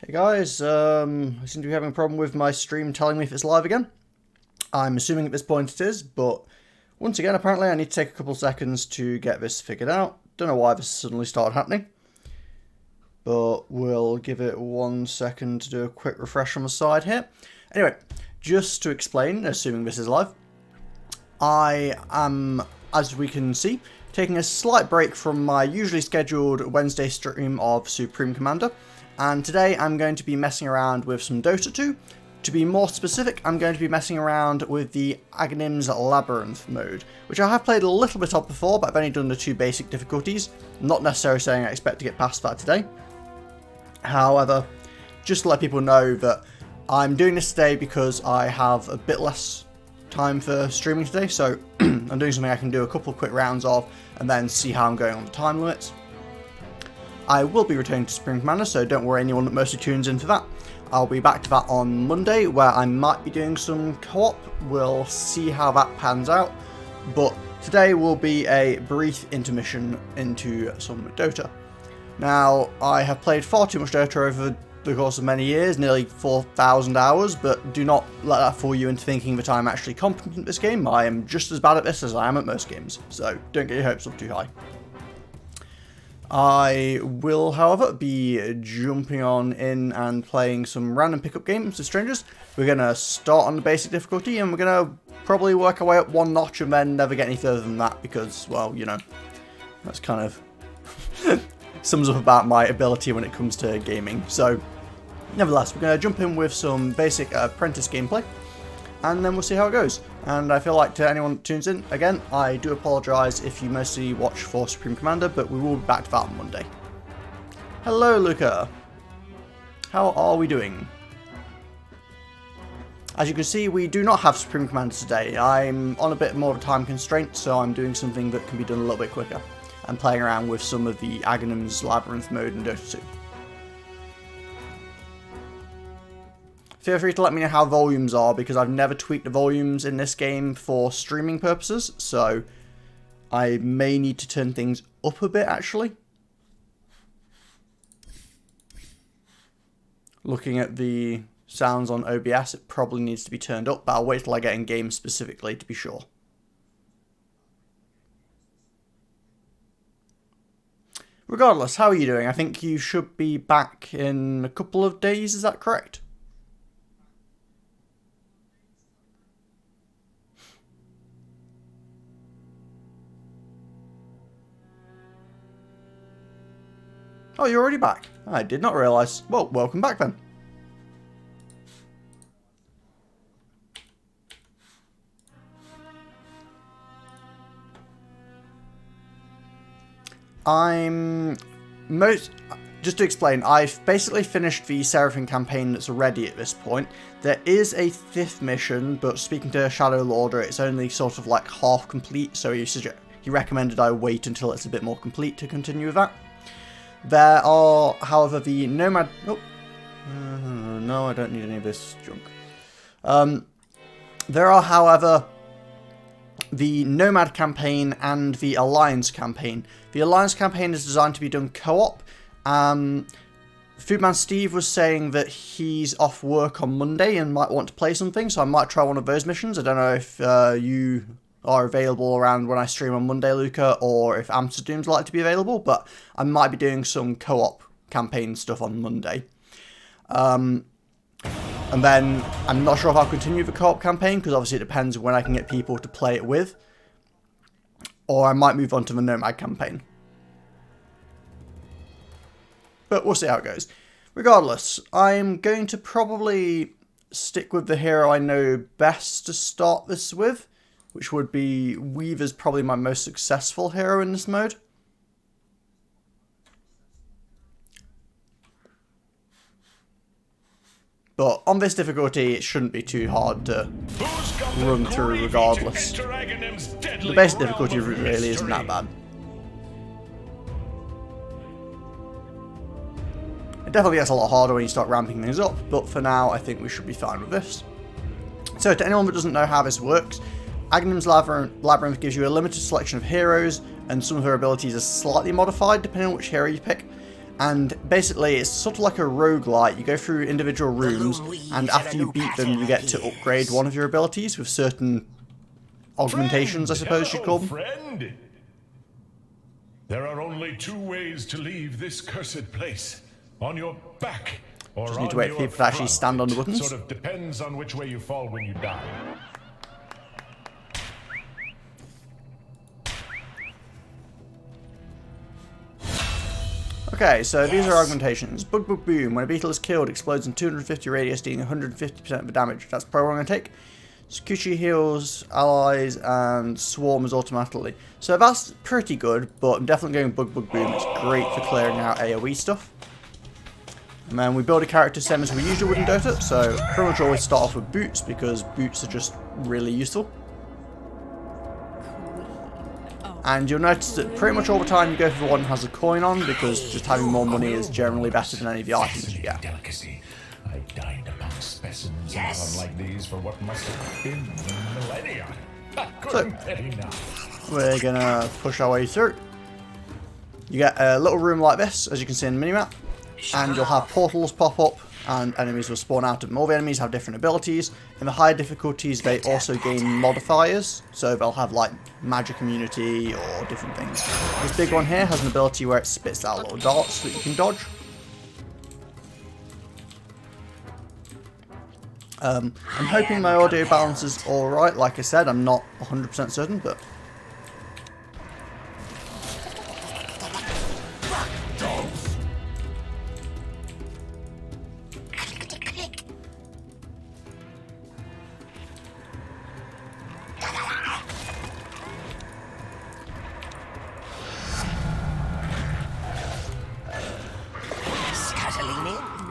Hey guys, I seem to be having a problem with my stream telling me if it's live again. I'm assuming at this point it is, but once again, apparently I need to take a couple seconds to get this figured out. Don't know why this suddenly started happening, but we'll give it 1 second to do a quick refresh on the side here. Anyway, just to explain, assuming this is live, I am, as we can see, taking a slight break from my usually scheduled Wednesday stream of Supreme Commander. And today I'm going to be messing around with some Dota 2. To be more specific, I'm going to be messing around with the Aghanim's Labyrinth mode, which I have played a little bit of before, but I've only done the 2 basic difficulties. Not necessarily saying I expect to get past that today. However, just to let people know that I'm doing this today because I have a bit less time for streaming today, so I'm doing something I can do a couple of quick rounds of, and then see how I'm going on the time limits. I will be returning to Supreme Commander, so don't worry anyone that mostly tunes in for that. I'll be back to that on Monday, where I might be doing some co-op. We'll see how that pans out. But today will be a brief intermission into some Dota. Now, I have played far too much Dota over the course of many years, nearly 4,000 hours, but do not let that fool you into thinking that I'm actually competent at this game. I am just as bad at this as I am at most games, so don't get your hopes up too high. I will, however, be jumping on in and playing some random pickup games with strangers. We're going to start on the basic difficulty, and we're going to probably work our way up 1 notch and then never get any further than that because, well, you know, that's kind of sums up about my ability when it comes to gaming. So, nevertheless, we're going to jump in with some basic apprentice gameplay, and then we'll see how it goes. And I feel like to anyone that tunes in, again, I do apologise if you mostly watch for Supreme Commander, but we will be back to that on Monday. Hello, Luca. How are we doing? As you can see, we do not have Supreme Commander today. I'm on a bit more of a time constraint, so I'm doing something that can be done a little bit quicker. I'm playing around with some of the Aghanim's Labyrinth mode in Dota 2. Feel free to let me know how volumes are, because I've never tweaked the volumes in this game for streaming purposes, so I may need to turn things up a bit, actually. Looking at the sounds on OBS, it probably needs to be turned up, but I'll wait till I get in game specifically to be sure. Regardless, how are you doing? I think you should be back in a couple of days, is that correct? Oh, you're already back. I did not realise. Well, welcome back then. Just to explain, I've basically finished the Seraphim campaign that's ready at this point. There is a 5th mission, but speaking to Shadow Lorder, it's only sort of like half complete, so he recommended I wait until it's a bit more complete to continue with that. There are, however, the Nomad... Oh, no, I don't need any of this junk. There are, however, the Nomad campaign and the Alliance campaign. The Alliance campaign is designed to be done co-op. Foodman Steve was saying that he's off work on Monday and might want to play something, so I might try one of those missions. I don't know if you are available around when I stream on Monday, Luca, or if Amsterdam's likely to be available, but I might be doing some co-op campaign stuff on Monday. And then I'm not sure if I'll continue the co-op campaign, because obviously it depends when I can get people to play it with, or I might move on to the Nomad campaign. But we'll see how it goes. Regardless, I'm going to probably stick with the hero I know best to start this with, which would be Weaver's probably my most successful hero in this mode. But on this difficulty, it shouldn't be too hard to run through regardless. The basic difficulty really isn't that bad. It definitely gets a lot harder when you start ramping things up, but for now I think we should be fine with this. So to anyone that doesn't know how this works, Aghanim's Labyrinth gives you a limited selection of heroes, and some of her abilities are slightly modified depending on which hero you pick. And basically, it's sort of like a roguelite. You go through individual rooms, and after you beat them, you get to upgrade one of your abilities with certain augmentations, I suppose you'd call them. Friend. There are only two ways to leave this cursed place. On your back, or Just on need to wait your for people to actually front. stand on the buttons. Sort of depends on which way you fall when you die. Okay, so these are augmentations. Bug Bug Boom. When a beetle is killed, explodes in 250 radius, dealing 150% of the damage. That's probably what I'm going to take. Tsukushi heals allies and swarms automatically. So that's pretty good, but I'm definitely going Bug Bug Boom. It's great for clearing out AoE stuff. And then we build a character same as we usually would in Dota, so pretty much always start off with boots, because boots are just really useful. And you'll notice that pretty much all the time you go for one has a coin on, because just having more money is generally better than any of the items you get. Delicacy. I dined among specimens unlike these for what must have been millennia. I couldn't get enough. We're gonna push our way through. You get a little room like this, as you can see in the minimap, and you'll have portals pop up, and enemies will spawn out of them. All the enemies have different abilities. In the higher difficulties, they also gain modifiers, so they'll have like magic immunity or different things. This big one here has an ability where it spits out little darts that you can dodge. I'm hoping my audio balance is alright. Like I said, I'm not 100% certain, but...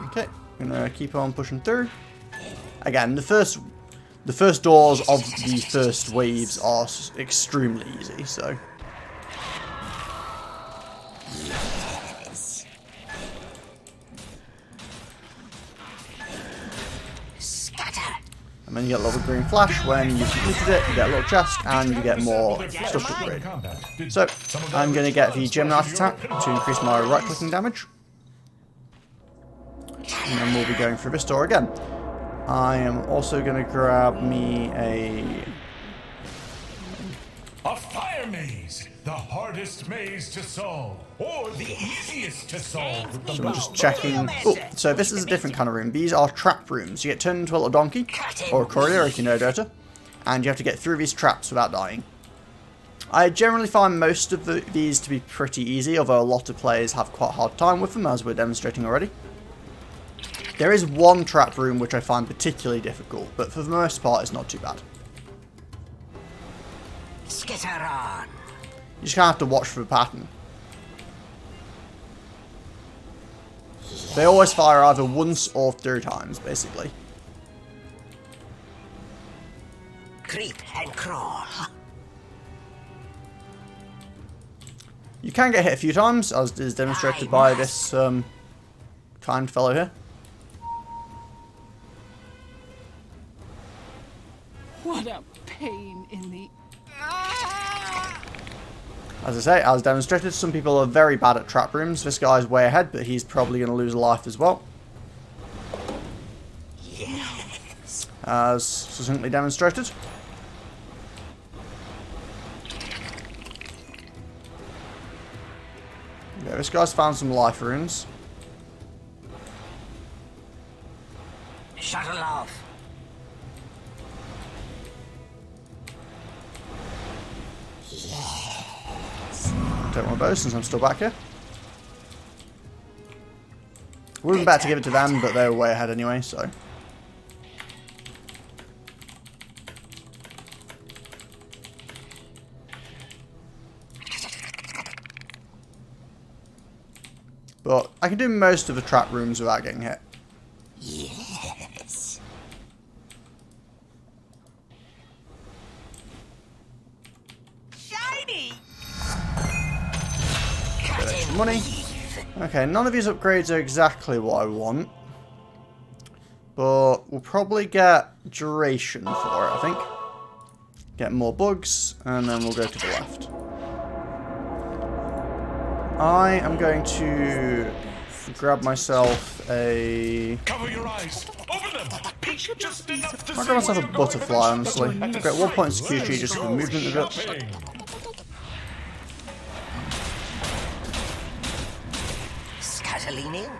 Okay, I'm gonna keep on pushing through. Again, the first doors of the first waves are extremely easy, so... Yes. Scatter. And then you get a little green flash when you've completed it, you get a little chest, and you get more stuff to upgrade. So, I'm going to get the Gemini attack to increase my right-clicking damage. And then we'll be going through this door again. I am also going to grab me a fire maze! The hardest maze to solve, or the easiest to solve. So I'm just checking. Oh, so this is a different kind of room. These are trap rooms. You get turned into a little donkey, or a courier if you know Dota, and you have to get through these traps without dying. I generally find most of these to be pretty easy, although a lot of players have quite a hard time with them, as we're demonstrating already. There is one trap room which I find particularly difficult, but for the most part it's not too bad. Skitter on. You just kind of have to watch for the pattern. They always fire either once or 3 times, basically. Creep and crawl. You can get hit a few times, as is demonstrated by this kind fellow here. What a pain in the... As I say, as demonstrated, some people are very bad at trap rooms. This guy's way ahead, but he's probably going to lose a life as well. Yes. As succinctly demonstrated. Yeah, this guy's found some life runes. Shuttle off. Take one of those since I'm still back here. Would have been better to give it to them, but they were way ahead anyway, so. But I can do most of the trap rooms without getting hit. Yes. Shiny. Get extra money. Okay, none of these upgrades are exactly what I want. But we'll probably get duration for it, I think. Get more bugs, and then we'll go to the left. I am going to grab myself a... Cover your eyes. Open them. Peek just enough to I'll grab myself a butterfly, honestly. I've got 1 point in security just for movement of it. Scuttling in.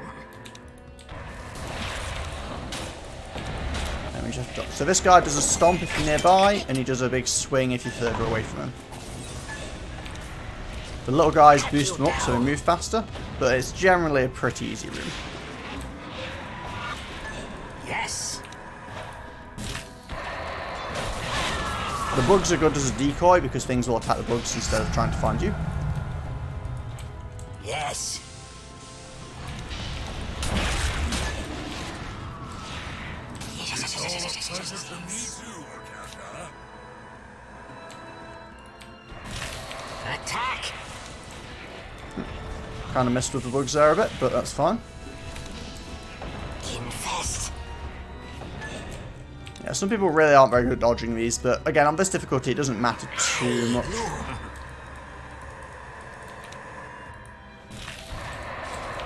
Let me just drop. So this guy does a stomp if you're nearby, and he does a big swing if you're further away from him. The little guys boost them up so they move faster, but it's generally a pretty easy room. Yes. The bugs are good as a decoy because things will attack the bugs instead of trying to find you. Yes. Attack. Kind of messed with the bugs there a bit, but that's fine. Infest. Yeah, some people really aren't very good at dodging these, but again, on this difficulty, it doesn't matter too much.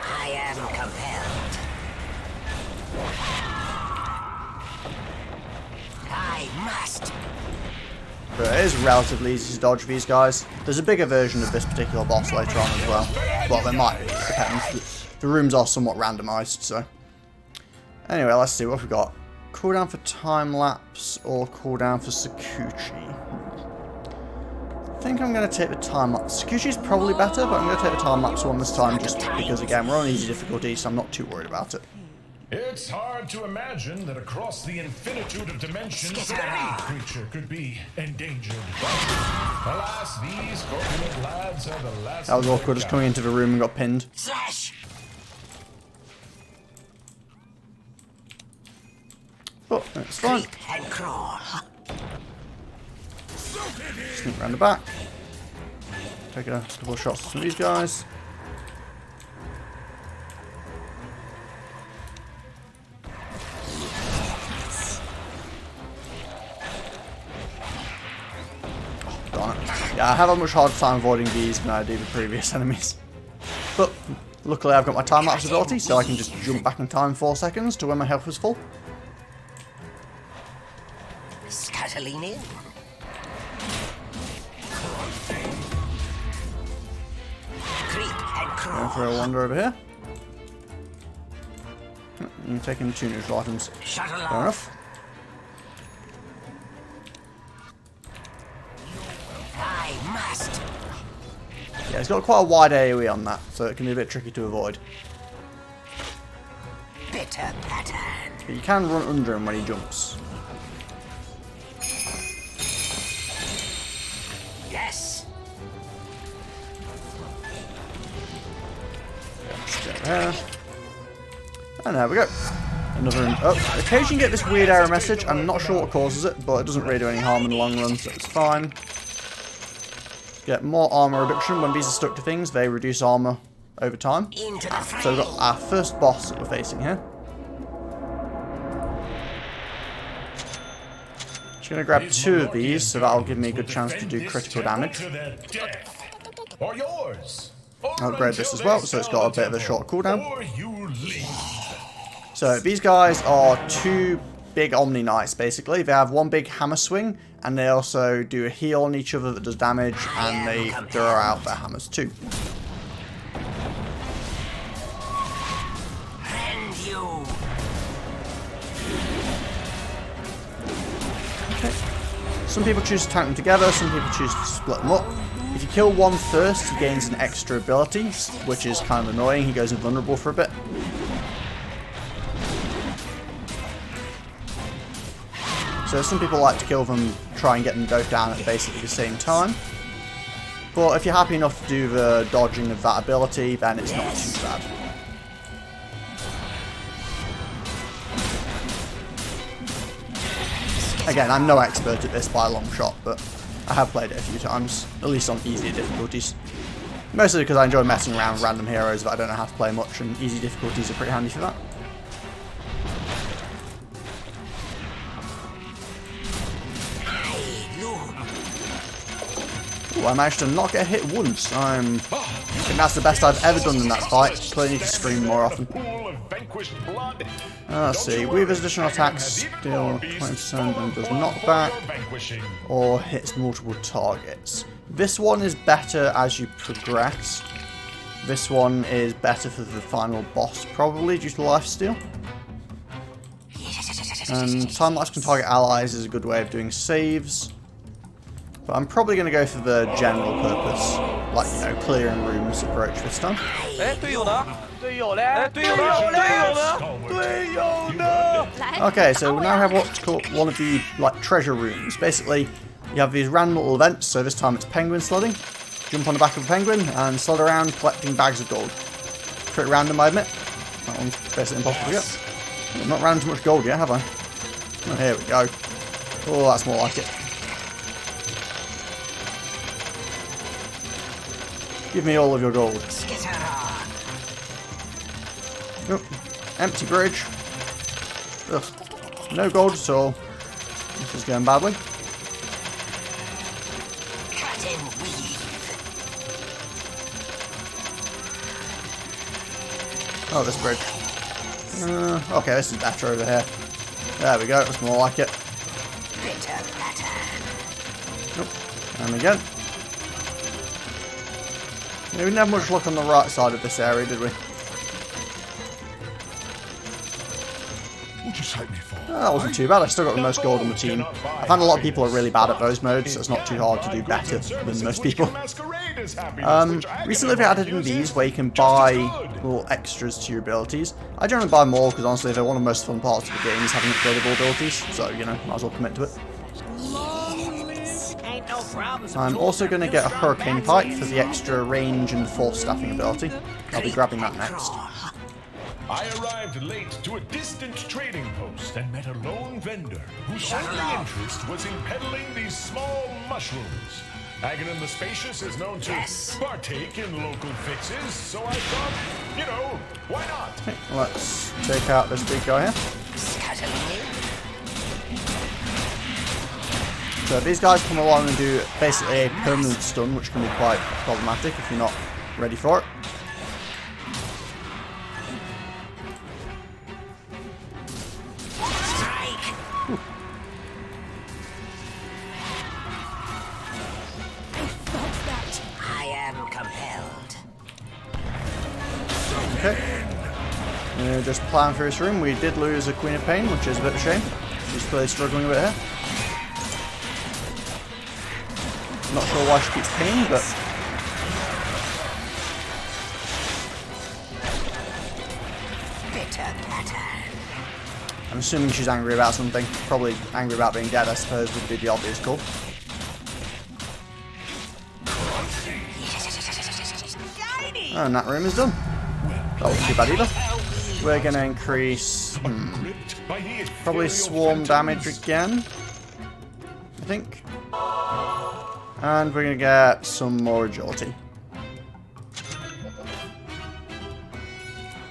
I am compelled. I must. But it is relatively easy to dodge these guys. There's a bigger version of this particular boss later on as well. Well, there might be, it depends. The rooms are somewhat randomised, so. Anyway, let's see what we've got. Cooldown for time lapse or cooldown for Sakuchi. I think I'm going to take the time lapse. Sakuchi's probably better, but I'm going to take the time lapse one this time just because, again, we're on easy difficulty, so I'm not too worried about it. It's hard to imagine that across the infinitude of dimensions any creature could be endangered. But alas, these corpulent lads are the last. That was awkward, just coming into the room and got pinned. Slash. But it's fine. Creep and crawl. Sneak around the back. Take a couple of shots from these guys. Yeah, I have a much harder time avoiding these than I do the previous enemies. But luckily I've got my time lapse ability, so I can just jump back in time 4 seconds to when my health was full. Scuttling in. Creep and Going crawl. for a wander over here. You're taking 2 neutral items. Shuttle Fair off. enough. I must. Yeah, it's got quite a wide AoE on that, so it can be a bit tricky to avoid. Bitter pattern. But you can run under him when he jumps. Yes. Just get there. And there we go. Another. Oh, occasionally you get this weird error message. I'm not sure what causes it, but it doesn't really do any harm in the long run, so it's fine. Get more armor reduction. When these are stuck to things, they reduce armor over time. Into the fray. So we've got our first boss that we're facing here. Just going to grab 2 of these, so that'll give me a good chance to do critical damage. Or yours. I'll upgrade this as well, so it's got a bit of a short cooldown. So these guys are 2 big Omni Knights, basically. They have 1 big hammer swing, and they also do a heal on each other that does damage, and they throw out their hammers too. And you. Okay. Some people choose to tank them together, some people choose to split them up. If you kill one first, he gains an extra ability, which is kind of annoying. He goes invulnerable for a bit. So some people like to kill them, try and get them both down at basically the same time. But if you're happy enough to do the dodging of that ability, then it's not too bad. Again, I'm no expert at this by a long shot, but I have played it a few times, at least on easier difficulties. Mostly because I enjoy messing around with random heroes that I don't know how to play much, and easy difficulties are pretty handy for that. Ooh, I managed to not get hit once. I'm think that's the best I've ever done in that fight. Clearly need to stream more often. Let's see. Weaver's additional attacks deal 20% and does knockback, or hits multiple targets. This one is better as you progress. This one is better for the final boss, probably, due to lifesteal. And time lapse can target allies is a good way of doing saves. But I'm probably going to go for the general purpose, like, you know, clearing rooms approach this time. Okay, so we now have what's called one of the, like, treasure rooms. Basically, you have these random little events, so this time it's penguin sledding. Jump on the back of a penguin and sled around collecting bags of gold. Pretty random, I admit. That one's basically impossible to get. I've not ran too much gold yet, have I? Oh, here we go. Oh, that's more like it. Give me all of your gold. Oh, empty bridge. Ugh. No gold at all. This is going badly. Oh, this bridge. Okay, this is better over here. There we go, that's more like it. Nope. And again. Yeah, we didn't have much luck on the right side of this area, did we? That wasn't too bad. I still got the most gold on the team. I found a lot of people are really bad at those modes, so it's not too hard to do better than most people. Recently they've added in these where you can buy little extras to your abilities. I generally buy more because honestly they're one of the most fun parts of the game is having upgradable abilities, so you know, might as well commit to it. I'm also going to get a Hurricane Pike for the extra range and force staffing ability. I'll be grabbing that next. I arrived late to a distant trading post and met a lone vendor whose only interest was in peddling these small mushrooms. Aghanim the Spacious is known to partake in local fixes, so I thought, you know, why not? Okay, let's take out this big guy here. So these guys come along and do basically a permanent stun, which can be quite problematic if you're not ready for it. Okay. Just plowing through this room. We did lose a Queen of Pain, which is a bit of a shame. She's clearly struggling a bit here. Not sure why she keeps pinging, but... I'm assuming she's angry about something. Probably angry about being dead, I suppose, would be the obvious call. Oh, and that room is done. That wasn't too bad either. We're going to increase... probably swarm damage again, I think. And we're going to get some more agility.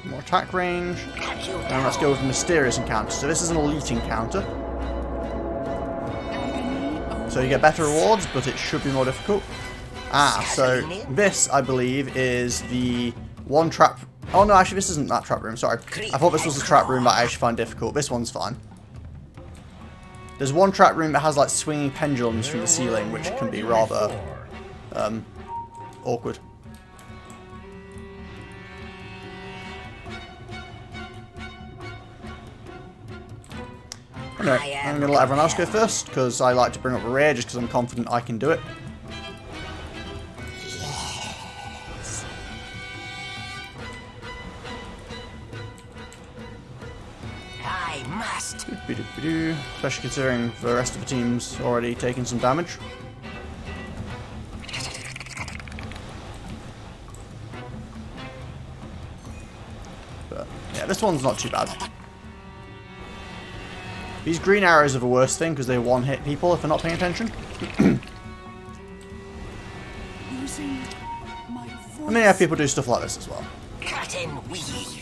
More attack range. And let's go with Mysterious Encounter. So this is an elite encounter. So you get better rewards, but it should be more difficult. Ah, so this, I believe, is the one trap... Oh no, actually this isn't that trap room, sorry. I thought this was the trap room that I actually find difficult. This one's fine. There's one trap room that has like swinging pendulums from the ceiling, which can be rather awkward. Anyway, I'm going to let everyone else go first, because I like to bring up a rear just because I'm confident I can do it. I must. Especially considering the rest of the team's already taken some damage. But yeah, this one's not too bad. These green arrows are the worst thing because they one-hit people if they're not paying attention. I mean, yeah, people do stuff like this as well. Cut and weave.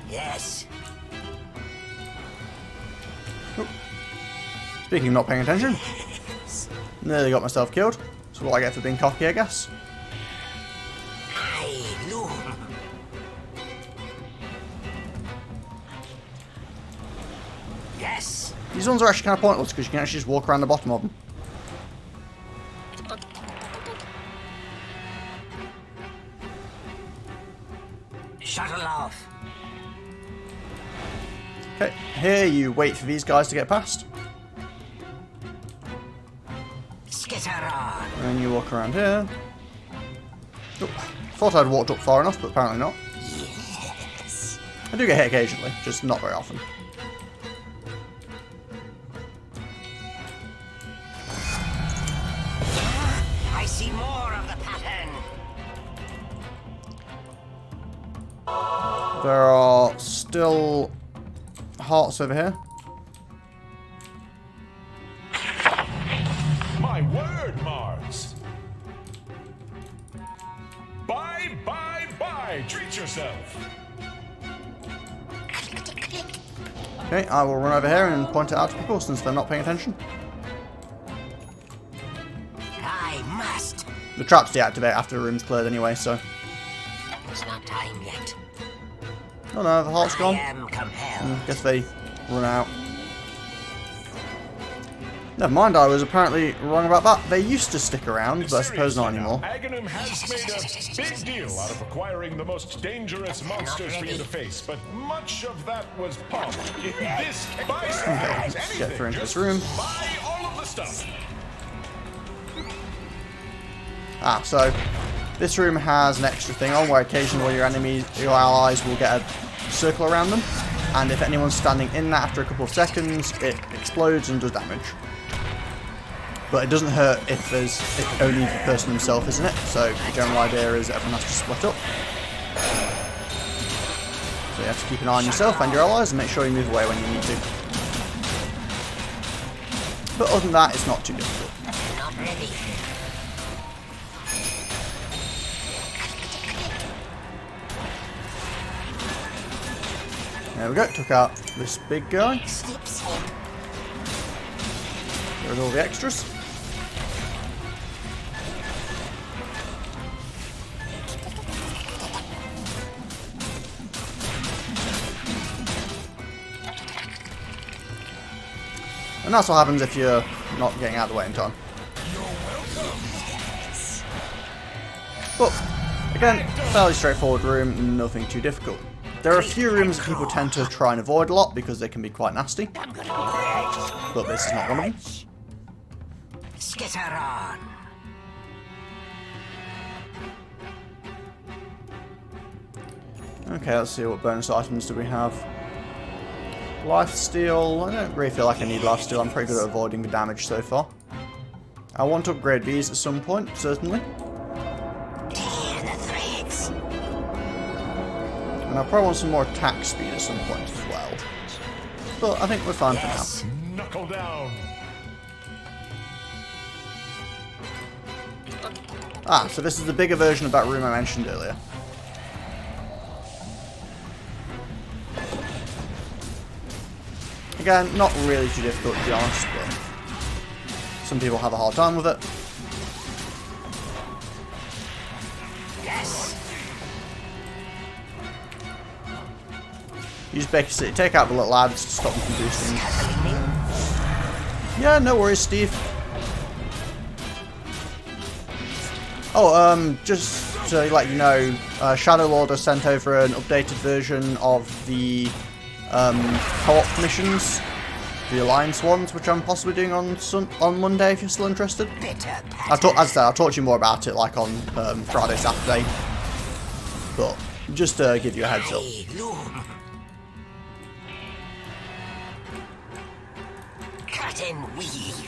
Yes. Speaking of not paying attention, Nearly got myself killed. That's what I get for being cocky, I guess. I loom. Yes. These ones are actually kind of pointless because you can actually just walk around the bottom of them. Shuttle off. Okay, here you wait for these guys to get past. Skitter on. And then you walk around here. Oh, thought I'd walked up far enough, but apparently not. Yes. I do get hit occasionally, just not very often. I see more of the pattern. There are still hearts over here. My word, Mars! Bye, bye, bye! Treat yourself! Okay, I will run over here and point it out to people since they're not paying attention. I must. The traps deactivate after the room's cleared anyway, so... It's not time yet. Oh no, the heart's I gone. am compelled. Guess they run out. Never mind, I was apparently wrong about that. They used to stick around, but I suppose not Seriously now, anymore. Aghanim has made a big deal out of acquiring the most dangerous monsters for you to face, but much of that was pump. In this case, buy supplies, Let's get anything, through into just this room. buy all of the stuff. Ah, so this room has an extra thing on where occasionally your enemies, your allies will get a circle around them, and if anyone's standing in that after a couple of seconds, it explodes and does damage. But it doesn't hurt if only the person himself is in it, so the general idea is everyone has to split up. So you have to keep an eye on yourself and your allies and make sure you move away when you need to. But other than that, it's not too difficult. Not ready. There we go, took out this big guy. Snip, snip. There's all the extras. And that's what happens if you're not getting out of the way in time. But, again, fairly straightforward room, nothing too difficult. There are a few rooms that people tend to try and avoid a lot because they can be quite nasty. But this is not one of them. Skitter on. Okay, let's see what bonus items do we have. Lifesteal. I don't really feel like I need lifesteal. I'm pretty good at avoiding the damage so far. I want to upgrade these at some point, certainly. Tear the threads. And I probably want some more attack speed at some point as well. But I think we're fine for now. Knuckle down. Ah, so this is the bigger version of that room I mentioned earlier. Again, not really too difficult to be honest, but some people have a hard time with it. Yes. You just basically take out the little lads to stop them from boosting. Scuttling me. Yeah, no worries, Steve. Oh, just to let you know, Shadow Lord has sent over an updated version of the co-op missions, the Alliance ones, which I'm possibly doing on Monday if you're still interested. Bitter As I pattern. said, I'll talk to you more about it like on Friday, Saturday. But just to give you a heads up. I loom. Cut and weave.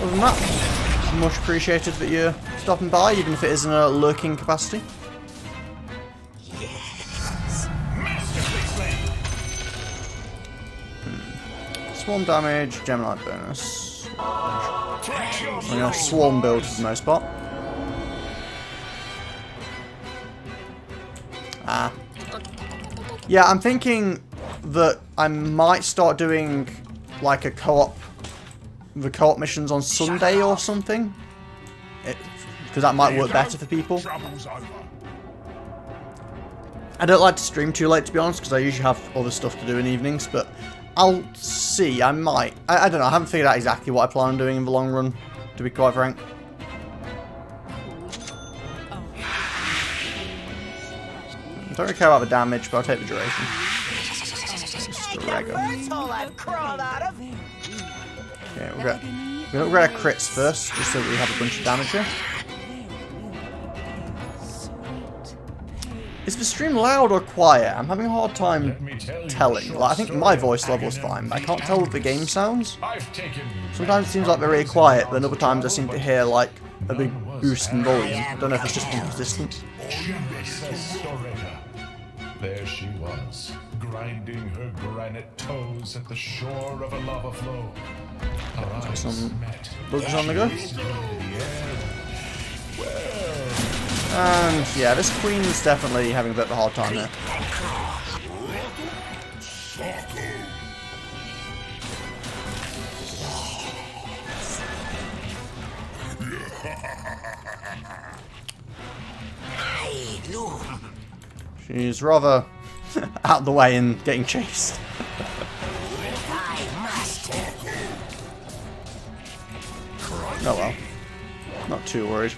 Other than that, much appreciated that you're stopping by, even if it is in a lurking capacity. Yes. Swarm damage, Gemini bonus. You know, swarm build for the most part. Ah. Yeah, I'm thinking that I might start doing like the co-op missions on Sunday or something, because that might work better for people. I don't like to stream too late, to be honest, because I usually have other stuff to do in evenings, but I'll see. I might. I don't know. I haven't figured out exactly what I plan on doing in the long run, to be quite frank. I don't really care about the damage, but I'll take the duration. Just a rego. Okay, we're going to upgrade our crits first, just so that we have a bunch of damage here. Is the stream loud or quiet? I'm having a hard time telling. Like, I think my voice level is fine, but I can't tell with the game sounds. Sometimes it seems like they're really quiet, but other times I seem to hear like a big boost in volume. I don't know if it's just inconsistent. There she was, grinding her granite toes at the shore of a lava flow. Some bugs on the go. And yeah, this queen's definitely having a bit of a hard time there. She's rather out of the way and getting chased. Oh well. Not too worried.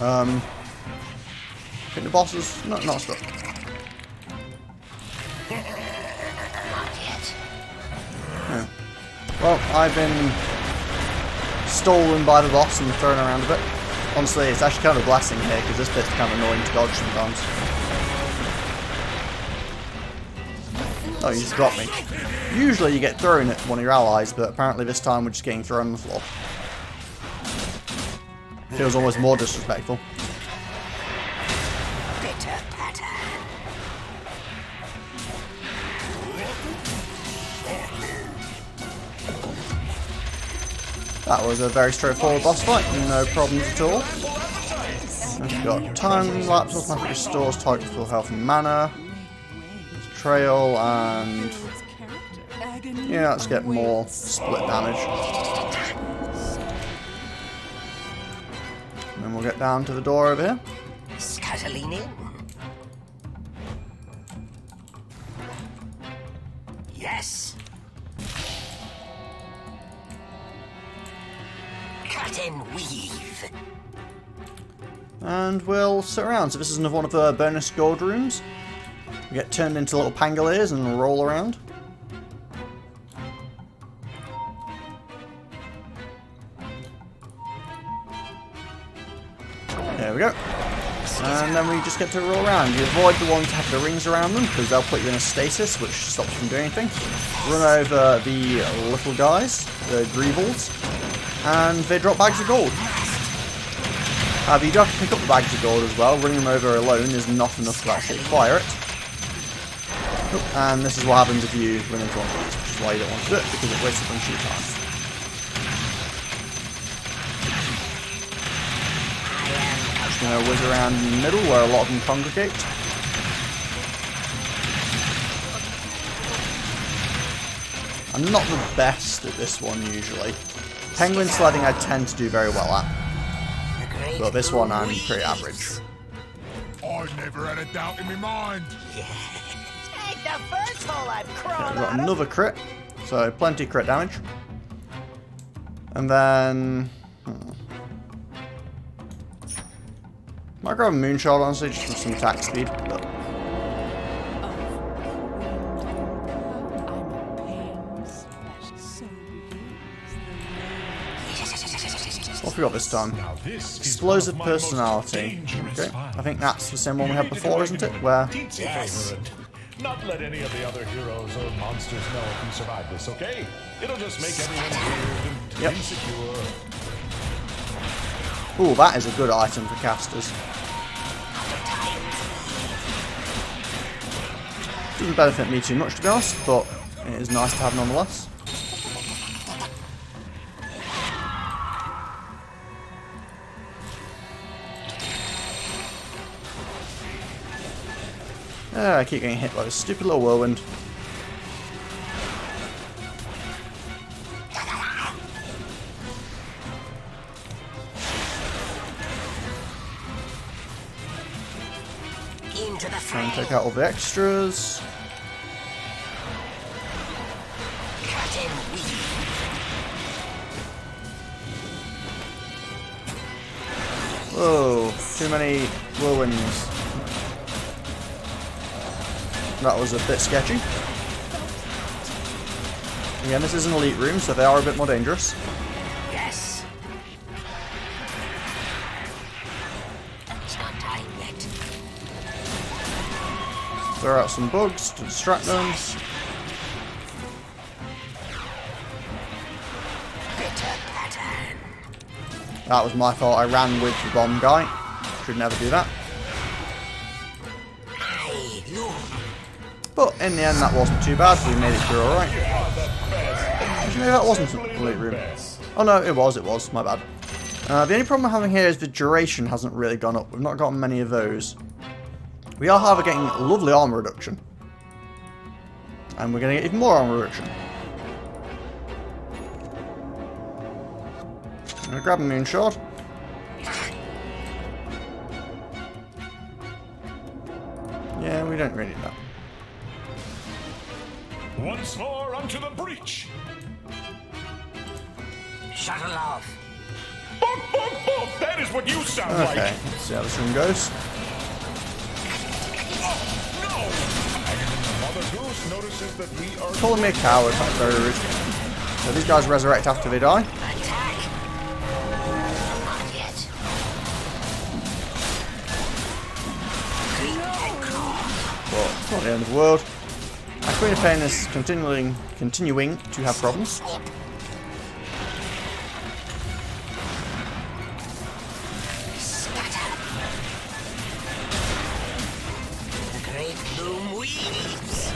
I think the boss is not stuck. Yeah. Well, I've been stolen by the boss and thrown around a bit. Honestly, it's actually kind of a blessing here, because this bit's kind of annoying to dodge sometimes. Oh, you just dropped me. Usually you get thrown at one of your allies, but apparently this time we're just getting thrown on the floor. Feels almost more disrespectful. That was a very straightforward boss fight, no problems at all. We've got time lapse, automatically restores target full health and mana. Trail and yeah, let's get more split damage. And then we'll get down to the door over here. Scuttling in. Yes. Cut and weave. And we'll sit around. So this is another one of the bonus gold rooms. We get turned into little pangoliers and roll around. There we go. And then we just get to roll around. You avoid the ones that have the rings around them, because they'll put you in a stasis, which stops you from doing anything. Run over the little guys, the Greevils, and they drop bags of gold. You do have to pick up the bags of gold as well. Running them over alone is not enough to actually acquire it. And this is what happens if you run into one of these, which is why you don't want to do it, because it wastes a bunch of your time. Just going to whiz around in the middle where a lot of them congregate. I'm not the best at this one usually. Penguin sledding I tend to do very well at. But this one I'm pretty average. I never had a doubt in my mind. Take the first hole I've crawled We've got another crit, so plenty of crit damage. And then... might grab a Moonshot, honestly, just for some attack speed. But... what have we got this time? Explosive personality. Okay, I think that's the same one we had before, isn't it? Where... Yes. Not let any of the other heroes or monsters know if you survive this, okay? It'll just make everyone weird and insecure. Ooh, that is a good item for casters. Doesn't benefit me too much, to be honest, but it is nice to have nonetheless. I keep getting hit by this stupid little whirlwind. Into the Try and fray. take out all the extras. Cut him weak. Whoa, too many whirlwinds. That was a bit sketchy. Again, this is an elite room, so they are a bit more dangerous. Yes. It's not time yet. Throw out some bugs to distract them. Bitter pattern. That was my fault. I ran with the bomb guy. Should never do that. I loom. But in the end, that wasn't too bad. We made it through alright. Actually, maybe that wasn't an elite room. Oh no, it was. My bad. The only problem I'm having here is the duration hasn't really gone up. We've not gotten many of those. We are, however, getting lovely armor reduction. And we're going to get even more armor reduction. I'm going to grab a moonshot. Yeah, we don't really need that. Once more unto the breach. Shuttle off. Bump, bump, bump. That is what you sound Okay, like. let's see how this room goes. No. Aghanim the Mother Goose notices that we are Calling me a coward, that's very rude. So these guys resurrect after they die. Attack. Not yet. Creep and claw. But it's not the end of the world. Our Queen of Pain is continuing to have problems. Snip. Scatter. The great loom weaves.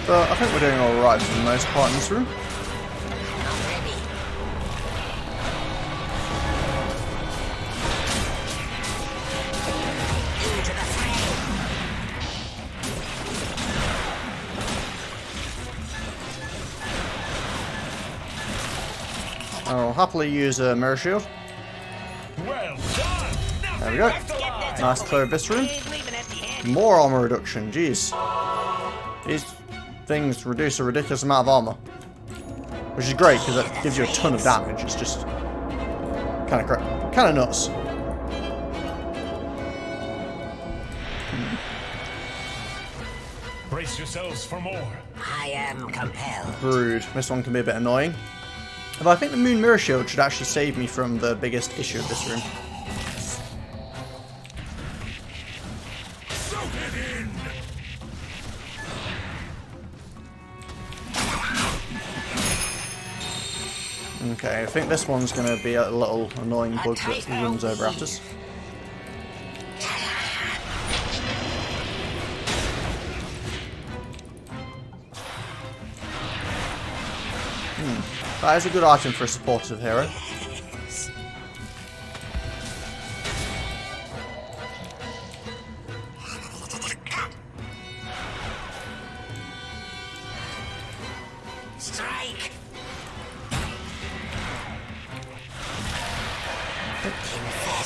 But I think we're doing alright for the most part in this room. Not ready. Into the fray. I'll happily use a mirror shield. well done. Now There we go. left alive. Nice clear of this room. Ain't leaving empty-handed. More armor reduction, jeez. These things reduce a ridiculous amount of armor. Which is great because it gives you a ton of damage. It's just kind of nuts. Brace yourselves for more. I am compelled. Brood. This one can be a bit annoying. But I think the Moon Mirror Shield should actually save me from the biggest issue of this room. Soak it in! Okay, I think this one's going to be a little annoying bug that runs over at us. That is a good item for a supportive hero. Strike.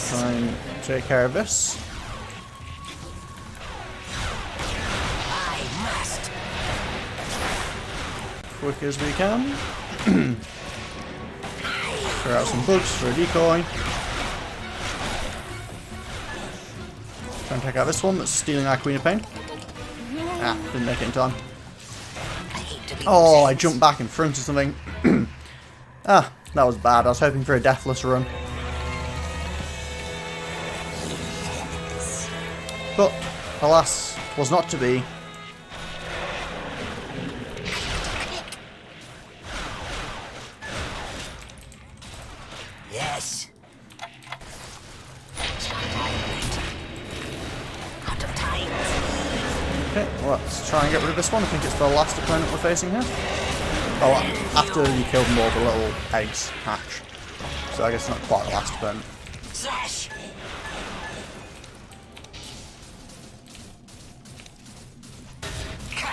Try and take care of this. I must. Quick as we can. Throw out some bugs for a decoy. Try and take out this one that's stealing our Queen of Pain. Ah, didn't make it in time. I hate to be Oh, I possessed. jumped back in front of something. Ah, that was bad. I was hoping for a deathless run. But, alas, was not to be. Yes. It's not time yet. Out of time. Okay, well, let's try and get rid of this one. I think it's the last opponent we're facing here. Oh, after you kill them all, the little eggs hatch. So I guess not quite the last opponent. Slash.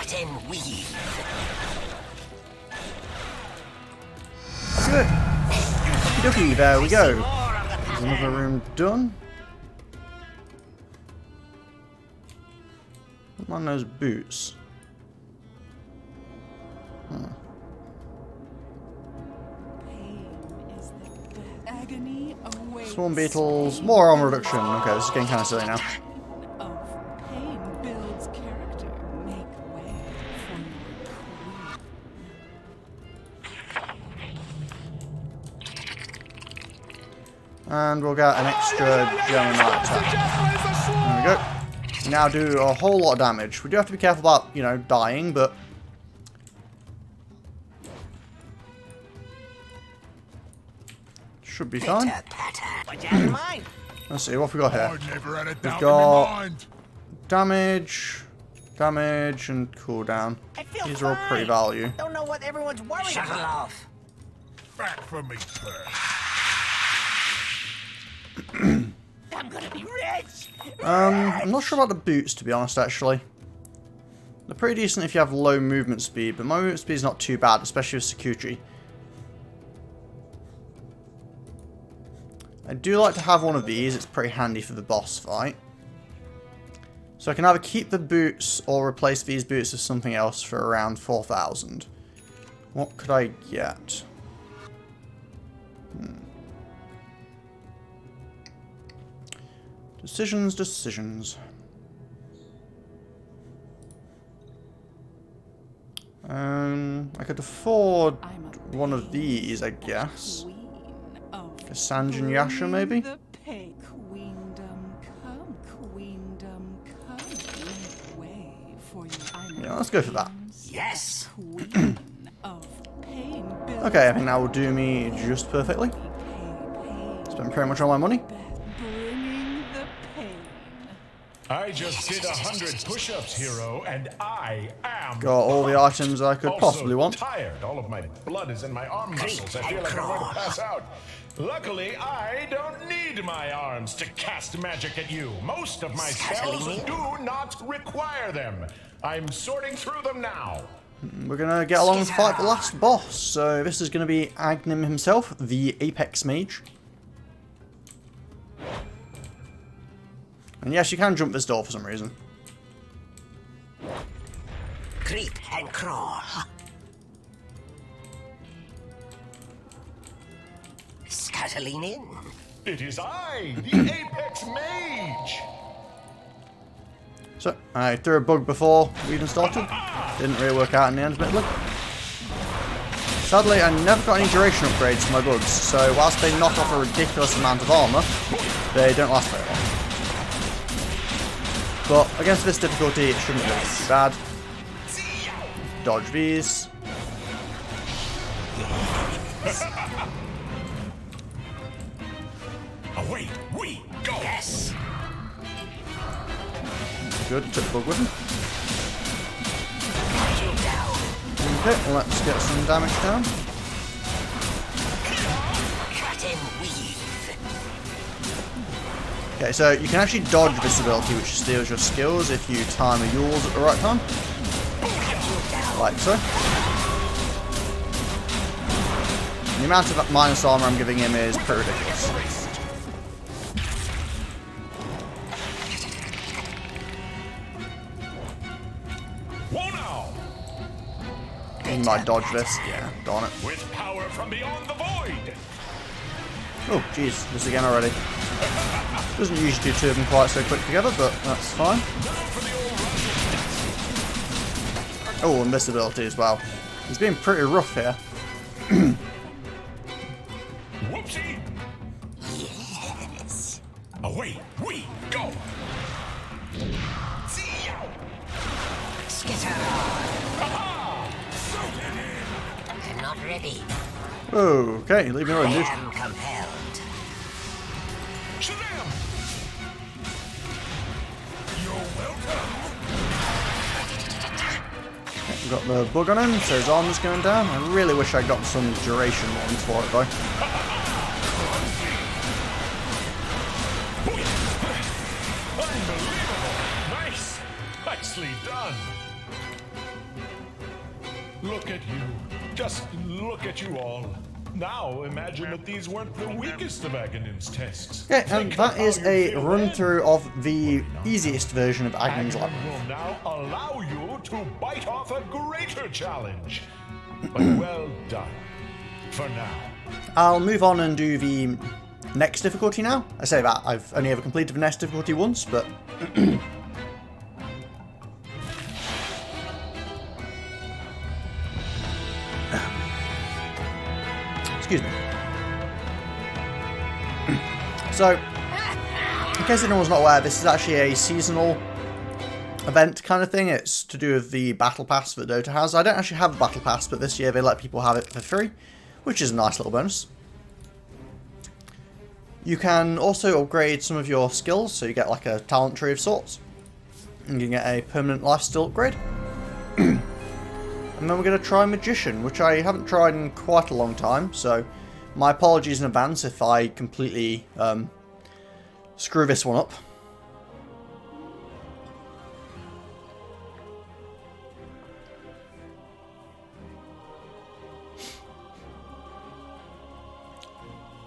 Cut and weave. Good. Okie dokie, there we go. There's another room done. What's on those boots? Agony awaits. Swarm beetles, more armor reduction. Okay, this is getting kind of silly now. Of pain builds character. Make way for your queen. And we'll get an extra Gemini attack. There we go. Now do a whole lot of damage. We do have to be careful about, you know, dying, but... should be fine. What'd you have in mind? Let's see, what have we got here? I never had a doubt got- in my mind. Damage, and cooldown. I feel These are all pretty fine. value. Don't know what everyone's worried about. Off. Back for me first. I'm gonna be rich. I'm not sure about the boots, to be honest, actually. They're pretty decent if you have low movement speed, but my movement speed is not too bad, especially with Sakuchi. I do like to have one of these, it's pretty handy for the boss fight. So I can either keep the boots or replace these boots with something else for around 4,000. What could I get? Decisions. I could afford one of these, I guess. A Sanjin Yasha, maybe? The pay queendom come, queendom come. Make way for your Yeah, let's go for that. Yes. queen of pain. Okay, I think that will do me just perfectly. Spent pretty much all my money. Bringing the pain. I just did 100 push-ups, hero, and I am Got all the items I could also possibly want. tired. All of my blood is in my arm muscles. I feel like I'm going to pass out. Luckily, I don't need my arms to cast magic at you. Most of my spells do not require them. I'm sorting through them now. We're gonna get along and fight the last boss. So this is gonna be Aghanim himself, the Apex Mage. And yes, you can jump this door for some reason. Creep and crawl. Scuttling in. It is I, the Apex Mage. So, I threw a bug before we even started. Didn't really work out in the end, admittedly. Sadly, I never got any duration upgrades for my bugs, so whilst they knock off a ridiculous amount of armour, they don't last very long. But against this difficulty, it shouldn't be too bad. Dodge these. Away we go. Yes. Good, took the bug with him. You down. Okay, let's get some damage down. Cut and weave. Okay, so you can actually dodge this ability, which steals your skills if you time a Yules at the right time. Like so. The amount of minus armor I'm giving him is pretty ridiculous. Whoa now. He might dodge this. Yeah, darn it. With power from beyond the void. Oh, jeez, this again already. Doesn't usually do two of them quite so quick together, but that's fine. Oh, and this ability as well. He's being pretty rough here. Whoopsie. Yes. Away we go. Skitter. I'm not ready. Okay, leave me alone, I dude. am compelled. Shazam. We've got the bug on him, so his armor's going down. I really wish I got some duration ones for it, though. Unbelievable. Nice. Nicely done. Look at you. Just look at you all. Now imagine that these weren't the weakest of Aghanim's tests. Okay, and Think of that is how you a feel run then. through of the easiest version of Aghanim's Aghanim Labyrinth. will now allow you to bite off a greater challenge. But well done. For now. I'll move on and do the next difficulty now. I say that, I've only ever completed the next difficulty once, but... Excuse me. So, in case anyone's not aware, this is actually a seasonal event kind of thing. It's to do with the battle pass that Dota has. I don't actually have a battle pass, but this year they let people have it for free, which is a nice little bonus. You can also upgrade some of your skills, so you get like a talent tree of sorts. And you can get a permanent lifesteal upgrade. And then we're going to try Magician, which I haven't tried in quite a long time, so my apologies in advance if I completely screw this one up.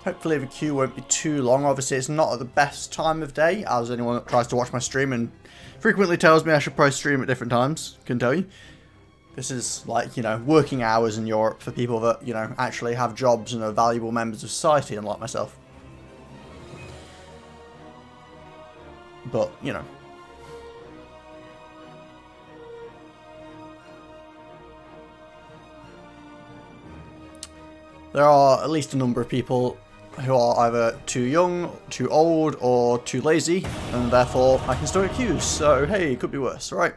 Hopefully the queue won't be too long. Obviously it's not at the best time of day, as anyone that tries to watch my stream and frequently tells me I should probably stream at different times can tell you. This is like, you know, working hours in Europe for people that, you know, actually have jobs and are valuable members of society, unlike myself. But, you know. There are at least a number of people who are either too young, too old, or too lazy, and therefore I can still get queues, so hey, it could be worse, right?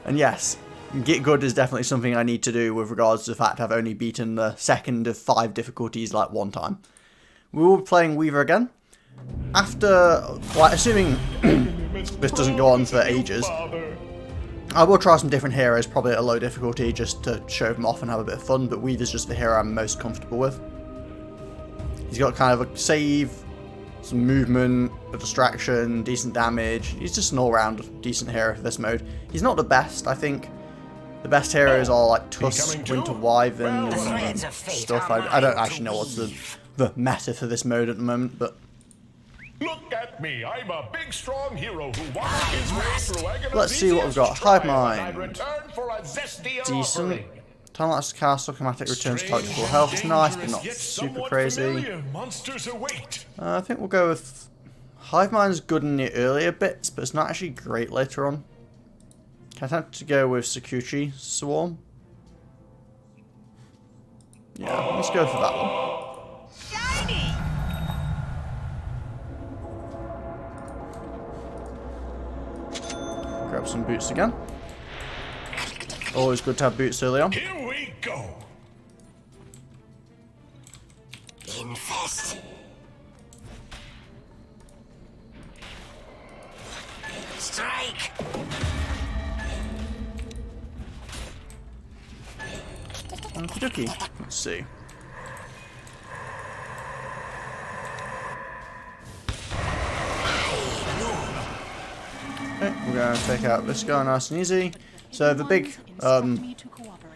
And yes, get good is definitely something I need to do with regards to the fact I've only beaten the second of 5 difficulties like one time. We will be playing Weaver again. After, like, assuming this doesn't go on for ages, I will try some different heroes, probably at a low difficulty, just to show them off and have a bit of fun, but Weaver's just the hero I'm most comfortable with. He's got kind of a save, some movement, a distraction, decent damage. He's just an all-round decent hero for this mode. He's not the best, I think. The best heroes are like Tusk, Winter Wyvern, and stuff. I don't actually know what's the meta for this mode at the moment, but... Look at me. I'm a big, strong hero who walked his way through Aghanim's Let's see what we've got. easiest Hive trial, and Mind. I'd return for a zesty Decent. offering. Time lapse cast automatic returns to full health. It's nice, but not super crazy. Familiar. Monsters await. I think we'll go with... Hive Mind's good in the earlier bits, but it's not actually great later on. Can I attempt to go with Sakuchi Swarm? Yeah, let's go for that one. Shiny! Grab some boots again. Always good to have boots early on. Here we go. Infest. Strike! Okie dokie. Let's see. Okay, we're going to take out this guy nice and easy. So the big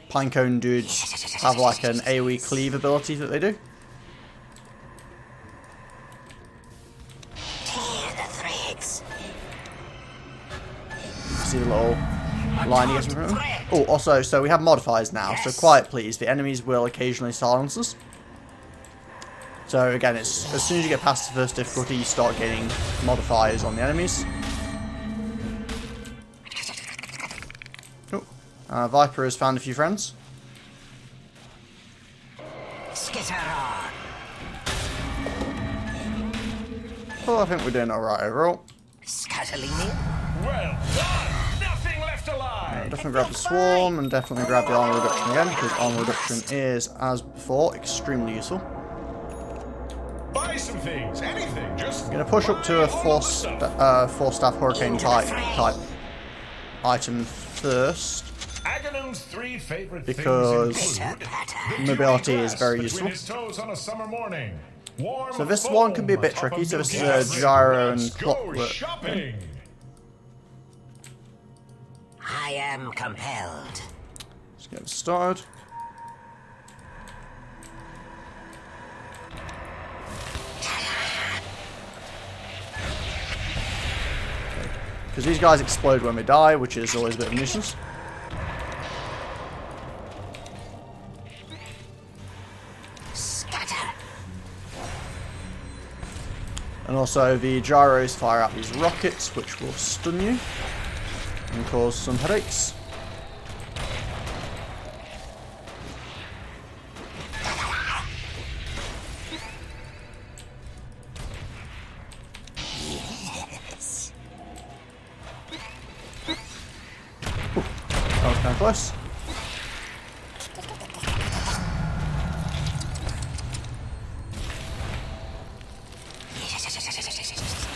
pinecone dudes have like an AoE cleave ability that they do. Tear the threads. See the little line he gets in front of him. Oh, also, so we have modifiers now. So quiet please, the enemies will occasionally silence us. So again, it's as soon as you get past the first difficulty, you start gaining modifiers on the enemies. Oh, Viper has found a few friends. Skitter on. Oh, I think we're doing alright overall. Scuttling me. Well done. Nothing left alive. Definitely grab the Swarm and definitely grab the armor reduction again, because armor reduction is, as before, extremely useful. Buy some things. Anything. Just. I'm going to push up to a 4-staff Hurricane type item first, Aghanim's 3 favorite because things include mobility is very useful. his toes on a summer morning. Warm So this one can be a bit foam tricky, so this is atop a gyro and Let's go clockwork. shopping. I am compelled. Let's get this started. Because these guys explode when we die, which is always a bit of a nuisance. Scatter. And also the gyros fire out these rockets, which will stun you and cause some headaches. That was kind of close.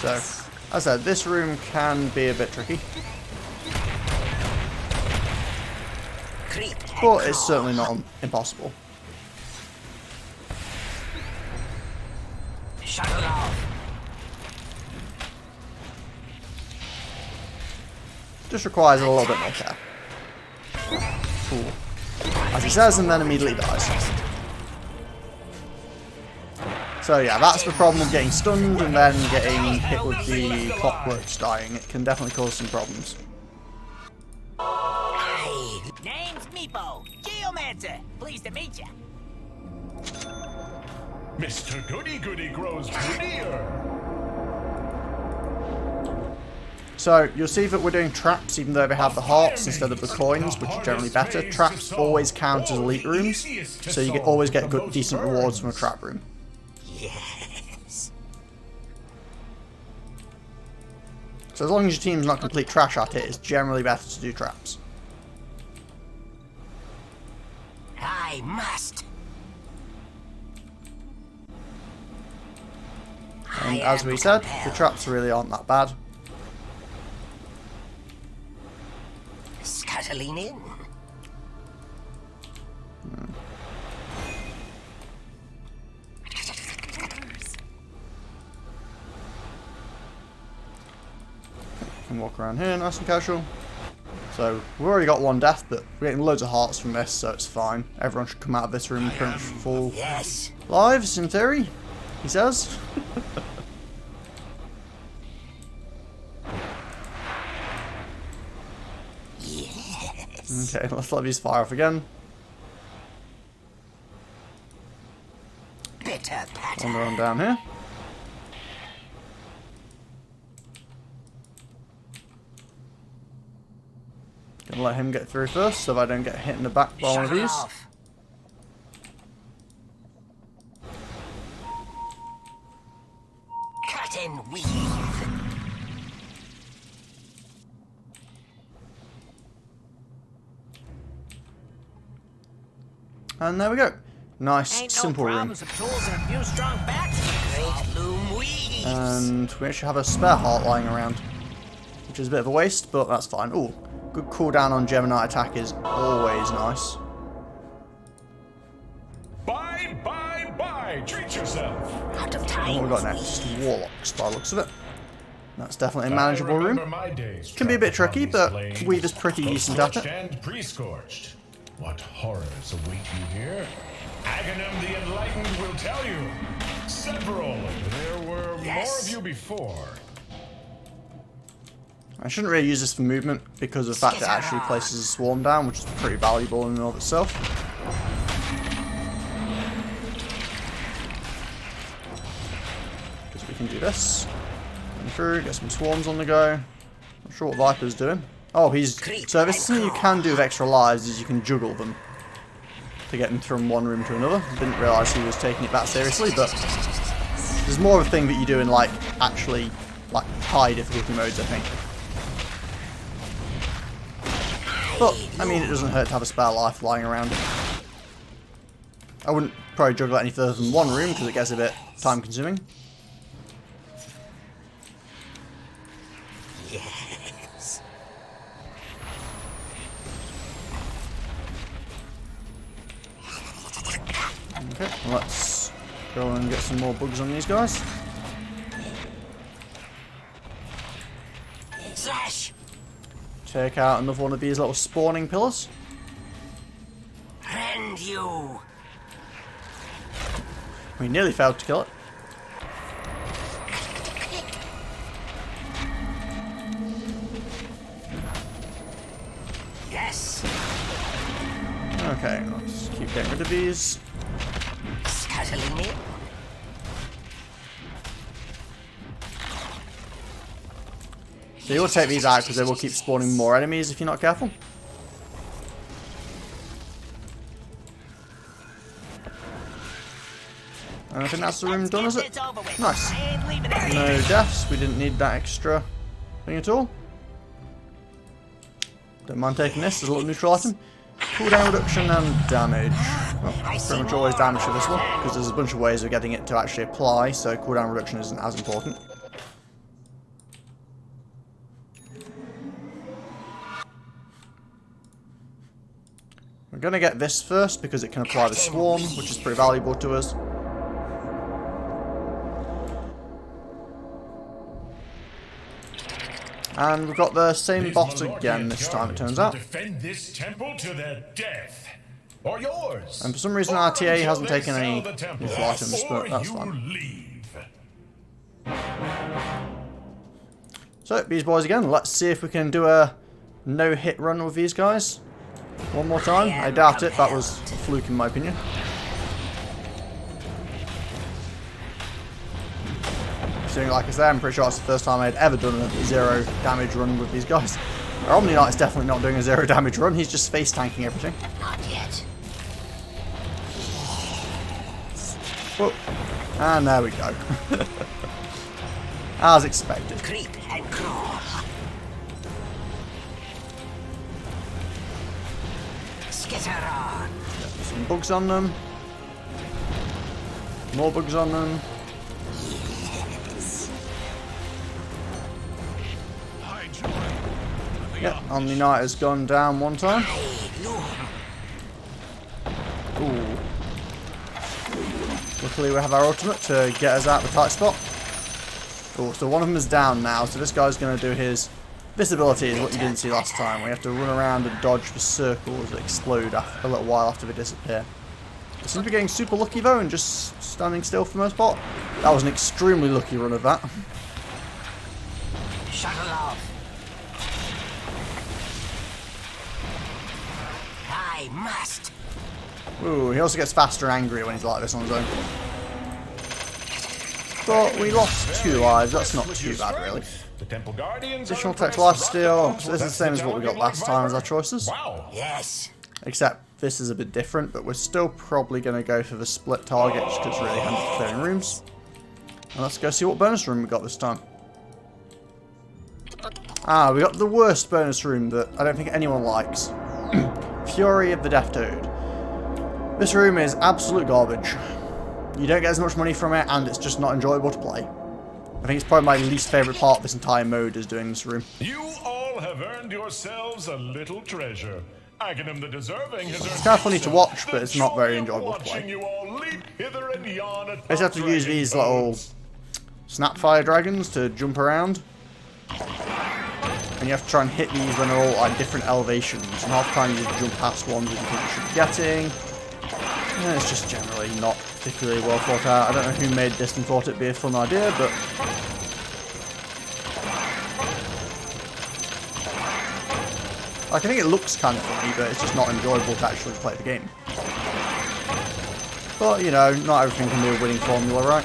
So, as I said, this room can be a bit tricky, but it's certainly not impossible. Shut it off. Just requires a little bit more care. Cool. As he says, and then immediately dies. So yeah, that's the problem of getting stunned and then getting hit with the clockworks dying. It can definitely cause some problems. Hi. Name's Meepo, Geomancer. Pleased to meet you. Mr. Goody Goody grows goodier. So you'll see that we're doing traps even though they have the hearts instead of the coins, which is generally better. Traps always count as elite rooms, so you always get good, decent rewards from a trap room. Yes. So as long as your team's not complete trash at it, it's generally better to do traps. I must. And as we said, the traps really aren't that bad. Scuttling in. Can walk around here, nice and casual. So we've already got one death, but we're getting loads of hearts from this, so it's fine. Everyone should come out of this room pretty much full Yes. lives, in theory, he says. Yes. Okay, let's let these fire off again. Bitter patter. Wander on down here. Gonna let him get through first, so I don't get hit in the back by one of Shut it these. off. Cut and weave. And there we go. Nice, Ain't simple no room. problems with tools and a few strong backs. Great loom weaves. And we actually have a spare heart lying around, which is a bit of a waste, but that's fine. Ooh, good cooldown on Gemini attack is always nice. Bye, bye, bye. Treat yourself. Out of And time. what we got next? Warlocks, by the looks of it. That's definitely a manageable I remember room. my days Can be a bit trapped tricky, on these but plains, Weave is pretty both decent at scorched it. and pre-scorched. What horrors await you here? Aghanim the Enlightened will tell you. Several. There were more of you before. I shouldn't really use this for movement because of the fact it actually places a swarm down, which is pretty valuable in and of itself. Because we can do this. Come through, get some swarms on the go. Not sure what Viper's doing. Oh, he's... So this is something you can do with extra lives, is you can juggle them to get them from one room to another. Didn't realise he was taking it that seriously, but there's more of a thing that you do in, like, actually, like, high difficulty modes, I think. But, I mean, it doesn't hurt to have a spare life lying around. I wouldn't probably juggle it any further than one room, because it gets a bit time-consuming. Yes. Okay, well, let's go and get some more bugs on these guys. Slash. take out another one of these little spawning pillars. And you. We nearly failed to kill it. Yes. Okay, let's keep getting rid of these. Scuttling me. So you will take these out because they will keep spawning more enemies if you're not careful. And I think that's the room done, is it? Nice. No deaths, we didn't need that extra thing at all. Don't mind taking this as a little neutral item. Cooldown reduction and damage. Well, pretty much always damage for this one, because there's a bunch of ways of getting it to actually apply, so cooldown reduction isn't as important. We're going to get this first because it can apply the swarm, which is pretty valuable to us. And we've got the same bot again this time, it turns out. Defend this temple to their death, or yours. And for some reason our TA hasn't taken any neutral items, but that's fine. So, these boys again, let's see if we can do a no-hit run with these guys. One more time. I doubt it, that was a fluke in my opinion. Like I said, I'm pretty sure it's the first time I'd ever done a 0 damage run with these guys. Our Omni Knight is definitely not doing a 0 damage run, he's just face tanking everything. Not yet. Whoa. And there we go. As expected. Creep and crawl. Skitter on. Some bugs on them. More bugs on them. Yep, Omni Knight has gone down one time. Ooh. Luckily we have our ultimate to get us out of the tight spot. Oh, so one of them is down now, so this guy's going to do his... This ability is what you didn't see last time. We have to run around and dodge the circles that explode after, a little while after they disappear. I seem to be getting super lucky though and just standing still for the most part. That was an extremely lucky run of that. Shuttle off. I must. Ooh, he also gets faster and angrier when he's like this on his own. But we lost 2 lives, that's not too bad really. Additional text lifesteal, so this is the same as what we got last time as our choices. Wow. Yes. Except this is a bit different, but we're still probably going to go for the split target just because it's really handy for clearing rooms. And let's go see what bonus room we got this time. Ah, we got the worst bonus room that I don't think anyone likes. Fury of the Death Toad. This room is absolute garbage. You don't get as much money from it, and it's just not enjoyable to play. I think it's probably my least favourite part of this entire mode is doing this room. You all have earned yourselves a little treasure. Aghanim the Deserving has earned It's kind of funny to watch, but it's not very enjoyable to play. You all leap hither and yon at I just have to use these little Snapfire dragons to jump around. And you have to try and hit these when they're all at different elevations. And half the time you just jump past ones that you think you should be getting. And it's just generally not particularly well thought out. I don't know who made this and thought it'd be a fun idea, but... Like, I think it looks kind of funny, but it's just not enjoyable to actually play the game. But, you know, not everything can be a winning formula, right?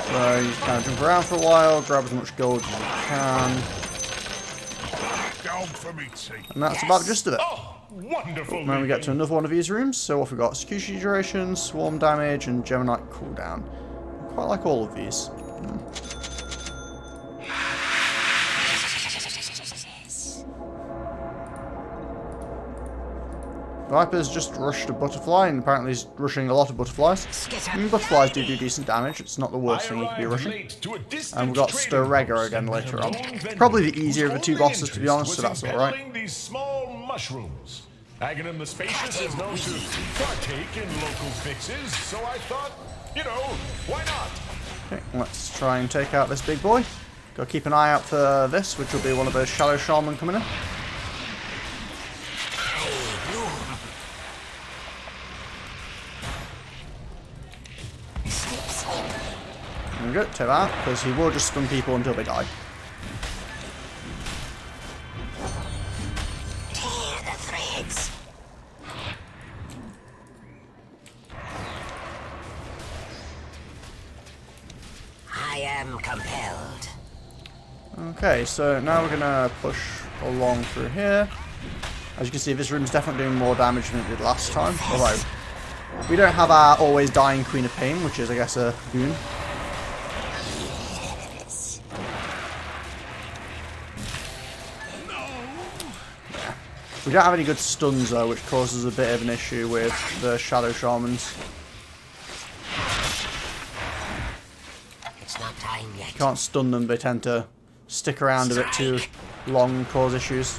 So you just kind of jump around for a while, grab as much gold as you can. Gold for me, see. And that's about the gist of it. Oh, wonderful. Then we get to another one of these rooms. So what we've got, execution duration, swarm damage, and Gemini cooldown. I quite like all of these. Viper's just rushed a butterfly, and apparently he's rushing a lot of butterflies. I mean, butterflies do decent damage, it's not the worst thing he could be rushing. And we've got Stirregger again later on. Probably the easier of the 2 bosses, to be honest, so that's alright. These small mushrooms. Aghanim the Spacious is known to partake in local fixes, so I thought, you know, why not? Okay, let's try and take out this big boy. Gotta keep an eye out for this, which will be one of those Shadow Shaman coming in. There we go, take that, because he will just stun people until they die. Tear the threads. I am compelled. Okay, so now we're gonna push along through here. As you can see, this room's definitely doing more damage than it did last time. Although, we don't have our always dying Queen of Pain, which is, I guess, a boon. We don't have any good stuns though, which causes a bit of an issue with the Shadow Shamans. It's not time yet. You can't stun them, they tend to stick around a bit too long and cause issues.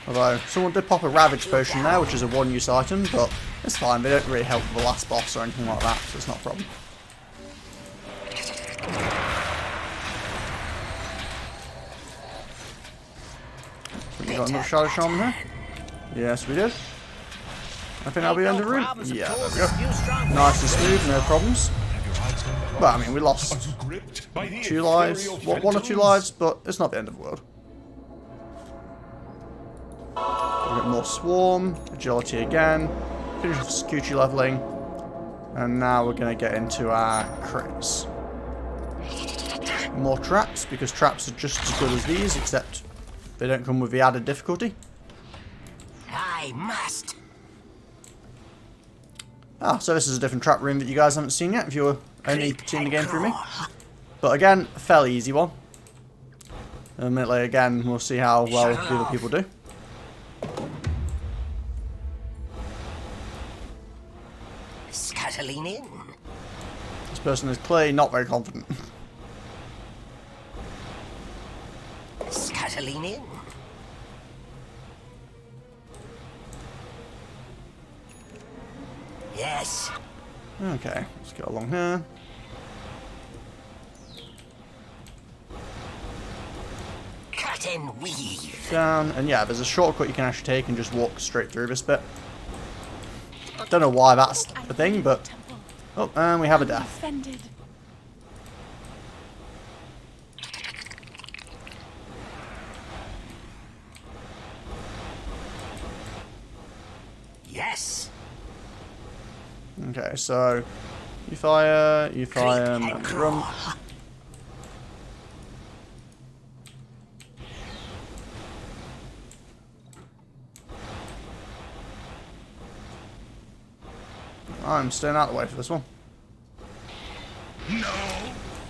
Although, someone did pop a Ravage Potion there, which is a one-use item, but it's fine, they don't really help the last boss or anything like that, so it's not a problem. We got another Shadow Shaman here? Yes, we did. I think that'll be the end of the room. Yeah, there we go. Nice and smooth, no problems. Well, I mean, we lost 2 lives, one or two lives, but it's not the end of the world. We've got more Swarm, Agility again, finish with Scucci leveling, and now we're going to get into our crits. More traps, because traps are just as good as these, except they don't come with the added difficulty. I must. Ah, so this is a different trap room that you guys haven't seen yet, if you're only seeing the game through me. But again, a fairly easy one. Admittedly, again, we'll see how well the other people do. Scuttling in. This person is clearly not very confident. Scuttling in. Yes. Okay, let's go along here. Cut and weave. Down, and yeah, there's a shortcut you can actually take and just walk straight through this bit. Don't know why that's the thing, but... Oh, and we have a death. Offended. Yes. Okay, so... You fire, and run. I'm staying out of the way for this one. No.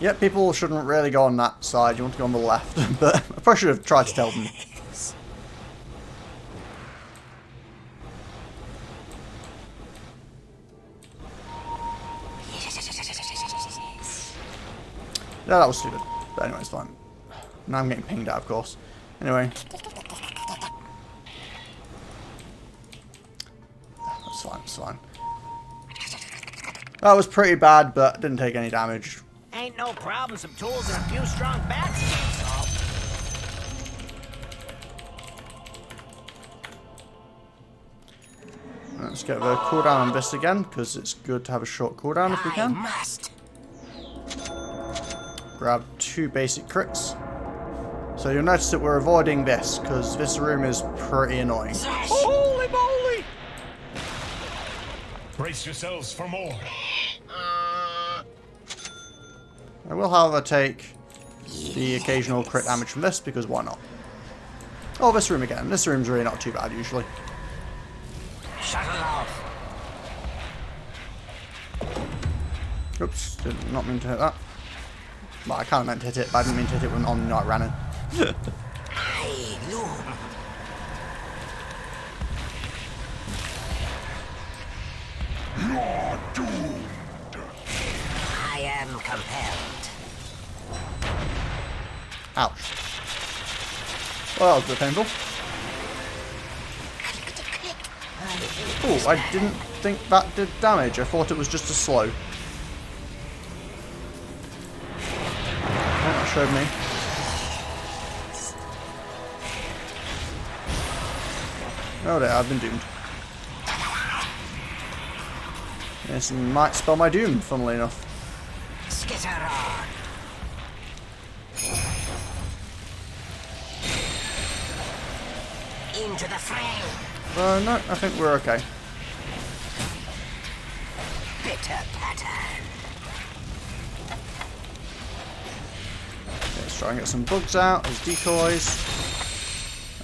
Yeah, people shouldn't really go on that side. You want to go on the left. But I probably should have tried to tell them. Yeah, that was stupid. But anyway, it's fine. Now I'm getting pinged out, of course. Anyway. That's fine, it's fine. That was pretty bad, but didn't take any damage. Ain't no problem. Some tools and a few strong bats. Let's get the cooldown on this again, because it's good to have a short cooldown if we I can. must. Grab 2 basic crits. So you'll notice that we're avoiding this, because this room is pretty annoying. Holy moly! Brace yourselves for more. I will, however, take the occasional crit damage from this, because why not? Oh, this room again. This room's really not too bad, usually. Shut it off. Oops, did not mean to hit that. Well, I kind of meant to hit it, but I didn't mean to hit it when on I ran in. I loom. Your doom. compelled. Ouch. Well, that was a bit painful. Oh, I didn't think that did damage. I thought it was just a slow. Oh, that showed me. Oh dear, I've been doomed. This might spell my doom, funnily enough. Skitter on. Into the fray. No, I think we're okay. Bitter pattern. Let's try and get some bugs out as decoys.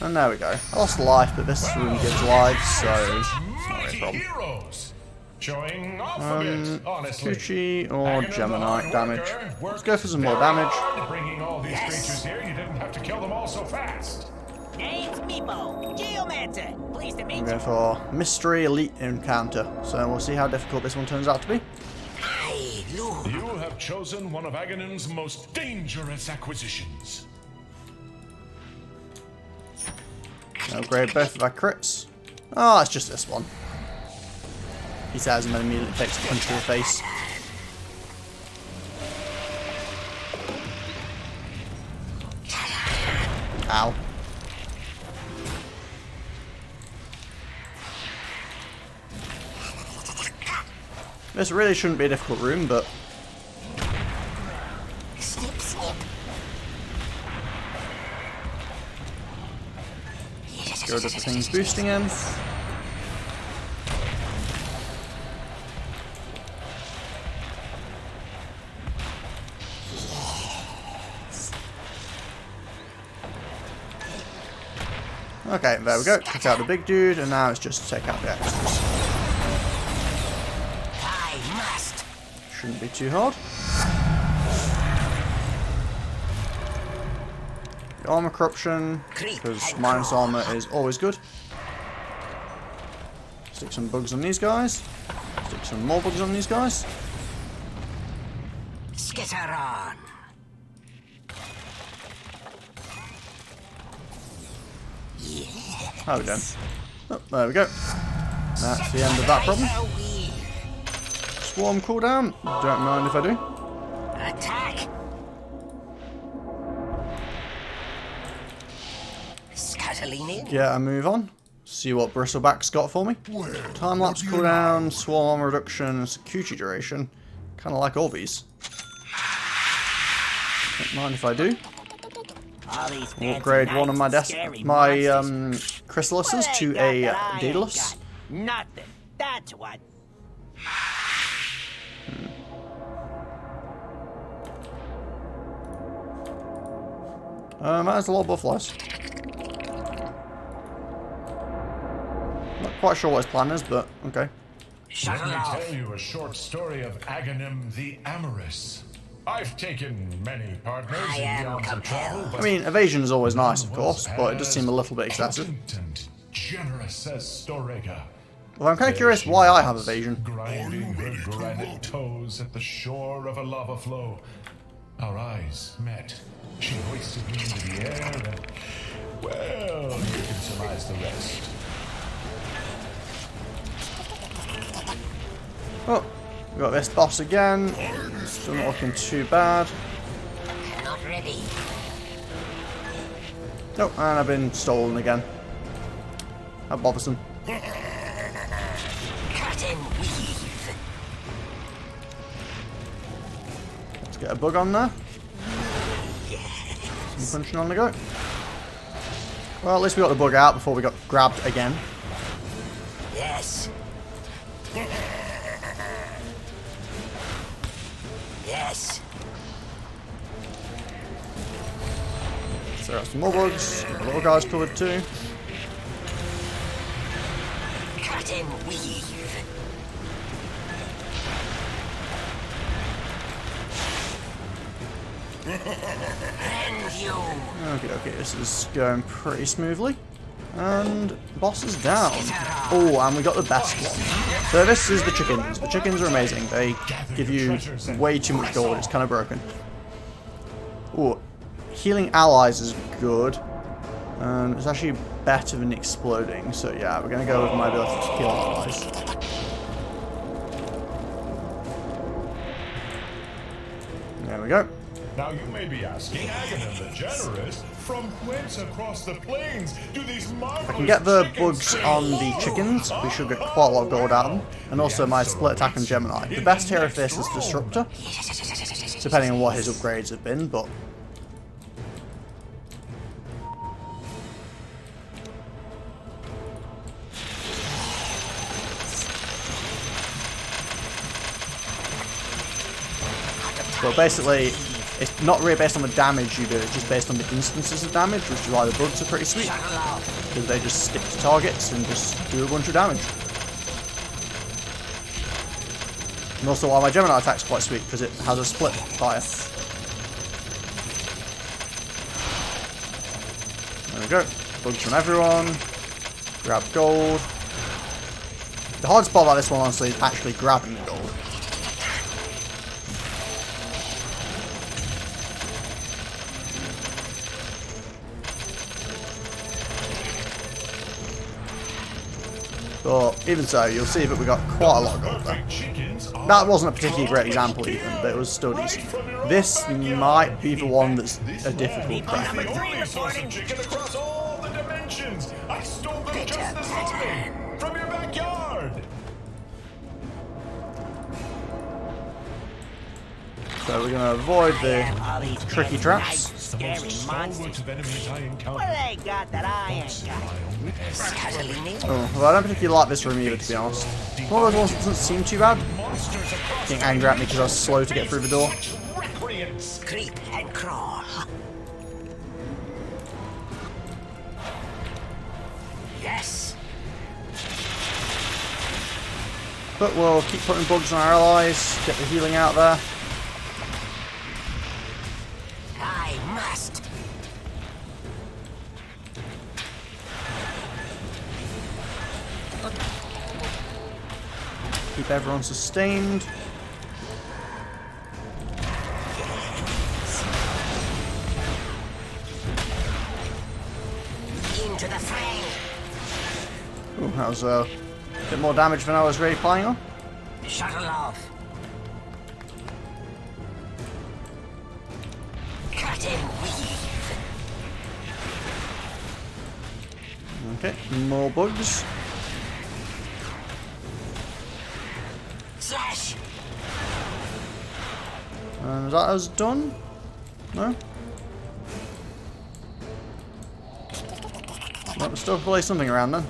And there we go. I lost a life, but this room gives lives, so it's not really a problem. Heroes. Showing off a bit, honestly. Kuchi or Aghanim the Gemini hard damage. worker Let's go for some more damage. Bringing all these creatures here, you didn't have to kill them all so fast. Name's Meepo, Geomancer. Pleased to meet I'm you. going for Mystery Elite Encounter. So we'll see how difficult this one turns out to be. Hey, Lou. You have chosen one of Aghanim's most dangerous acquisitions. Upgrade both of our crits. Oh, it's just this one. He says and then immediately takes a punch to the face. Ow. This really shouldn't be a difficult room, but Snip, snip. go to the things boosting him. Okay, there we go. Took out the big dude, and now it's just to take out the extras. I must. Shouldn't be too hard. The armor corruption, because minus armor is always good. Stick some bugs on these guys. Stick some more bugs on these guys. Skitter on. How we doing? Oh, there we go. That's the end of that problem. Swarm cooldown. Don't mind if I do. Attack. Scuttling in. Yeah, I move on. See what Bristleback's got for me. Time lapse cooldown, swarm reduction, Kuchi duration. Kind of like all these. Don't mind if I do. All these We'll upgrade one of my Chrysalises to a Daedalus. Nothing. That's what. That's a lot of buffaloes. Not quite sure what his plan is, but okay. Shut Let me off. tell you a short story of Aghanim the Amorous. I've taken many partners I in am realms of travel, compelled. but I mean, evasion is always nice, of none course, was but it does seem a little bit as excessive. potent and generous as Storega. Well, I'm kind of curious why I have evasion. Grinding her granite toes at the shore of a lava flow. Our eyes met. She hoisted me into the air and, well, you can surmise the rest. Oh, we got this boss again. Still not looking too bad. Not ready. Oh, and I've been stolen again. How bothersome. Cut and weave. Let's get a bug on there. Some punching on the go. Well, at least we got the bug out before we got grabbed again. Yes. Yes. So there are some more bugs. The little guy's covered too. Cut and weave. And you. Okay, this is going pretty smoothly. And boss is down. Oh, and we got the best one. So this is the chickens. The chickens are amazing. They give you way too much gold. It's kind of broken. Oh, healing allies is good. And it's actually better than exploding. So yeah, we're going to go with my ability to heal allies. There we go. Now you may be asking, Aghanim the Generous, from whence across the plains do these marvelous I can get the chickens bugs on the spring chickens. forth? We should get quite a lot of gold out of them. And also my split attack on Gemini. The best hero for this is Disruptor. Depending on what his upgrades have been, but... So basically, it's not really based on the damage you do, it's just based on the instances of damage, which is why the bugs are pretty sweet. Because they just stick to targets and just do a bunch of damage. And also why my Gemini attack's quite sweet, because it has a split fire. There we go. Bugs from everyone. Grab gold. The hardest part about this one, honestly, is actually grabbing the gold. But even so, you'll see that we got quite a lot of gold there. That wasn't a particularly great example even, but it was still decent. This might be the one that's a difficult crack. Chicken across all the dimensions. I stole them just this morning from your backyard. So we're going to avoid the All these tricky traps. scary monsters. Of enemies I What encounter. do they got that I ain't got? Oh, well, I don't particularly like this room either, to be honest. One of those ones that doesn't seem too bad. Getting angry at me because I was slow to get through the door. Creep and crawl. Yes. But we'll keep putting bugs on our allies, get the healing out there. I must. Keep everyone sustained. Into the fray. Ooh, that was a bit more damage than I was really planning on. Shuttle off. Cut and weave. Okay, more bugs. Slash. And is that us done? No? Well, we'll still play something around then.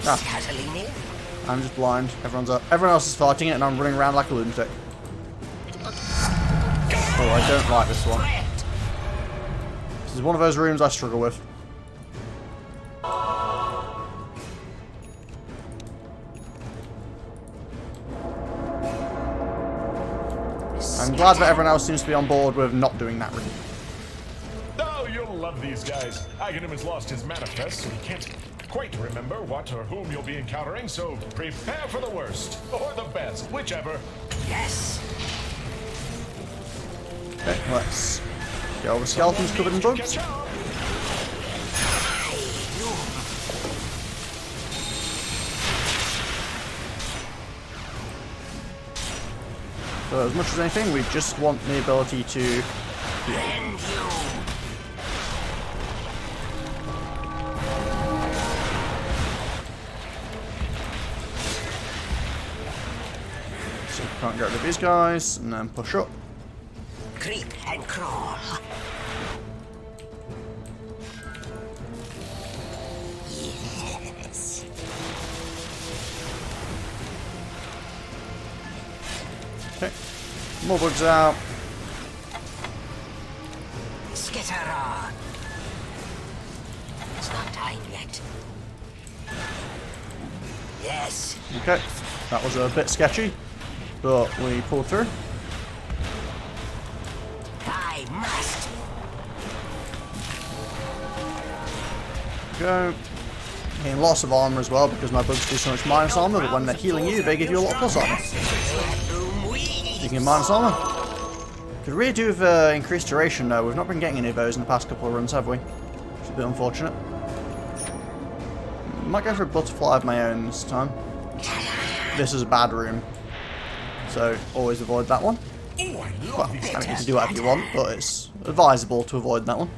Ah, Scuttling near. I'm just blind. Everyone else is fighting it and I'm running around like a lunatic. Oh, I don't like this one. This is one of those rooms I struggle with. I'm glad that everyone else seems to be on board with not doing that room. Oh, you'll love these guys. Aghanim has lost his manifest, so he can't quite remember what or whom you'll be encountering, so prepare for the worst. Or the best, whichever. Yes. Okay, let's get all the skeletons covered in bugs. Catch up. So as much as anything, we just want the ability to heal. And you. So we can't get rid of these guys, and then push up. Creep and crawl. Yes. Okay, more bugs out. Skitter on. It's not time yet. Yes. Okay, that was a bit sketchy, but we pulled through. I must. Go. Getting lots of armor as well because my bugs do so much minus armor, but when they're healing you, they give you a lot of plus armor. Speaking of minus armor, could really do with increased duration though. We've not been getting any of those in the past couple of runs, have we? Which is a bit unfortunate. Might go for a butterfly of my own this time. This is a bad room, so always avoid that one. Well, I mean, you can do whatever you want, but it's advisable to avoid that one.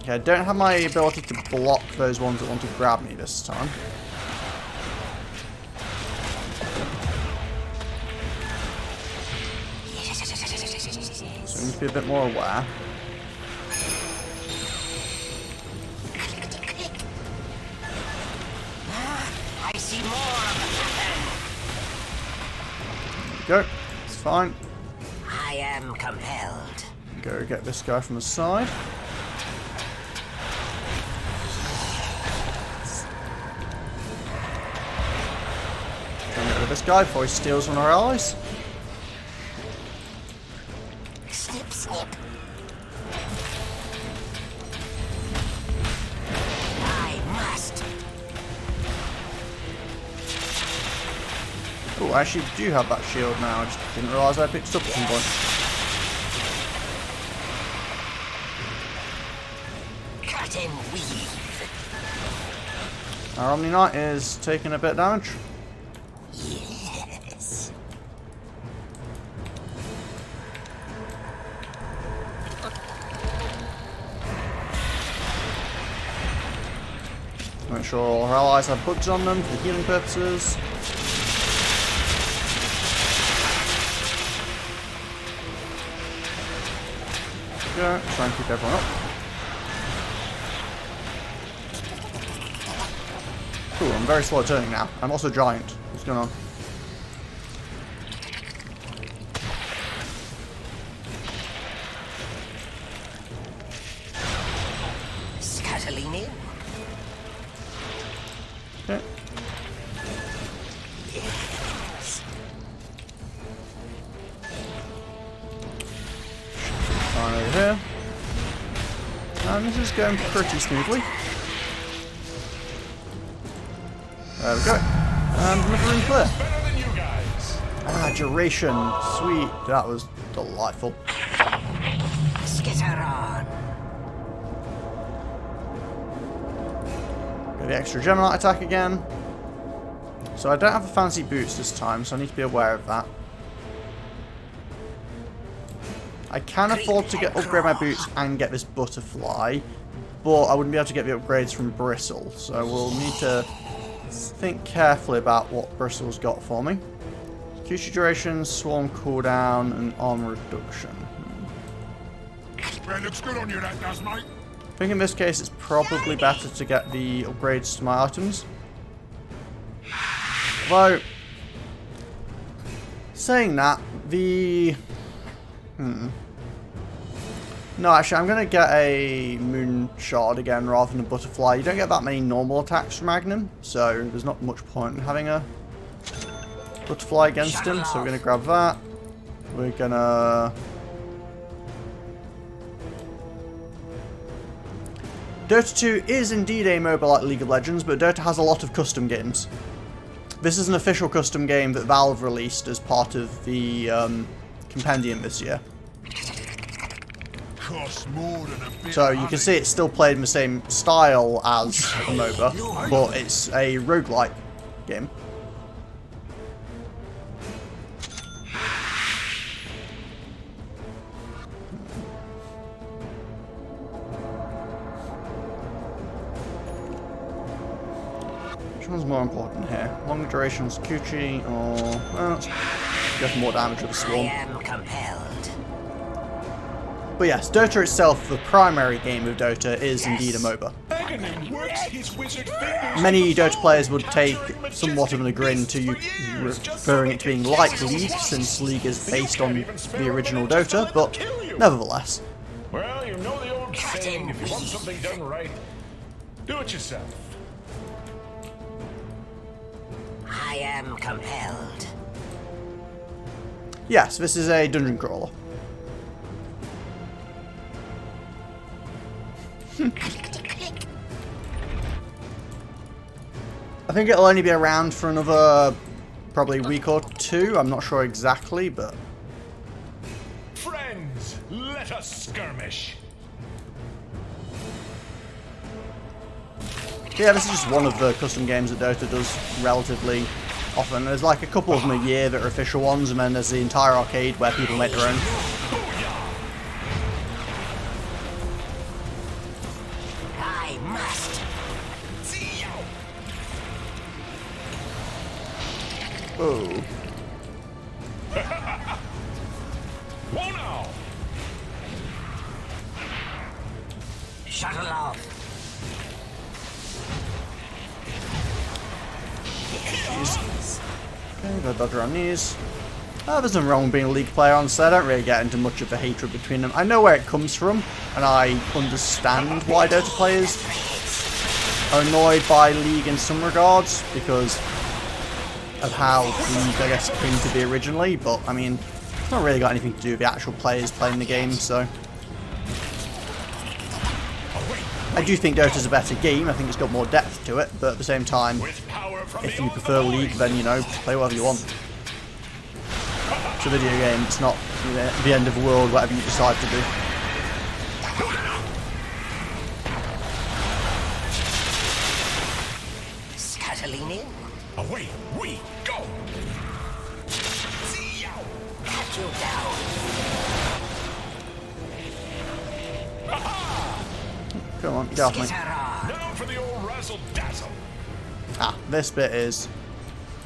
Okay, I don't have my ability to block those ones that want to grab me this time. So we need to be a bit more aware. I see more of the Go. It's fine. I am compelled. Go get this guy from the side. Get rid of this guy before he steals one of our allies. Snip, snip. I must. Oh, I actually do have that shield now. I just didn't realise I picked it up at some point. Cut and weave. Our Omni Knight is taking a bit of damage. Yes. Make sure all our allies have bugs on them for healing purposes. Go, try and keep everyone up. Ooh, I'm very slow at turning now. I'm also giant. What's going on? Scuttling in. Okay. Yes. Fine over here. And this is going pretty smoothly. There we go. And another room clear. Better than you guys. Ah, duration. Sweet. That was delightful. Skitter on. Got the extra Gemini attack again. So I don't have the fancy boots this time, so I need to be aware of that. I can afford to upgrade my boots and get this butterfly, but I wouldn't be able to get the upgrades from Bristle, so we'll need to think carefully about what Bristle's got for me. Future duration, swarm cooldown, and armor reduction. Well, looks good on you, that does, mate. I think in this case it's probably better to get the upgrades to my items. Although, saying that, the... No, actually, I'm going to get a Moon Shard again rather than a Butterfly. You don't get that many normal attacks from Aghanim, so there's not much point in having a Butterfly against him. So we're going to grab that. We're going to... Dota 2 is indeed a MOBA like League of Legends, but Dota has a lot of custom games. This is an official custom game that Valve released as part of the compendium this year. Costs more than a bit So of you can honey. see it's still played in the same style as a MOBA, but it's a roguelike game. Which one's more important here? Long duration Sakuchi or... Well, let's go for more damage with the I Swarm. am compelled. But yes, Dota itself, the primary game of Dota, is indeed a MOBA. Aghanim works his wizard fingers. Many Dota players would take somewhat of a grin to you referring it to being like League, since League is based on the original Dota, but nevertheless. Well, you know the old saying, if you want something done right, do it yourself. I am compelled. Yes, this is a dungeon crawler. I think it'll only be around for another probably week or two. I'm not sure exactly, but Friends, let us skirmish. yeah, this is just one of the custom games that Dota does relatively often. There's like a couple of them a year that are official ones, and then there's the entire arcade where people make their own. I must. Oh. Whoa now! Shuttle off. Okay, go dodge around these. There's nothing wrong with being a League player, honestly. I don't really get into much of the hatred between them. I know where it comes from, and I understand why Dota players are annoyed by League in some regards, because of how League, I guess, came to be originally, but, I mean, it's not really got anything to do with the actual players playing the game, so... I do think Dota's a better game. I think it's got more depth to it, but at the same time, if you prefer League, then, you know, play whatever you want. It's a video game. It's not, you know, the end of the world, whatever you decide to do. Scuttling in. Away we go! Cut you down. Come on, get off me. Now for the old razzle-dazzle. Ah, this bit is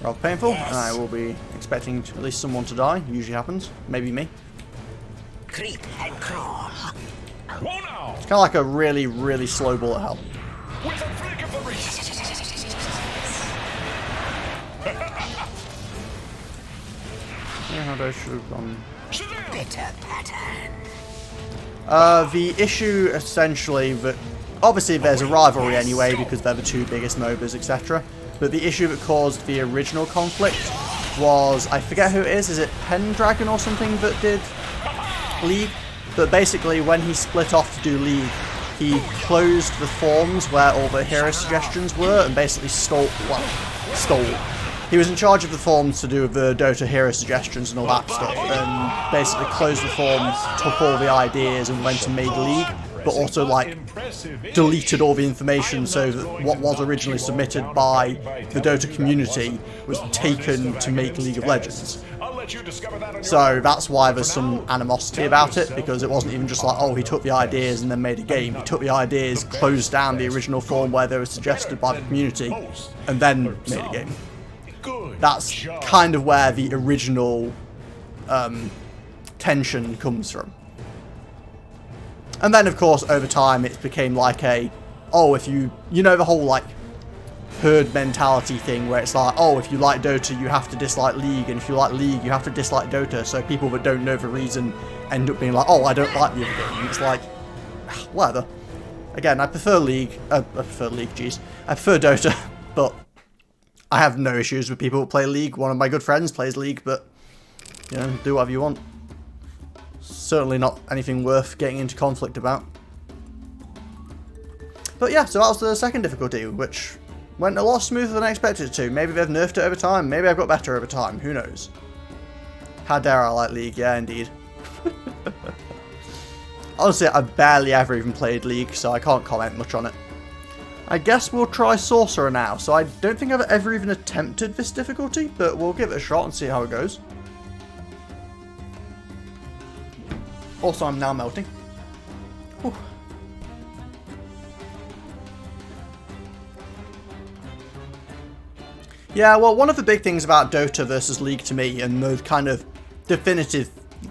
rather painful, and I will be expecting at least someone to die. Usually happens. Maybe me. Creep and crawl. Whoa now! It's kind of like a really, really slow bullet hell. With a flick of the wrist. Yeah, how those should have gone. Shazam! Bitter pattern. The issue essentially that obviously there's a rivalry anyway because they're the two biggest MOBAs, etc. But the issue that caused the original conflict was, I forget who it is it Pendragon or something that did League? But basically when he split off to do League, he closed the forums where all the hero suggestions were and basically stole. He was in charge of the forums to do the Dota hero suggestions and all that stuff, and basically closed the forums, took all the ideas and went and made League, but also like deleted all the information so that what was originally submitted by the Dota community was taken to make League of Legends. So that's why there's some animosity about it, because it wasn't even just like, oh, he took the ideas and then made a game. He took the ideas, closed down the original forum where they were suggested by the community, and then made a game. That's kind of where the original tension comes from. And then, of course, over time, it became like a, oh, if you know, the whole, like, herd mentality thing where it's like, oh, if you like Dota, you have to dislike League, and if you like League, you have to dislike Dota. So people that don't know the reason end up being like, oh, I don't like the other game. And it's like, whatever. Again, I prefer League. I prefer Dota, but I have no issues with people who play League. One of my good friends plays League, but, you know, do whatever you want. Certainly not anything worth getting into conflict about. But yeah, so that was the second difficulty, which went a lot smoother than I expected it to. Maybe they've nerfed it over time. Maybe I've got better over time. Who knows? How dare I like League? Yeah, indeed. Honestly, I barely ever even played League, so I can't comment much on it. I guess we'll try Sorcerer now. So I don't think I've ever even attempted this difficulty, but we'll give it a shot and see how it goes. Also, I'm now melting. Whew. Yeah, well, one of the big things about Dota versus League to me, and the kind of definitive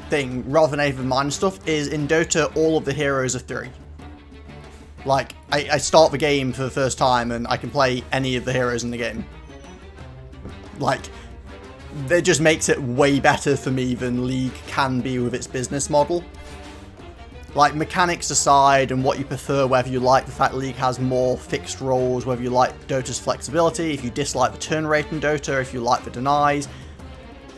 thing, rather than even minor stuff, is in Dota, all of the heroes are 3. Like, I start the game for the first time, and I can play any of the heroes in the game. Like, it just makes it way better for me than League can be with its business model. Like, mechanics aside and what you prefer, whether you like the fact League has more fixed roles, whether you like Dota's flexibility, if you dislike the turn rate in Dota, if you like the denies,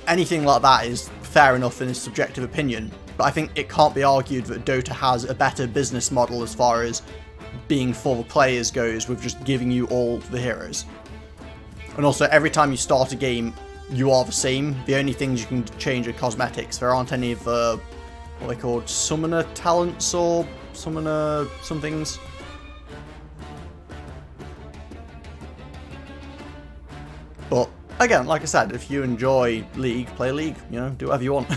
anything like that is fair enough in a subjective opinion. But I think it can't be argued that Dota has a better business model as far as being for the players goes with just giving you all the heroes. And also, every time you start a game, you are the same. The only things you can change are cosmetics. There aren't any of the, what are they called, summoner talents or summoner somethings. But again, like I said, if you enjoy League, play League. You know, do whatever you want.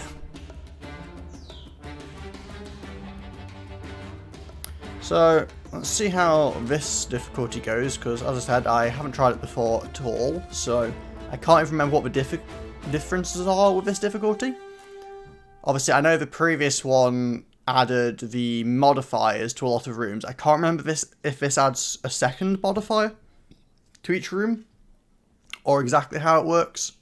So let's see how this difficulty goes, because as I said, I haven't tried it before at all, so I can't even remember what the differences are with this difficulty. Obviously, I know the previous one added the modifiers to a lot of rooms. I can't remember if this adds a second modifier to each room, or exactly how it works.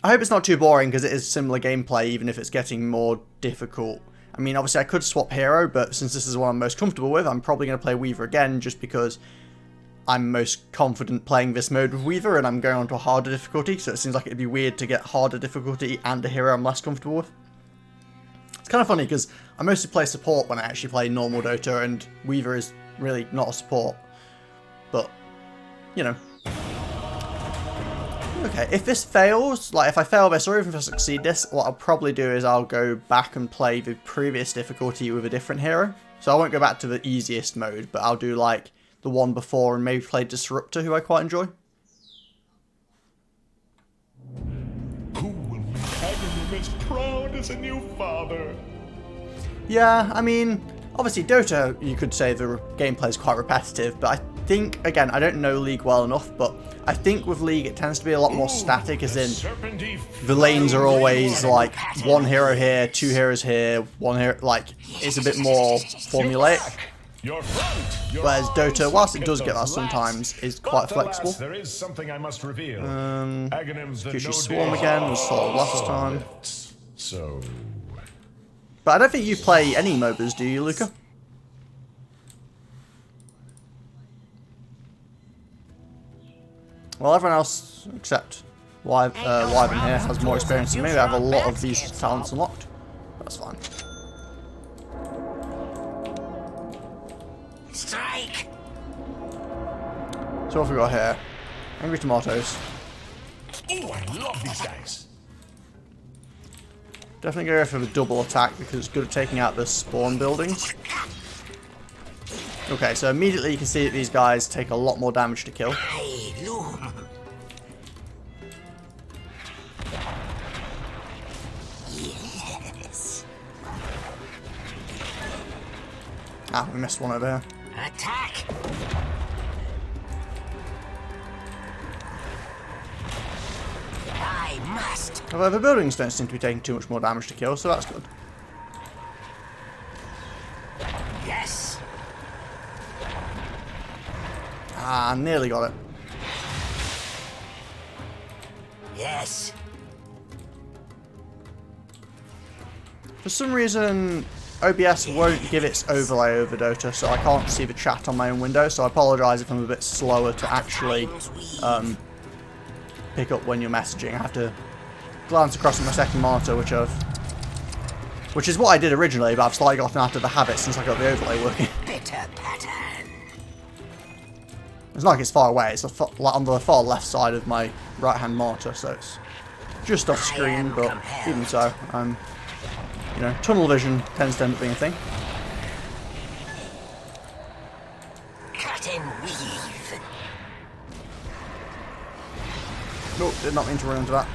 I hope it's not too boring, because it is similar gameplay, even if it's getting more difficult. I mean, obviously I could swap hero, but since this is what I'm most comfortable with, I'm probably going to play Weaver again, just because I'm most confident playing this mode with Weaver, and I'm going on to a harder difficulty, so it seems like it'd be weird to get harder difficulty and a hero I'm less comfortable with. It's kind of funny, because I mostly play support when I actually play normal Dota, and Weaver is really not a support. But, you know. Okay, if this fails, like if I fail this or even if I succeed this, what I'll probably do is I'll go back and play the previous difficulty with a different hero. So I won't go back to the easiest mode, but I'll do like the one before and maybe play Disruptor, who I quite enjoy. Who will make Aghanim as proud as a new father? Yeah, I mean, obviously Dota, you could say the gameplay is quite repetitive, but I think, again, I don't know League well enough, but I think with League it tends to be a lot more static, as in the lanes are always like one hero here, two heroes here, one hero, like it's a bit more formulaic. Whereas Dota, whilst it does get that sometimes, is quite flexible. There is something I must reveal. Kyushu Swarm again was solid last time. So, but I don't think you play any MOBAs, do you, Luca? Well, everyone else except Live in here has more experience than me. They have a lot of these talents unlocked. That's fine. Strike. So what have we got here? Angry Tomatoes. oh, I love these guys. Definitely go for the double attack because it's good at taking out the spawn buildings. Okay, so immediately you can see that these guys take a lot more damage to kill. Yes. Ah, we missed one over here. Attack. I must. However, the buildings don't seem to be taking too much more damage to kill, so that's good. Yes. Ah, nearly got it. Yes. For some reason, OBS won't give its overlay over Dota, so I can't see the chat on my own window, so I apologise if I'm a bit slower to actually pick up when you're messaging. I have to glance across at my second monitor, which is what I did originally, but I've slightly gotten out of the habit since I got the overlay working. Bitter pattern. It's not like it's far away, it's on the far left side of my right hand monitor, so it's just off screen, but even so, you know, tunnel vision tends to end up being a thing. Cut and weave. Nope, did not mean to run into that.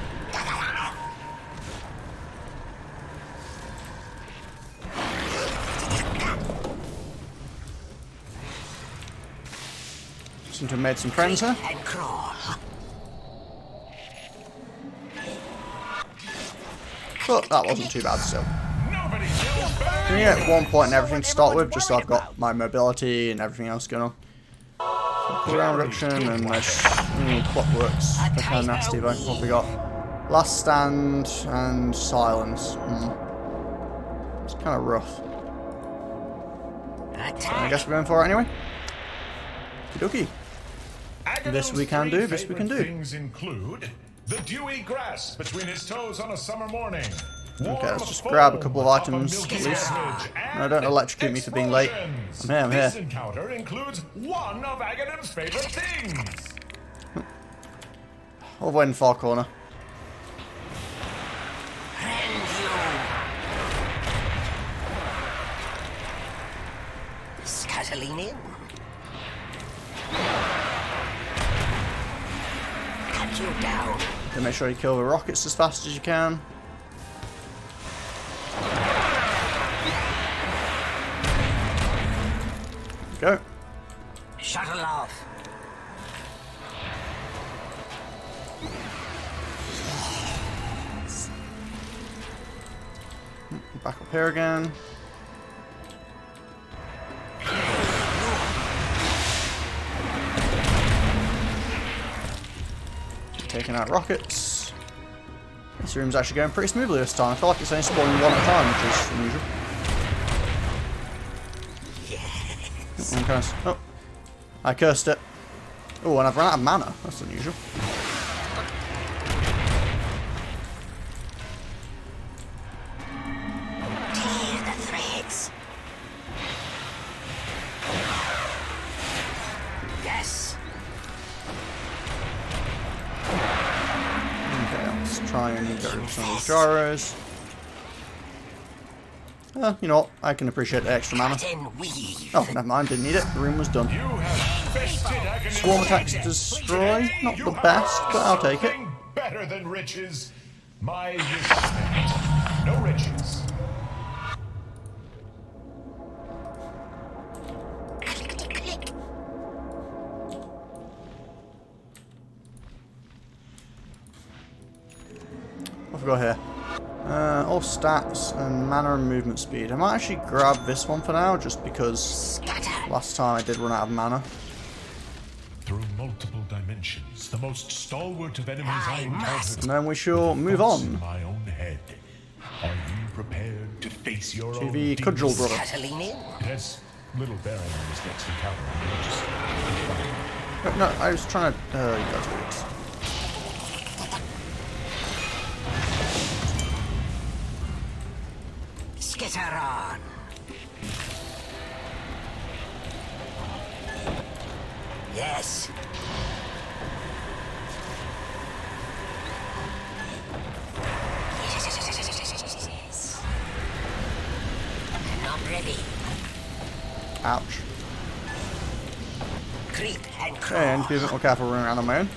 Seem to have made some friends here. And crawl. But that wasn't too bad still. Nobody kills better. Can you get 1 point and everything to start with, just so I've got my mobility and everything else going on. So cooldown reduction and this clockworks. They're kind of nasty though. What have we got? Last stand and silence. It's kind of rough. So I guess we're going for it anyway. Okie dokie. This we can do, this we can do. Things include the dewy grass between his toes on a summer morning, Okay, let's just grab a couple of items at least. No, don't electrocute me for being late. I'm here, I'm here. This encounter includes one of Aghanim's favorite things. All the way in the far corner. Scuttling in. Cut you down. Then make sure you kill the rockets as fast as you can. Go. Shuttle off. Back up here again. Taking out rockets. This room's actually going pretty smoothly this time. I feel like it's only spawning one at a time, which is unusual. Okay. Oh, I cursed it. Oh, and I've run out of mana. That's unusual. Tear the threads. Yes. Okay, let's try and get rid of some of these gyros. You know what? I can appreciate the extra mana. Oh, never mind. Didn't need it. The room was done. You have bested Aghanim. Swarm attacks to destroy. Not the best, but I'll take it. Better than riches. My respect. No riches. What have we got here? All stats and mana and movement speed. I might actually grab this one for now, just because last time I did run out of mana. Through multiple dimensions, the most stalwart of enemies I encountered. And then we shall move was on in my own head. Are you prepared to face your to own the demons? Cudgel brother. Scuttling in. It has little bearing on this next encounter. No, I was trying to. You guys do this. Skitter on. Yes. Yes. Not ready. Ouch. Creep and Okay, I need crawl. to be a bit more careful running around on my own.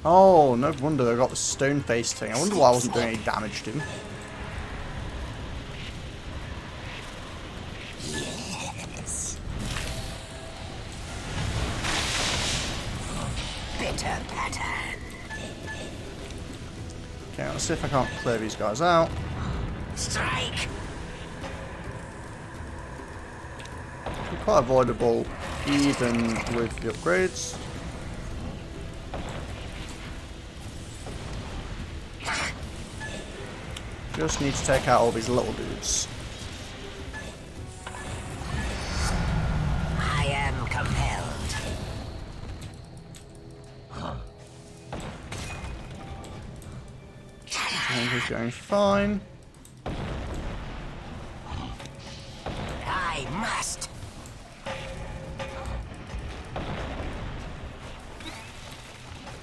Oh, no wonder I got the stone face thing. I wonder why I wasn't doing any damage to him. Yes. Bitter pattern. Okay, let's see if I can't clear these guys out. Strike. Quite avoidable, even with the upgrades. Just need to take out all these little dudes. I am compelled. I think he's going fine. I must.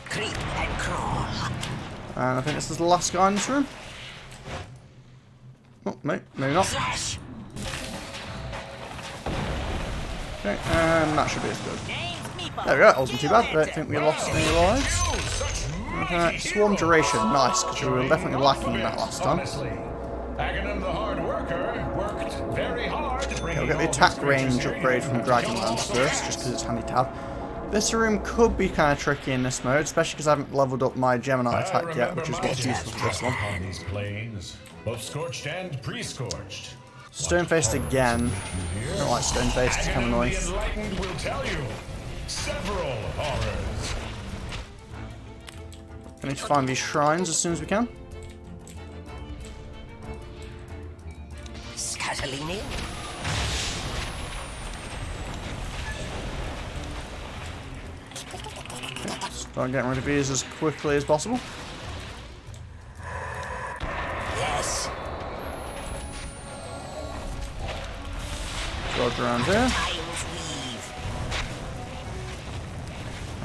Creep and crawl. And I think this is the last guy in this room. Oh, maybe not. Slash. Okay, and that should be as good. There we go, that wasn't too bad. I don't think we lost any lives. Okay, swarm duration, nice, because we were definitely lacking that last time. Honestly, Aghanim the hard worker worked very hard. Okay, we'll get the attack range upgrade from Dragonlance first, just because it's handy to have. This room could be kind of tricky in this mode, especially because I haven't leveled up my Gemini attack yet, which is what's useful for this one. On these plains, both scorched and pre-scorched. Stone-faced again. I don't like stone-faced, it's kind of annoying. The enlightened will tell you several horrors. I need to find these shrines as soon as we can. Scuttling in. Start getting rid of these as quickly as possible. Yes. dodge around here.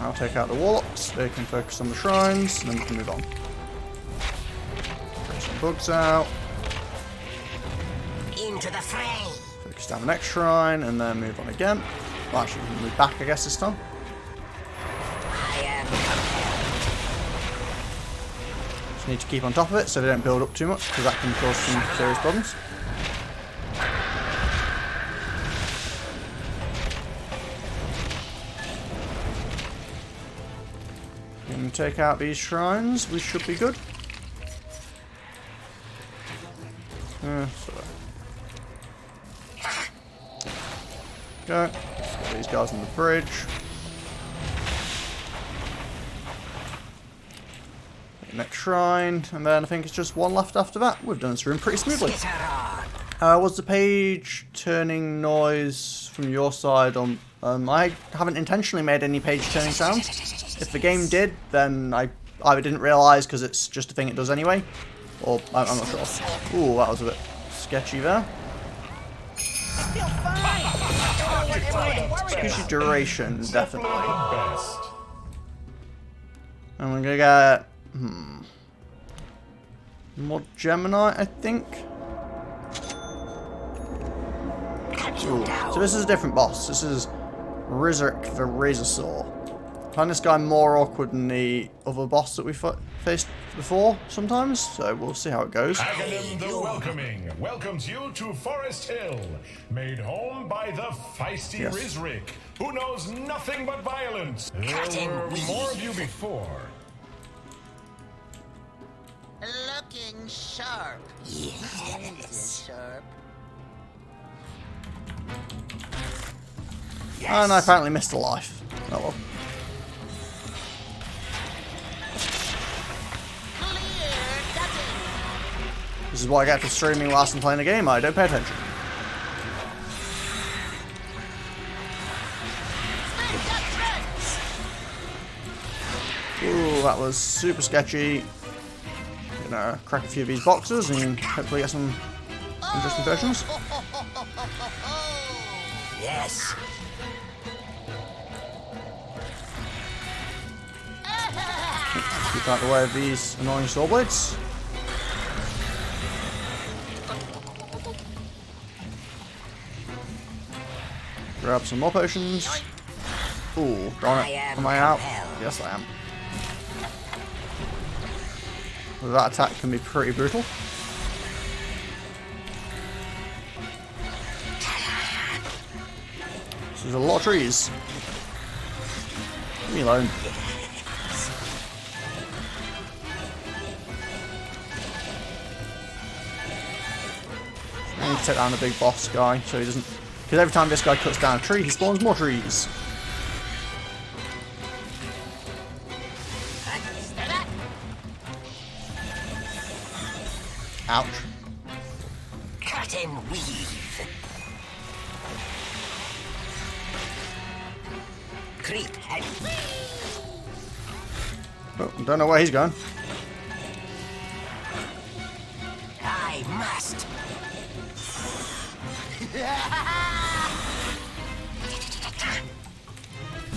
I'll take out the warlocks. They can focus on the shrines, and then we can move on. Bring some bugs out. Into the fray. Focus down the next shrine, and then move on again. Well, actually, we can move back, I guess, this time. I am compelled. Just need to keep on top of it so they don't build up too much, because that can cause some serious problems. And take out these shrines, we should be good. So. Go. Let's get these guys on the bridge. Next shrine, and then I think it's just one left after that. We've done this room pretty smoothly. Was the page turning noise from your side on? I haven't intentionally made any page turning sounds. If the game did, then I either didn't realise because it's just a thing it does anyway, or I'm not sure. Ooh, that was a bit sketchy there. Squishy duration, definitely. And we're gonna get more Gemini, I think. Ooh. So this is a different boss. This is Rizric the Razor Saw. I find this guy more awkward than the other boss that we faced before sometimes, so we'll see how it goes. Aghanim the Welcoming welcomes you to Forest Hill, made home by the feisty Rizric, who knows nothing but violence. There were more of you before. Looking sharp. Yes. Sharp. And I apparently missed a life. Oh well. This is what I get for streaming whilst I'm playing a game. I don't pay attention. Ooh, that was super sketchy. Gonna crack a few of these boxes and hopefully get some interesting versions. Yes. Keep out the way of these annoying saw blades. Grab some more potions. Ooh, darn it. Am I out? Yes, I am. That attack can be pretty brutal. So there's a lot of trees. Leave me alone. I need to take down the big boss guy so he doesn't... Because every time this guy cuts down a tree, he spawns more trees. Ouch. Cut and weave. Creep and Oh, don't know where he's going. I must.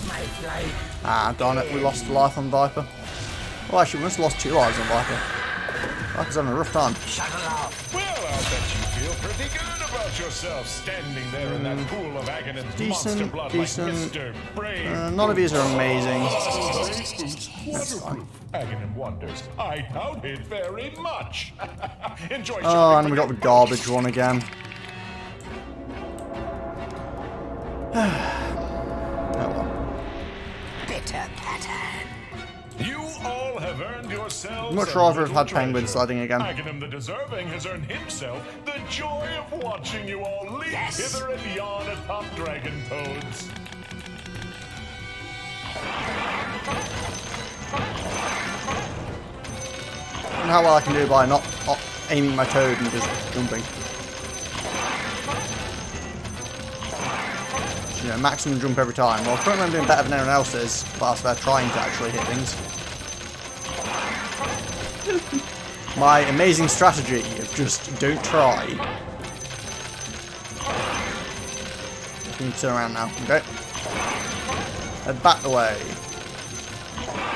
My flight. Ah, darn it, we lost a life on Viper. Well, actually, we must have lost 2 lives on Viper. Viper's having a rough time. Shuttle off. Well, I'll bet you feel pretty good about yourself standing there in that pool of Aghanim's monster blood decent. like Mr. Brave. None of these are amazing. Waterproof. Aghanim wonders. I doubt it very much. Enjoy Oh, shopping and we for got the garbage one again. Oh well. Bitter pattern. You all have earned yourselves. Much a rather have little had penguins treasure. sliding again. Aghanim the Deserving has earned himself the joy of watching you all leap hither and yon atop dragon toads. I don't know how well I can do by not aiming my toad and just jumping. You know, maximum jump every time. Well, currently I'm doing better than everyone else is, whilst they're trying to actually hit things. My amazing strategy of just don't try. You need to turn around now, okay? Head back the way.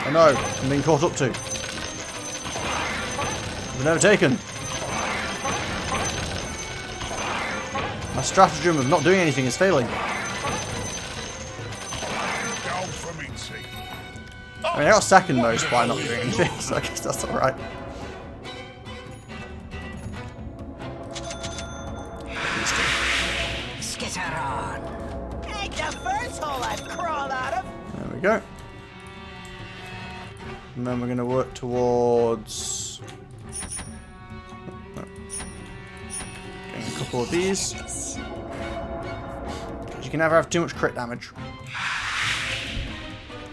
Oh no, I'm being caught up to. I've never taken. My stratagem of not doing anything is failing. Down for meat's sake. I mean, I got second most by not doing anything, so I guess that's alright. Skitter on. Ain't the first hole I've crawled out of. There we go. And then we're going to work towards getting a couple of these. Because you can never have too much crit damage.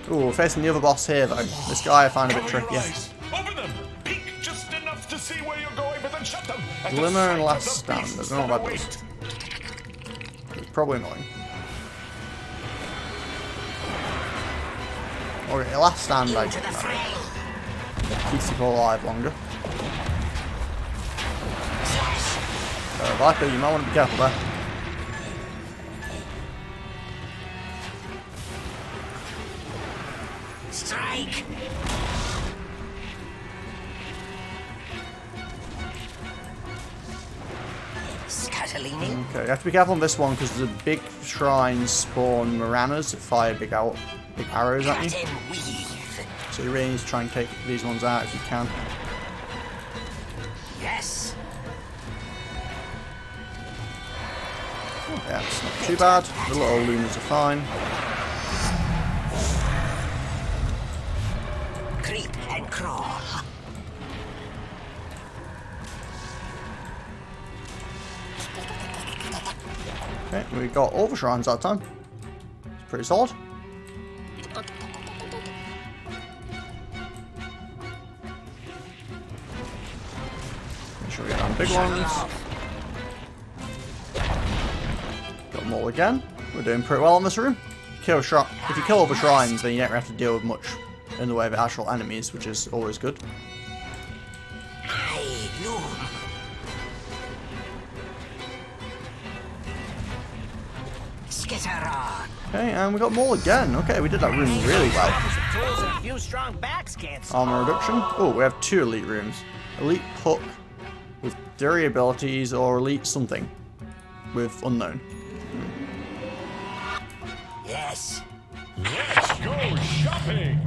Ooh, we're facing the other boss here though. This guy I find a bit tricky. Over them. Peek just enough to see where you're going, but then shut them. At the Glimmer and sight last of the stand. I beasts don't know what that that does. await. It's probably annoying. Okay, last stand I get that. Keeps people alive longer. Viper, you might want to be careful there. Strike. Scatolini. Okay, you have to be careful on this one because the big shrines spawn Maranas that fire big arrows at you. Cut and weave. So you really need to try and take these ones out if you can. Yes. Yeah, it's not too bad. The little lunars are fine. Creep and crawl. Okay, we got all the shrines that time. It's pretty solid. Make sure we get down big ones. Got them all again. We're doing pretty well in this room. If you kill all the shrines, then you don't have to deal with much in the way of actual enemies, which is always good. Hey, loom. Skitter on. Okay, and we got them all again. Okay, we did that room really well. Tools and a few strong backs can't solve. Armor reduction. Oh, we have 2 elite rooms. Elite hook with Fury abilities or elite something with unknown. Yes. Let's go shopping.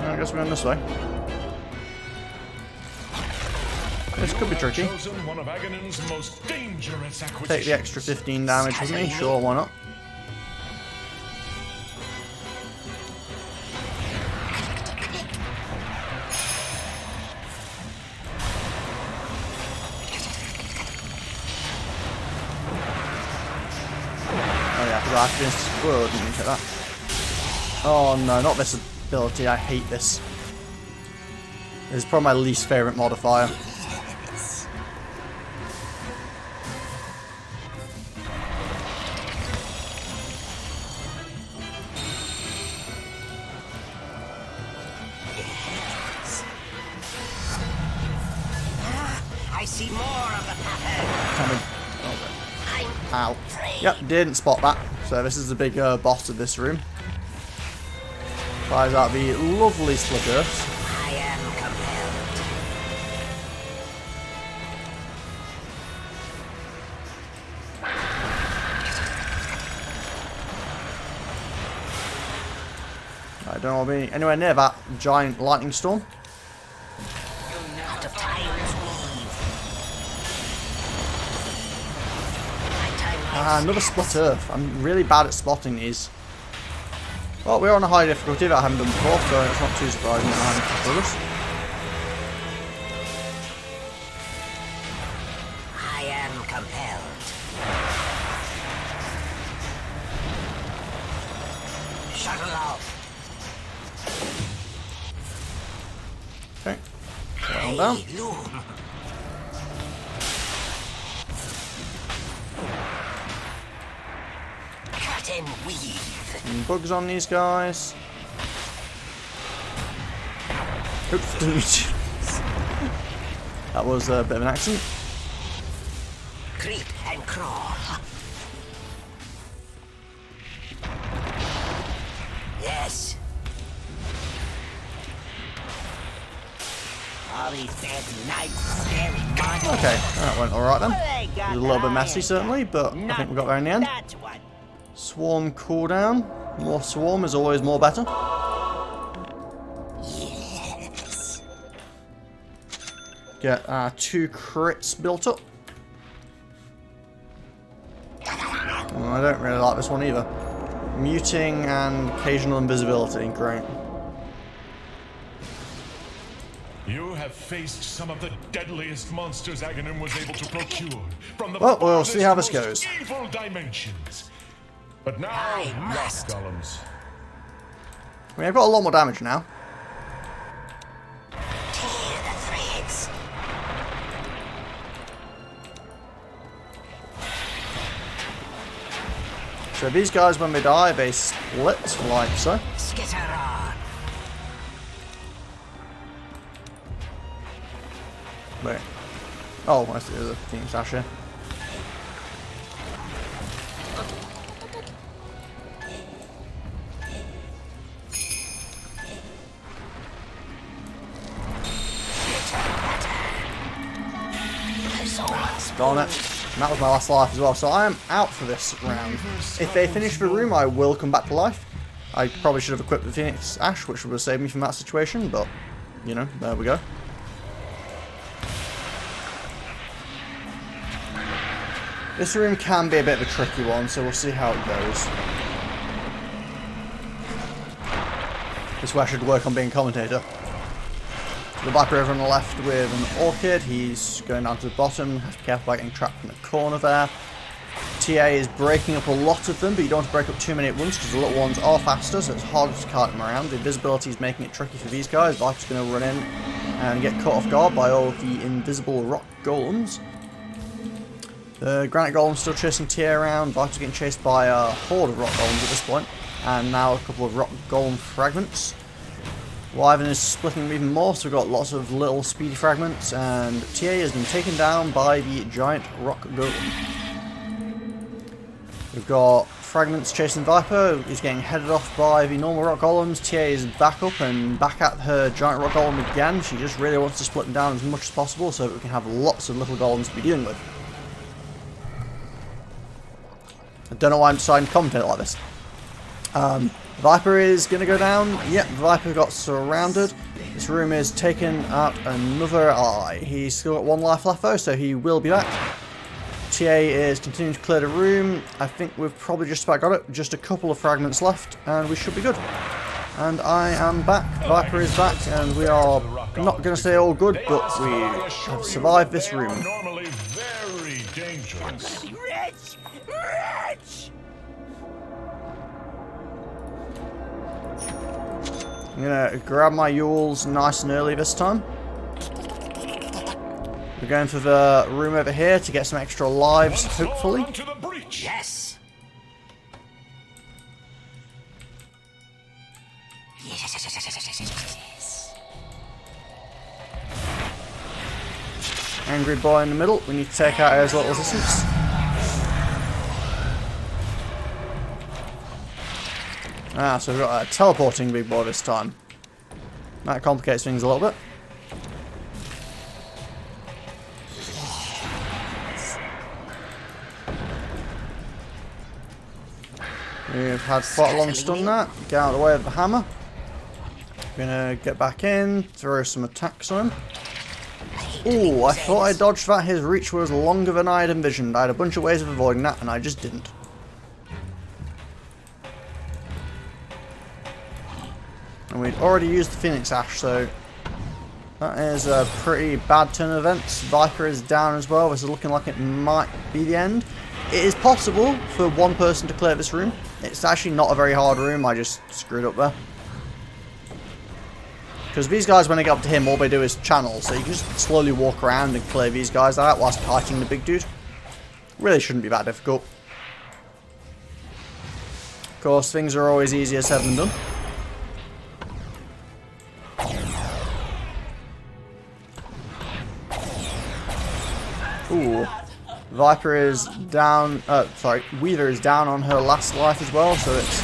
I guess we're going this way. This could be tricky. Chosen one of Aghanim's most dangerous acquisitions. Take the extra 15 damage with me. Sure, why not? Oh yeah, I forgot I finished. Whoa, didn't mean to hit that. Oh no, not this ability. I hate this. This is probably my least favourite modifier. I see more of the pattern. Ow. Yep, didn't spot that. So this is the big boss of this room. Fires out the lovely Slickers. I am compelled. I don't want to be anywhere near that giant lightning storm. Out of time's weave. My time Ah, another split earth. I'm really bad at spotting these. Well, we're on a high difficulty that I haven't done before, so it's not too surprising that I'm having to do this. I am compelled. Shuttle off. Okay. Settle down. Hey, loom. Cut and weave. Some bugs on these guys. Oops, didn't mean to. That was a bit of an accident. Creep and crawl. Yes. All these fancy knights, scary monsters. Okay, that went alright then. What they got It was a little bit to messy hide? certainly, but I think we got there in the end. That's what. Swarm cooldown. More swarm is always more better. Yes. Get our 2 crits built up. Oh, I don't really like this one either. Muting and occasional invisibility. Great. You have faced some of the deadliest monsters Aghanim was able to procure from the Well, we'll see how this farthest, goes. most evil dimensions. But now, I rock must. golems. I mean, I've got a lot more damage now. Tear the threads. So these guys, when they die, they split like so. Skitter on. Wait. Oh, I see there's a Phoenix Ash here. Darn it. And that was my last life as well, so I am out for this round. If they finish the room, I will come back to life. I probably should have equipped the Phoenix Ash, which would have saved me from that situation, but, you know, there we go. This room can be a bit of a tricky one, so we'll see how it goes. This is where I should work on being commentator. The Black River on the left with an Orchid. He's going down to the bottom. Have to be careful about getting trapped in the corner there. TA is breaking up a lot of them, but you don't want to break up too many at once because the little ones are faster, so it's harder to cart them around. The invisibility is making it tricky for these guys. Viper's going to run in and get caught off guard by all of the invisible rock golems. The granite golem's still chasing TA around. Viper's getting chased by a horde of rock golems at this point, and now a couple of rock golem fragments. Wyvern is splitting them even more, so we've got lots of little speedy fragments, and TA has been taken down by the giant rock golem. We've got fragments chasing Viper. He's getting headed off by the normal rock golems. TA is back up and back at her giant rock golem again. She just really wants to split them down as much as possible so that we can have lots of little golems to be dealing with. I don't know why I'm deciding to commentate like this. Viper is going to go down. Yep, Viper got surrounded. This room is taken out another eye. He's still got 1 life left though, so he will be back. TA is continuing to clear the room. I think we've probably just about got it. Just a couple of fragments left, and we should be good. And I am back. Viper is back, and we are not going to say all good, but we have survived this room. Normally very dangerous. Rich! Rich! I'm going to grab my Yules nice and early this time. We're going for the room over here to get some extra lives, hopefully. Onto the breach. Yes! Yes! Angry boy in the middle. We need to take out his little assistants. Ah, so we've got a teleporting big boy this time. That complicates things a little bit. We've had quite a long stun that. Get out of the way of the hammer. Gonna get back in, throw some attacks on him. Ooh, I thought I dodged that. His reach was longer than I had envisioned. I had a bunch of ways of avoiding that, and I just didn't. And we'd already used the Phoenix Ash, so that is a pretty bad turn of events. Viper is down as well. This is looking like it might be the end. It is possible for one person to clear this room. It's actually not a very hard room. I just screwed up there. Because these guys, when they get up to him, all they do is channel. So you can just slowly walk around and clear these guys out whilst fighting the big dude. Really shouldn't be that difficult. Of course, things are always easier said than done. Ooh. Viper is down, Weaver is down on her last life as well, so it's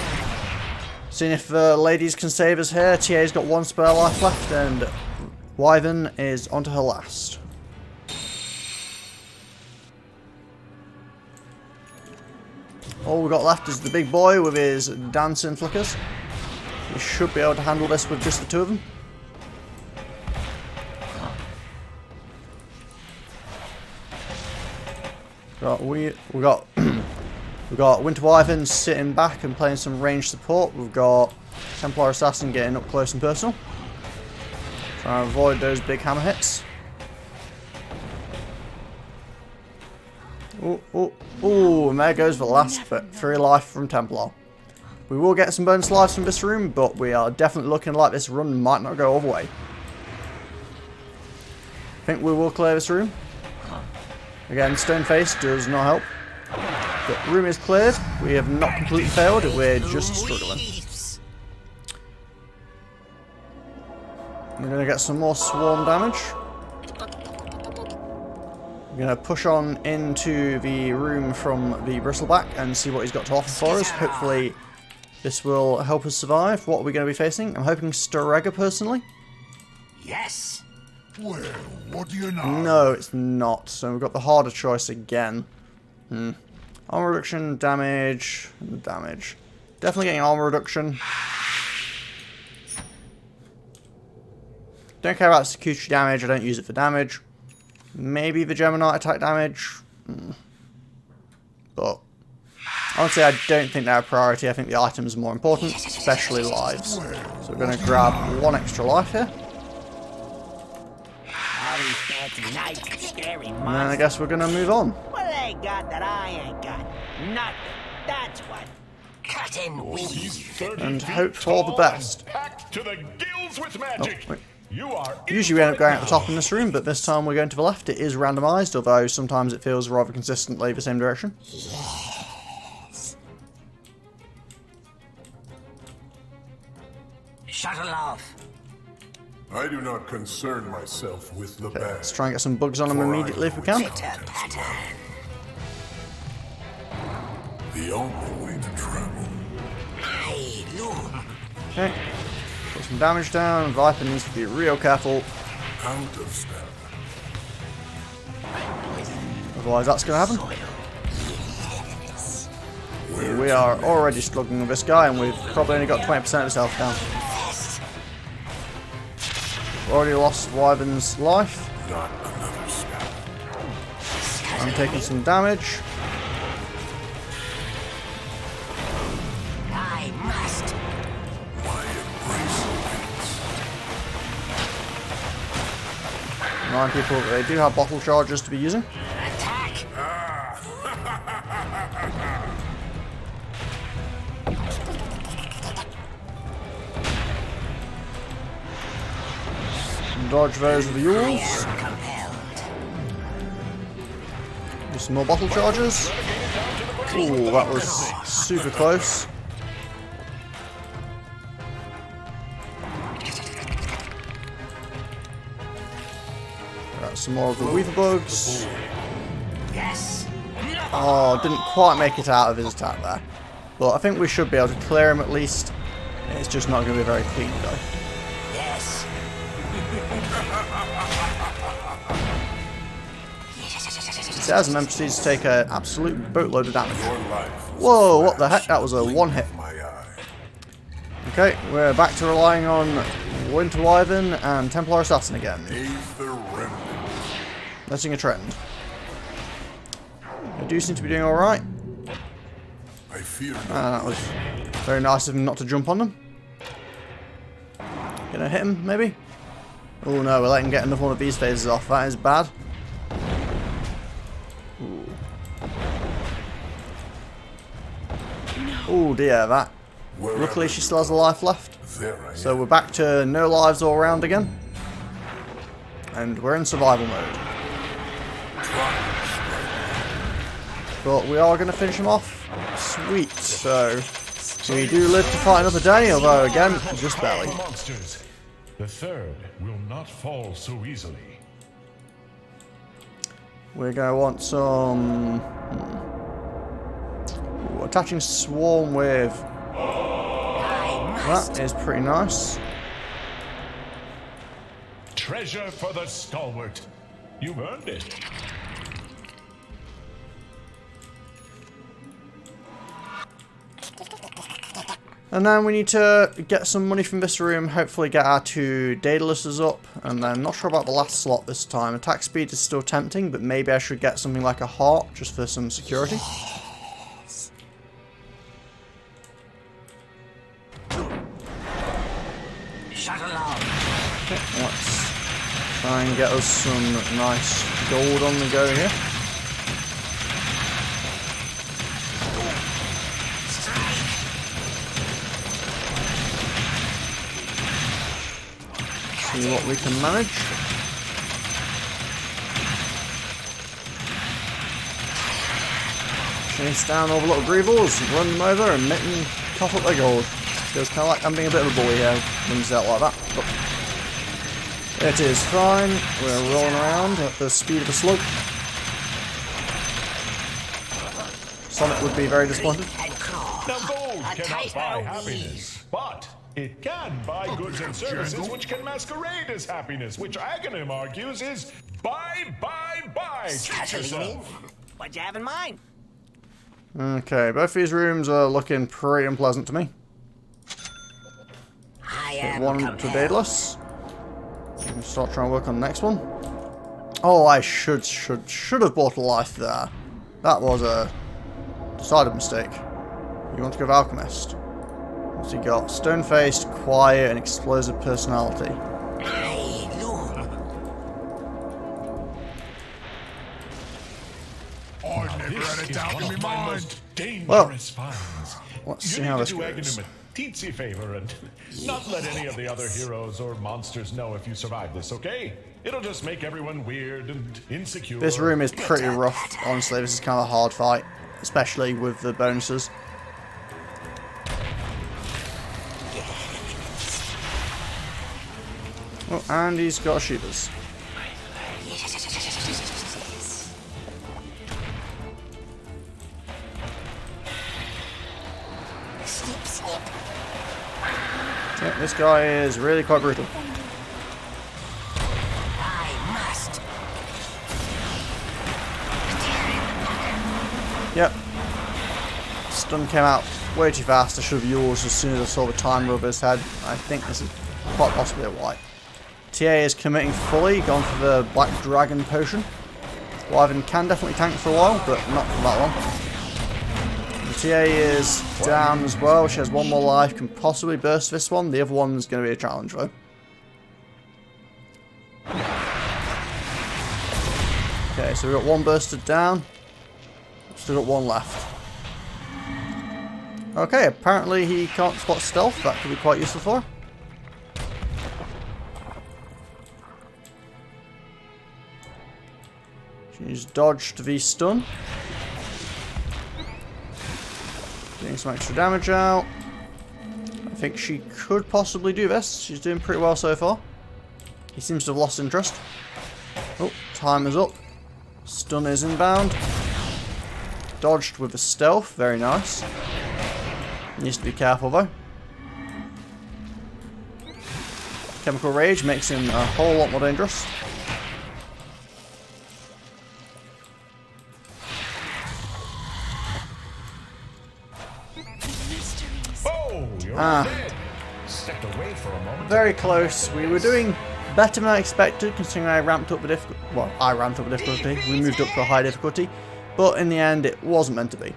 seeing if ladies can save us here. TA's got 1 spare life left, and Wyvern is onto her last. All we've got left is the big boy with his dancing flickers. We should be able to handle this with just the 2 of them. We've got Winter Wyvern sitting back and playing some ranged support. We've got Templar Assassin getting up close and personal, trying to avoid those big hammer hits. Ooh, and there goes the last free life from Templar. We will get some bonus lives from this room, but we are definitely looking like this run might not go all the way. I think we will clear this room. Again, Stoneface does not help. The room is cleared. We have not completely failed. We're just struggling. We're going to get some more swarm damage. We're going to push on into the room from the Bristleback and see what he's got to offer for us. Hopefully this will help us survive. What are we going to be facing? I'm hoping Storega personally. Yes. Well, what do you know? No, it's not. So we've got the harder choice again. Armor reduction, damage, and damage. Definitely getting armor reduction. Don't care about execution damage. I don't use it for damage. Maybe the Gemini attack damage. But honestly, I don't think they're a priority. I think the items are more important, especially lives. So we're going to grab 1 extra life here. And then I guess we're going to move on. Well, they got that I ain't got. Nothing. That's what. Cutting weeds. And hope for the best. Packed to the gills with magic. You are Usually we end up going at the top in this room, but this time we're going to the left. It is randomised, although sometimes it feels rather consistently the same direction. Yes. Shuttle off. I do not concern myself with the bad. Let's try and get some bugs on them immediately if we can. The only way to travel. Okay. Put some damage down. Viper needs to be real careful. Out of step. Otherwise that's going to happen. We are already struggling with this guy, and we've probably only got 20% of his health down. Already lost Wyvern's life. Not another step. I'm taking some damage. I must. My embrace awaits. 9 people, they do have bottle charges to be using. Attack. Dodge those with the Yules. Do some more bottle charges. Ooh, that was super close. Got some more of the Weaver bugs. Yes. Oh, didn't quite make it out of his attack there. But I think we should be able to clear him at least. It's just not going to be very clean though. Yes. Stairs and proceeds to take an absolute boatload of damage. Whoa, what the heck? That was a 1 hit. Okay, we're back to relying on Winter Wyvern and Templar Assassin again. Letting a trend. They do seem to be doing alright. That was very nice of him not to jump on them. Gonna hit him, maybe? Oh no, we're letting him get another one of these phases off. That is bad. Oh dear, that. Luckily she still has a life left. So we're back to no lives all around again. And we're in survival mode. But we are going to finish him off. Sweet. So we do live to fight another day, although again, just barely. monsters. The third will not fall so easily. We're going to want some... Ooh, attaching Swarm Wave. That is pretty nice. Treasure for the stalwart. You've earned it. And then we need to get some money from this room, hopefully get our 2 Daedalus up, and then not sure about the last slot this time. Attack speed is still tempting, but maybe I should get something like a heart, just for some security. Shut along. Okay, let's try and get us some nice gold on the go here. See what we can manage. Chase down all the little Greevils, run them over and make them cough up their gold. Feels kind of like I'm being a bit of a bully here, runs out like that. But it is fine, we're rolling around at the speed of a slug. Sonic would be very disappointed. Now gold cannot buy happiness, but it can buy goods and services which can masquerade as happiness, which Aghanim argues is buy. Treat yourself. What'd you have in mind? Okay, both these rooms are looking pretty unpleasant to me. I Hit am one to compelled. Daedalus. We can start trying to work on the next one. Oh, I should have bought a life there. That was a decided mistake. You want to go with Alchemist. What's he got? Stone-faced, quiet, and explosive personality. Hey, look. I never This had a is doubt one in of my my mind. most dangerous finds. Let's You see need how to this do goes. Aghanim a teensy favor and not let any of the other heroes or monsters know if you survive this, okay? It'll just make everyone weird and insecure. This room is pretty rough, honestly. This is kind of a hard fight, especially with the bonuses. Oh, and he's got Shivas. Snip, snip. Yeah, this guy is really quite brutal. I must. Yep. Stun came out way too fast. I should have used as soon as I saw the timer over his head. I think this is quite possibly a wipe. TA is committing fully, gone for the Black Dragon potion. Wyvern can definitely tank for a while, but not for that long. The TA is down as well. She has one more life, can possibly burst this one. The other one's going to be a challenge though. Okay, so we've got one bursted down. Still got one left. Okay, apparently he can't spot stealth. That could be quite useful for her. She's dodged the stun. Getting some extra damage out. I think she could possibly do this. She's doing pretty well so far. He seems to have lost interest. Oh, time is up. Stun is inbound. Dodged with a stealth. Very nice. Needs to be careful though. Chemical Rage makes him a whole lot more dangerous. Oh, you're dead. Stepped away for a moment. Very close. We were doing better than I expected, considering I ramped up the difficulty. Well, I ramped up the difficulty. We moved up to a high difficulty. But in the end, it wasn't meant to be.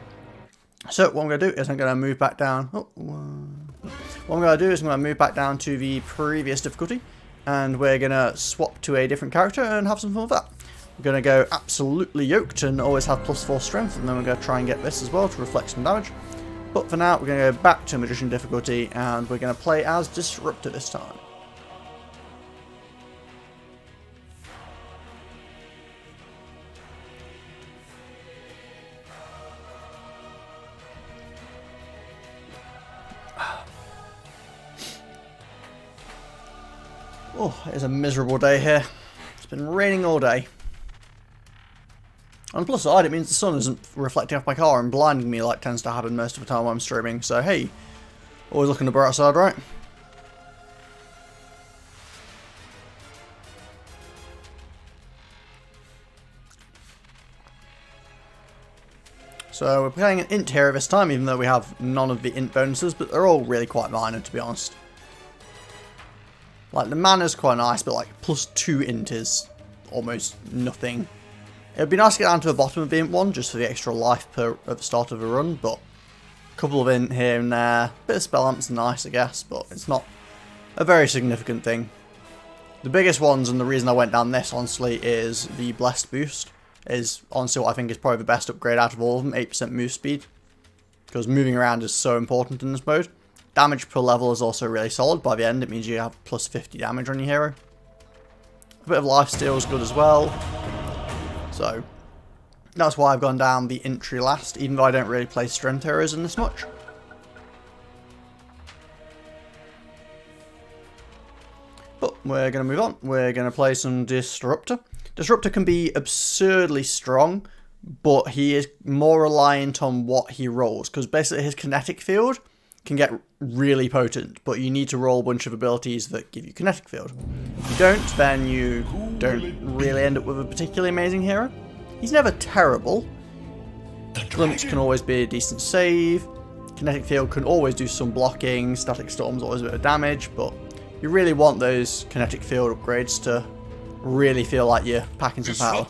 So what I'm going to do is I'm going to move back down. What I'm going to do is I'm going to move back down to the previous difficulty. And we're going to swap to a different character and have some fun with that. We're going to go absolutely yoked and always have +4 strength. And then we're going to try and get this as well to reflect some damage. But for now, we're going to go back to Magician difficulty. And we're going to play as Disruptor this time. Oh, it is a miserable day here. It's been raining all day. On the plus side, it means the sun isn't reflecting off my car and blinding me like tends to happen most of the time when I'm streaming. So hey, always looking the bright side, right? So we're playing an int hero this time, even though we have none of the int bonuses, but they're all really quite minor, to be honest. Like, the mana's quite nice, but like, +2 int is almost nothing. It would be nice to get down to the bottom of the int one, just for the extra life at the start of a run, but a couple of int here and there. Bit of spell amp's nice, I guess, but it's not a very significant thing. The biggest ones, and the reason I went down this, honestly, is the Blessed boost. Is honestly what I think is probably the best upgrade out of all of them, 8% move speed. Because moving around is so important in this mode. Damage per level is also really solid. By the end, it means you have +50 damage on your hero. A bit of lifesteal is good as well. So, that's why I've gone down the entry last, even though I don't really play strength heroes in this much. But we're going to move on. We're going to play some Disruptor. Disruptor can be absurdly strong, but he is more reliant on what he rolls, because basically his kinetic field can get really potent, but you need to roll a bunch of abilities that give you kinetic field. If you don't, then you don't really end up with a particularly amazing hero. He's never terrible. Glimpse can always be a decent save. Kinetic field can always do some blocking. Static storm's always a bit of damage, but you really want those kinetic field upgrades to really feel like you're packing some power.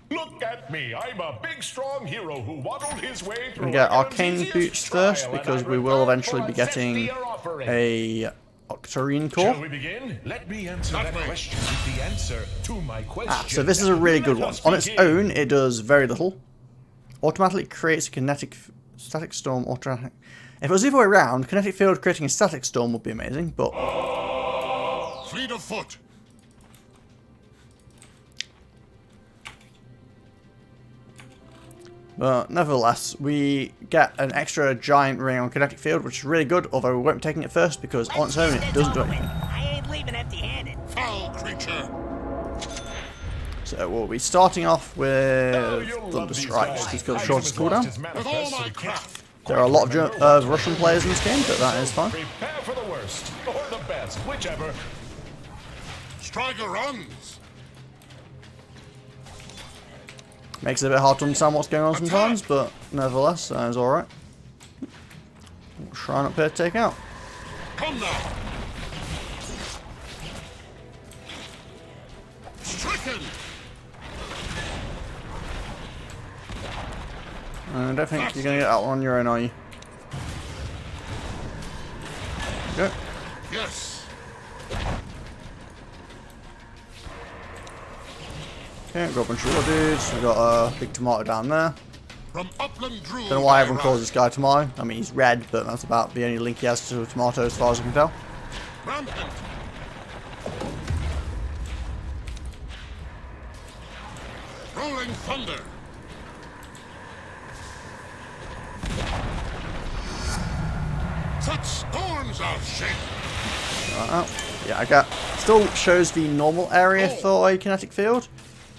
Look at me, I'm a big strong hero who waddled his way through. We get arcane boots first, because we will eventually be getting a Octarine core. Shall we begin? Let me answer that question with the answer to my question. So this is a really good one. On its own, it does very little. Automatically creates a kinetic static storm. Automatic. If it was the other way around, kinetic field creating a static storm would be amazing, but Fleet of foot. But nevertheless, we get an extra giant ring on kinetic field, which is really good, although we won't be taking it first because on its own it doesn't do anything. I ain't leaving empty-handed. Foul creature. So we'll be starting off with Thunder Strike, just because the shortest cooldown. With all my craft. There are a lot of Russian players in this game, but that is fine. Prepare for the worst, or the best, whichever. Striker runs. Makes it a bit hard to understand what's going on sometimes, but nevertheless, that is alright. Shrine up here to take out. Come now. Stricken. I don't think you're going to get that one on your own, are you? Go. Yes. Okay, got a bunch of other dudes. We've got a big tomato down there. From upland Drew. Don't know why everyone calls this guy tomato. I mean, he's red, but that's about the only link he has to a tomato as far as I can tell. Rampant. Rolling thunder. Such storms are shaken. Yeah, I got. Still shows the normal area for a kinetic field,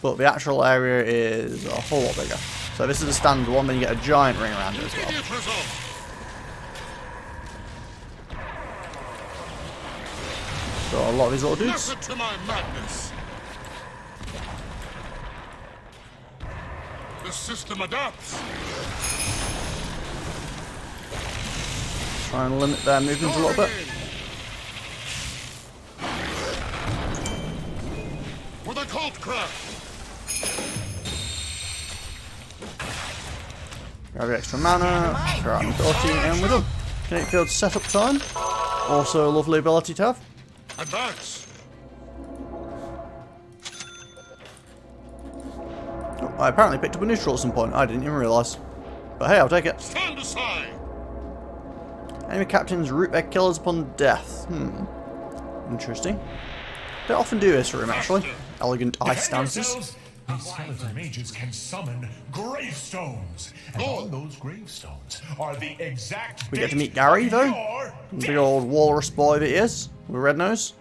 but the actual area is a whole lot bigger. So this is the standard one, then you get a giant ring around it as well. Immediate result. So a lot of these little dudes. Method to my madness. The system adapts. Try and limit their movement a little bit. With a cult craft. Grab the extra mana, throw out the ability, and we're done. Kinetic field setup time. Also a lovely ability to have. Advance. Oh, I apparently picked up a neutral at some point. I didn't even realise. But hey, I'll take it. Stand aside. Enemy captains root their killers upon death. Interesting. They often do this room, actually. Elegant ice stances. These skeleton mages can summon gravestones. And on those gravestones are the exact We get to date meet Gary, of though. your Big old walrus boy that he is, with a red nose.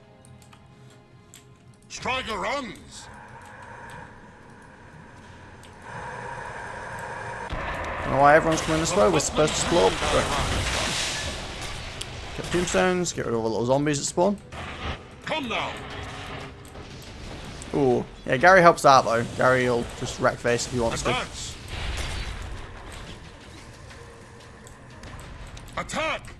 Striker runs. I don't know why everyone's coming this way. We're supposed to split up. Get tombstones. Get rid of all the little zombies that spawn. Come now. Ooh. Yeah, Gary helps out though. Gary will just wreck face if he wants to. Advance. Attack.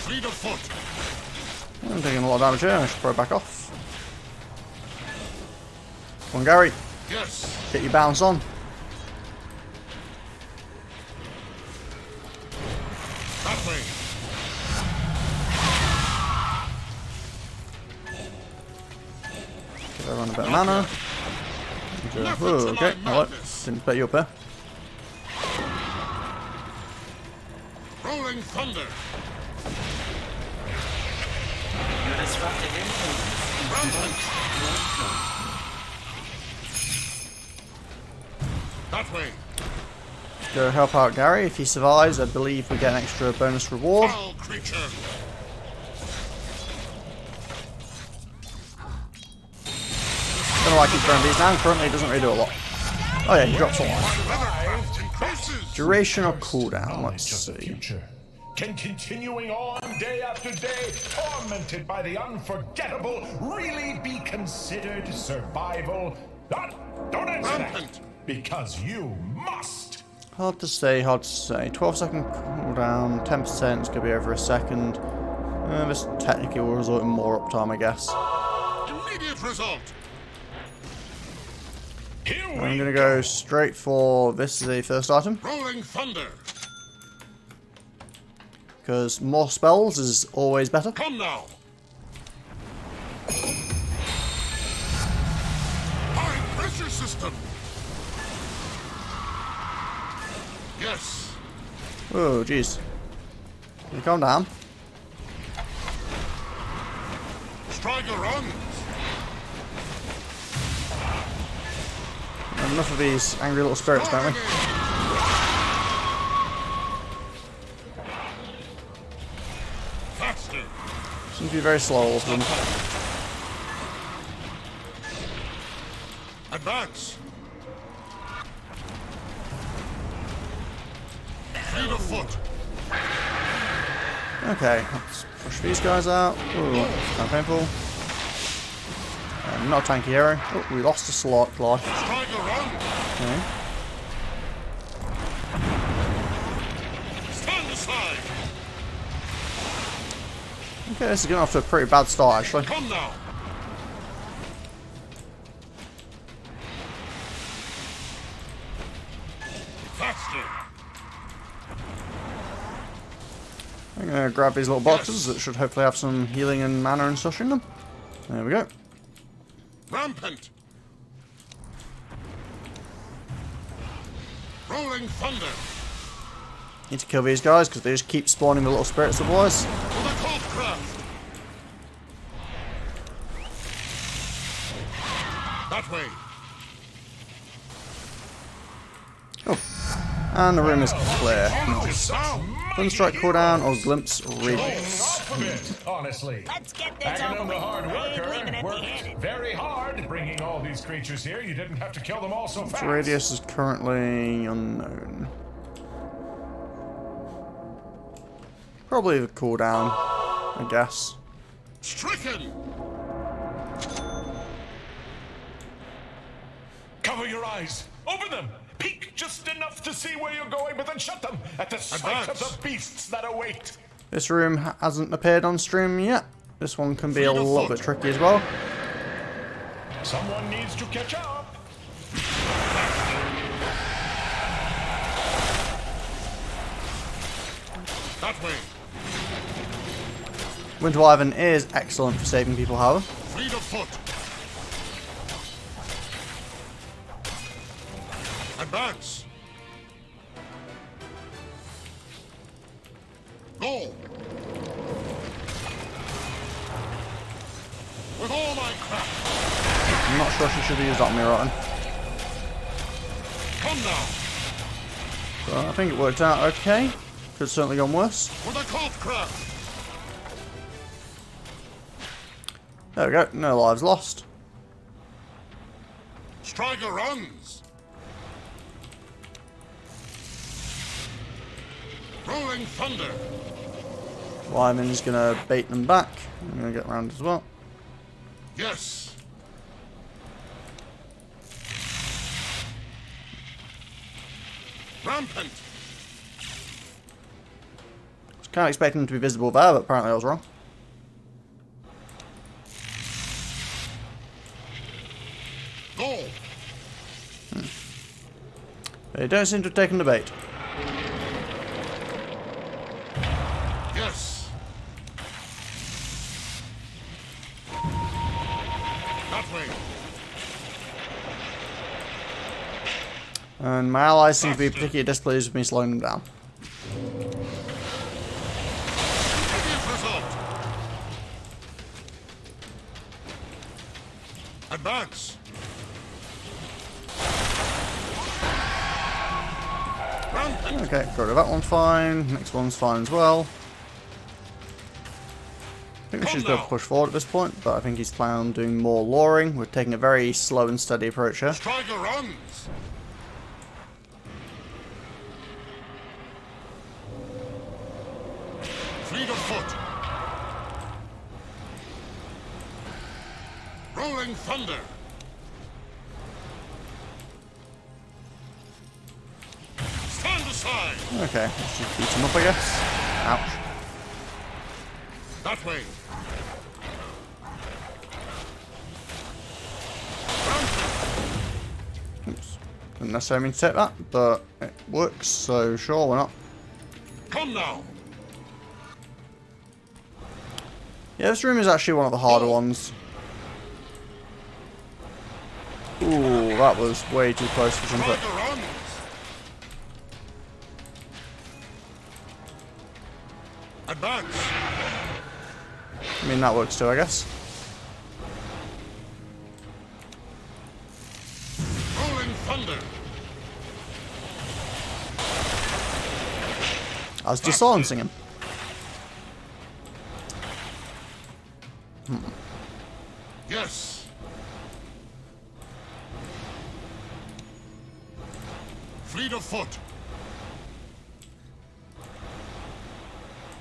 Fleet of foot. I'm taking a lot of damage here. I should probably back off. Come on, Gary. Yes. Get your bounce on. That way. Give everyone a bit of mana. Whoa, okay. Alright. Didn't bet you up here. Rolling thunder. That way. Go help out Gary. If he survives, I believe we get an extra bonus reward. Foul creature. Don't know why I keep throwing these down. Currently, it doesn't really do a lot. Oh yeah, he drops a lot. Weathercraft increases. Duration or cooldown? Let's Knowledge of the see. future. Can continuing on day after day, tormented by the unforgettable, really be considered survival? Don't answer that, Rampant. because you must. Hard to say, hard to say. 12-second cooldown, 10% is going to be over a second. This technically will result in more uptime, I guess. Immediate result. Here we I'm going to go straight for this as a first item, Rolling thunder. because more spells is always better. Come now. High pressure system. Yes. Oh, jeez. Can you calm down? Striker runs. We have enough of these angry little spirits, don't we? Faster. Seems to be very slow, all of them. Advance. Fleet of foot. Okay, let's push these guys out. Ooh, kind of painful. Not a tanky hero. Oh, we lost a slot life. Striker run. Okay. Stand aside. Okay, this is getting off to a pretty bad start, actually. Come now. Faster. I'm going to grab these little boxes that should hopefully have some healing and mana and such in them. There we go. Rampant. Rolling thunder. Need to kill these guys because they just keep spawning the little spirits otherwise. For the cold craft. That way. And the room is clear. Nice. Sound. Thunderstrike cooldown or glimpse radius. Off of it, honestly. Let's get this Aghanim, over the hard with. I ain't leaving worker, worked empty-handed. very hard bringing all these creatures here. You didn't have to kill them all so fast. Radius is currently unknown. Probably the cooldown, I guess. Stricken. Cover your eyes. Open them. Peek just enough to see where you're going, but then shut them at the sight of the beasts that await. This room hasn't appeared on stream yet. This one can be a little bit tricky as well. Someone needs to catch up. That way. Winter Wyvern is excellent for saving people, however. Fleet of foot. Advance. Go. With all my craft. I'm not sure she should have used that on me right then. Come now. But I think it worked out okay. Could have certainly gone worse. For the cold craft. There we go. No lives lost. Striker runs. Rolling thunder. Wyman's gonna bait them back. I'm gonna get round as well. Yes. Rampant. I was kind of expecting them to be visible there, but apparently I was wrong. Go. They don't seem to have taken the bait. Yes. That way. And my allies seem to be particularly displeased with me slowing them down. Immediate result. Advance. Rampant. Okay, got rid of that one fine. Next one's fine as well. I think we should just be able to push forward at this point, but I think he's planning on doing more luring. We're taking a very slow and steady approach here. Striker runs. Fleet of foot. Rolling thunder. Stand aside. Okay, let's just beat him up, I guess. Ouch. That way. Oops. Didn't necessarily mean to take that, but it works, so sure, why not? Come now. Yeah, this room is actually one of the harder ones. Ooh, that was way too close for comfort. Striker runs. Advance. I mean, that works too, I guess. Rolling thunder. I was disilencing him. Yes. Fleet of foot.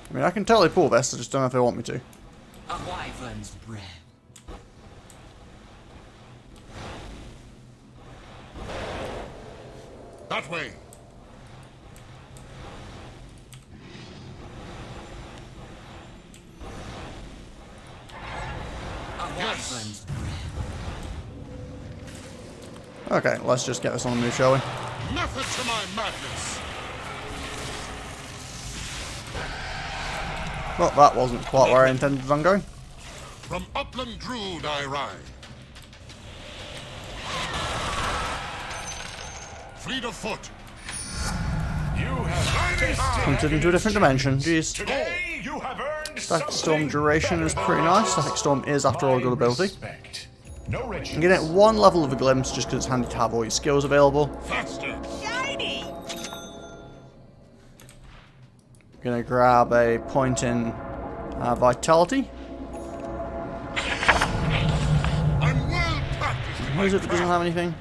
I mean, I can totally pull this, I just don't know if they want me to. A wyvern's breath. That way. A wyvern's breath. Okay, let's just get this on the move, shall we? Method to my madness. Well, that wasn't quite where I intended on going. From upland Druid I ride. Fleet of foot. You have tasted Hunted into a different dimension, jeez. Today you have earned Static Storm something duration is pretty nice. Static Storm is, after all, a good ability. Respect. No riches. I'm getting one level of a glimpse just because it's handy to have all your skills available. Faster. Shiny! Gonna grab a point in vitality. I'm well practiced in Who my is it that doesn't have anything?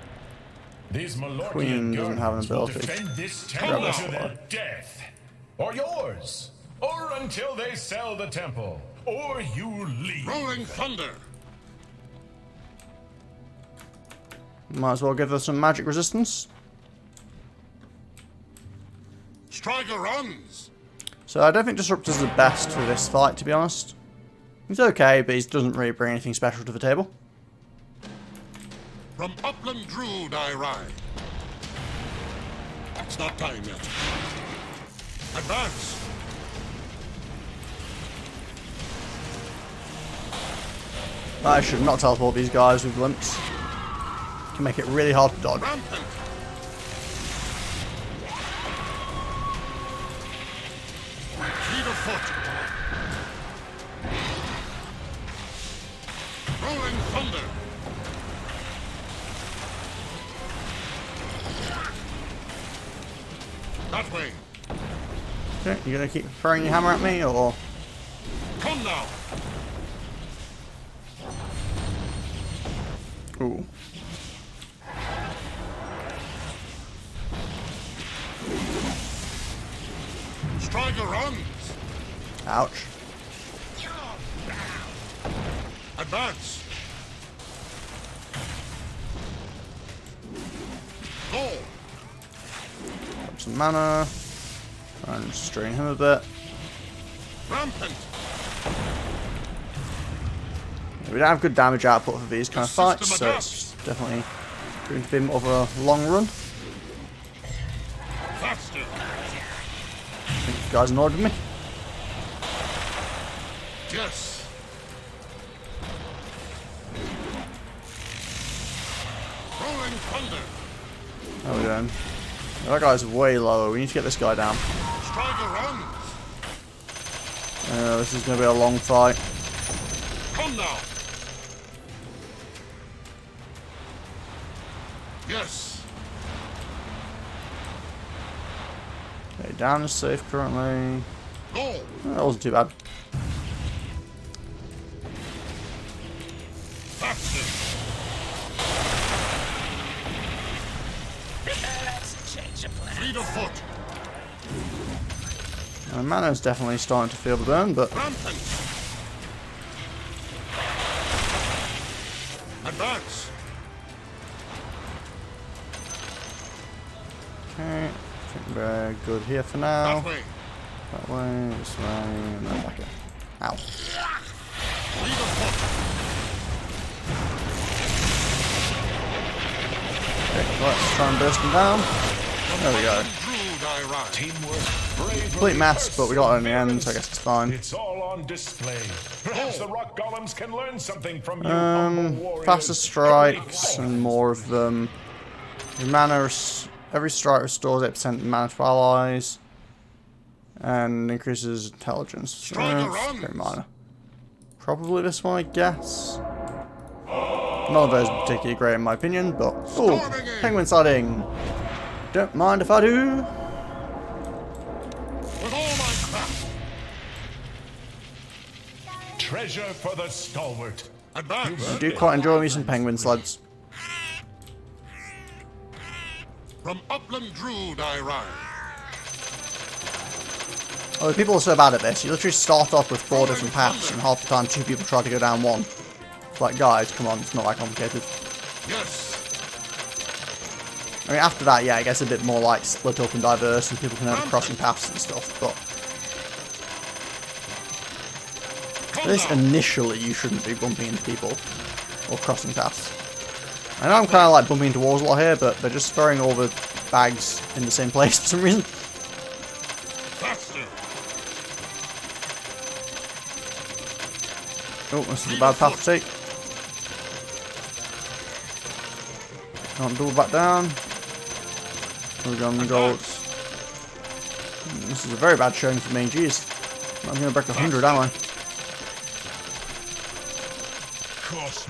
These Malorkian Queen doesn't have an guardians will ability. defend this Grab temple this to one. their death, or yours, or until they sell the temple, or you leave. Rolling thunder. Might as well give her some magic resistance. Striker runs. So I don't think Disruptor's the best for this fight, to be honest. He's okay, but he doesn't really bring anything special to the table. From upland Druid I ride. It's not time yet. Advance. I should not teleport these guys with glimpse. Can make it really hard to dodge. Rampant. Fleet of foot. Rolling thunder. That way. Okay, you gonna keep throwing your hammer at me, or Come now. Ooh. Striker runs. Ouch. Advance. Go. Grab some mana. Try and strain him a bit. Rampant. We don't have good damage output for these kind of fights, system so it's definitely going to be more of a long run. Faster. I think you guys annoyed with me. Yes. Rolling thunder. How are we doing? Yeah, that guy's way lower. We need to get this guy down. Striker runs. This is going to be a long fight. Come now. Yes. Okay, down is safe currently. Go. That wasn't too bad. Faster. Let's change the plan. Fleet of foot. My mana's definitely starting to feel the burn, but Rampant. Advance. okay, I think we're good here for now. That way. That way, this way, and then back in. Ow. Fleet of foot. Okay, let's try and burst him down. There we go. Brood I ride. Teamwork, bravery, Complete mess, but we got it in the end, so I guess it's fine. It's all on display. Perhaps the rock golems can learn something from you, humble warriors. Faster strikes and more of them. Every strike restores 8% mana to allies and increases intelligence. Striker It's runs. very minor. Probably this one, I guess. None of those are particularly great in my opinion, but ooh, Storming in. penguin sighting. Don't mind if I do. With all my craft. Treasure for the stalwart. Advance. I do quite enjoy me some penguin sleds. From upland Druid I ride. Oh, the people are so bad at this. You literally start off with 4 different paths, and half the time 2 people try to go down one. It's like, guys, come on, it's not that complicated. Yes. I mean, after that, yeah, it gets a bit more like split up and diverse, and people can have crossing paths and stuff. But Come this now. initially, you shouldn't be bumping into people or crossing paths. I know I'm kind of like bumping into walls a lot here, but they're just throwing all the bags in the same place for some reason. Faster. Oh, this is a bad path to take. Can't double back down. We're going the golds. This is a very bad showing for me, jeez. I'm going to break 100, am I?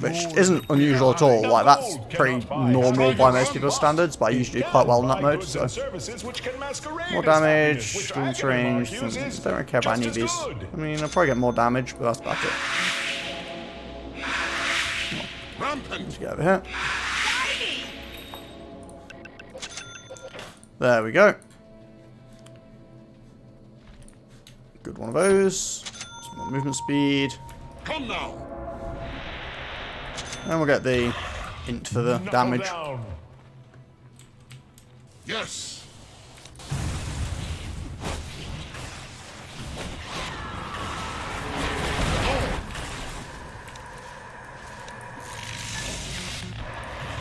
Which isn't unusual at all, like that's pretty normal by most people's standards, but I usually do quite well in that mode, so. More damage, distance range, don't really care about any of these. I mean, I'll probably get more damage, but that's about it. Rampant. Let's get over here. There we go. Good one of those. Some more movement speed. Come now. And we'll get the int for the damage. Yes.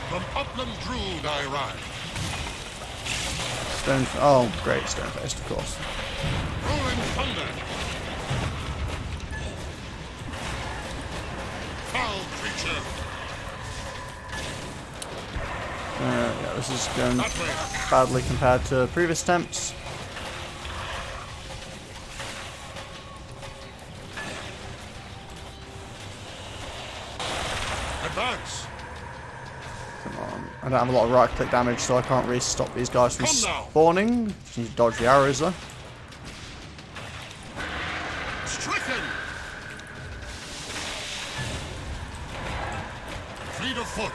From upland Druid I ride. Stone. Oh, great, stone faced, of course. Rolling thunder. Foul creature. Yeah, this is going That way. badly compared to previous attempts. Advance. Come on. I don't have a lot of right click damage, so I can't really stop these guys from Come now. spawning. Just need to dodge the arrows though. Stricken. Fleet of foot.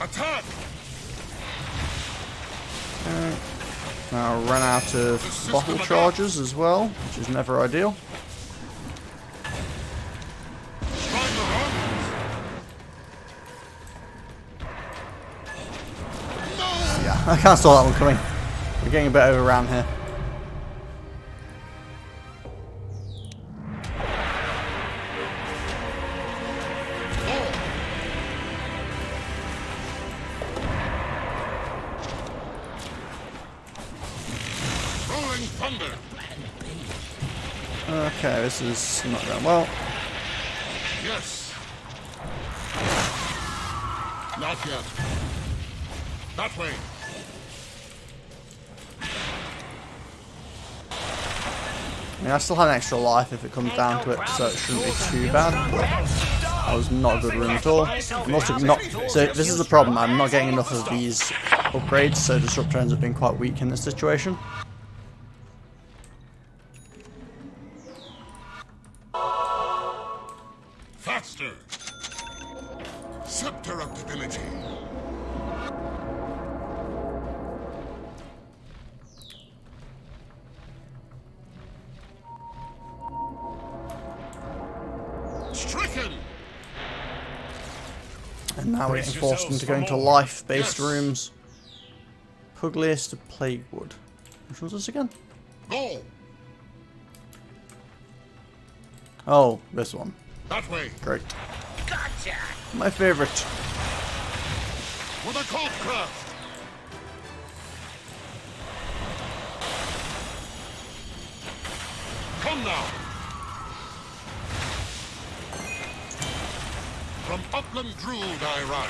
Attack! Now I ran out of bottle charges as well, which is never ideal. Yeah, I can't saw that one coming. We're getting a bit overran here. Okay, this is not going well. Yes. Not yet. That way. I mean, I still have an extra life if it comes down to it, so it shouldn't be too bad. That was not a good run at all. I'm also not. So this is the problem. I'm not getting enough of these upgrades, so Disruptor ends up being quite weak in this situation. Faster! Scepter of Divinity. Stricken! And now we're getting forced into going to life-based rooms. Pugliest to Plague Wood. Which one's this again? Go! Oh, this one. That way. Great. Gotcha! My favorite. With a cold craft. Come now. From upland Druid I ride.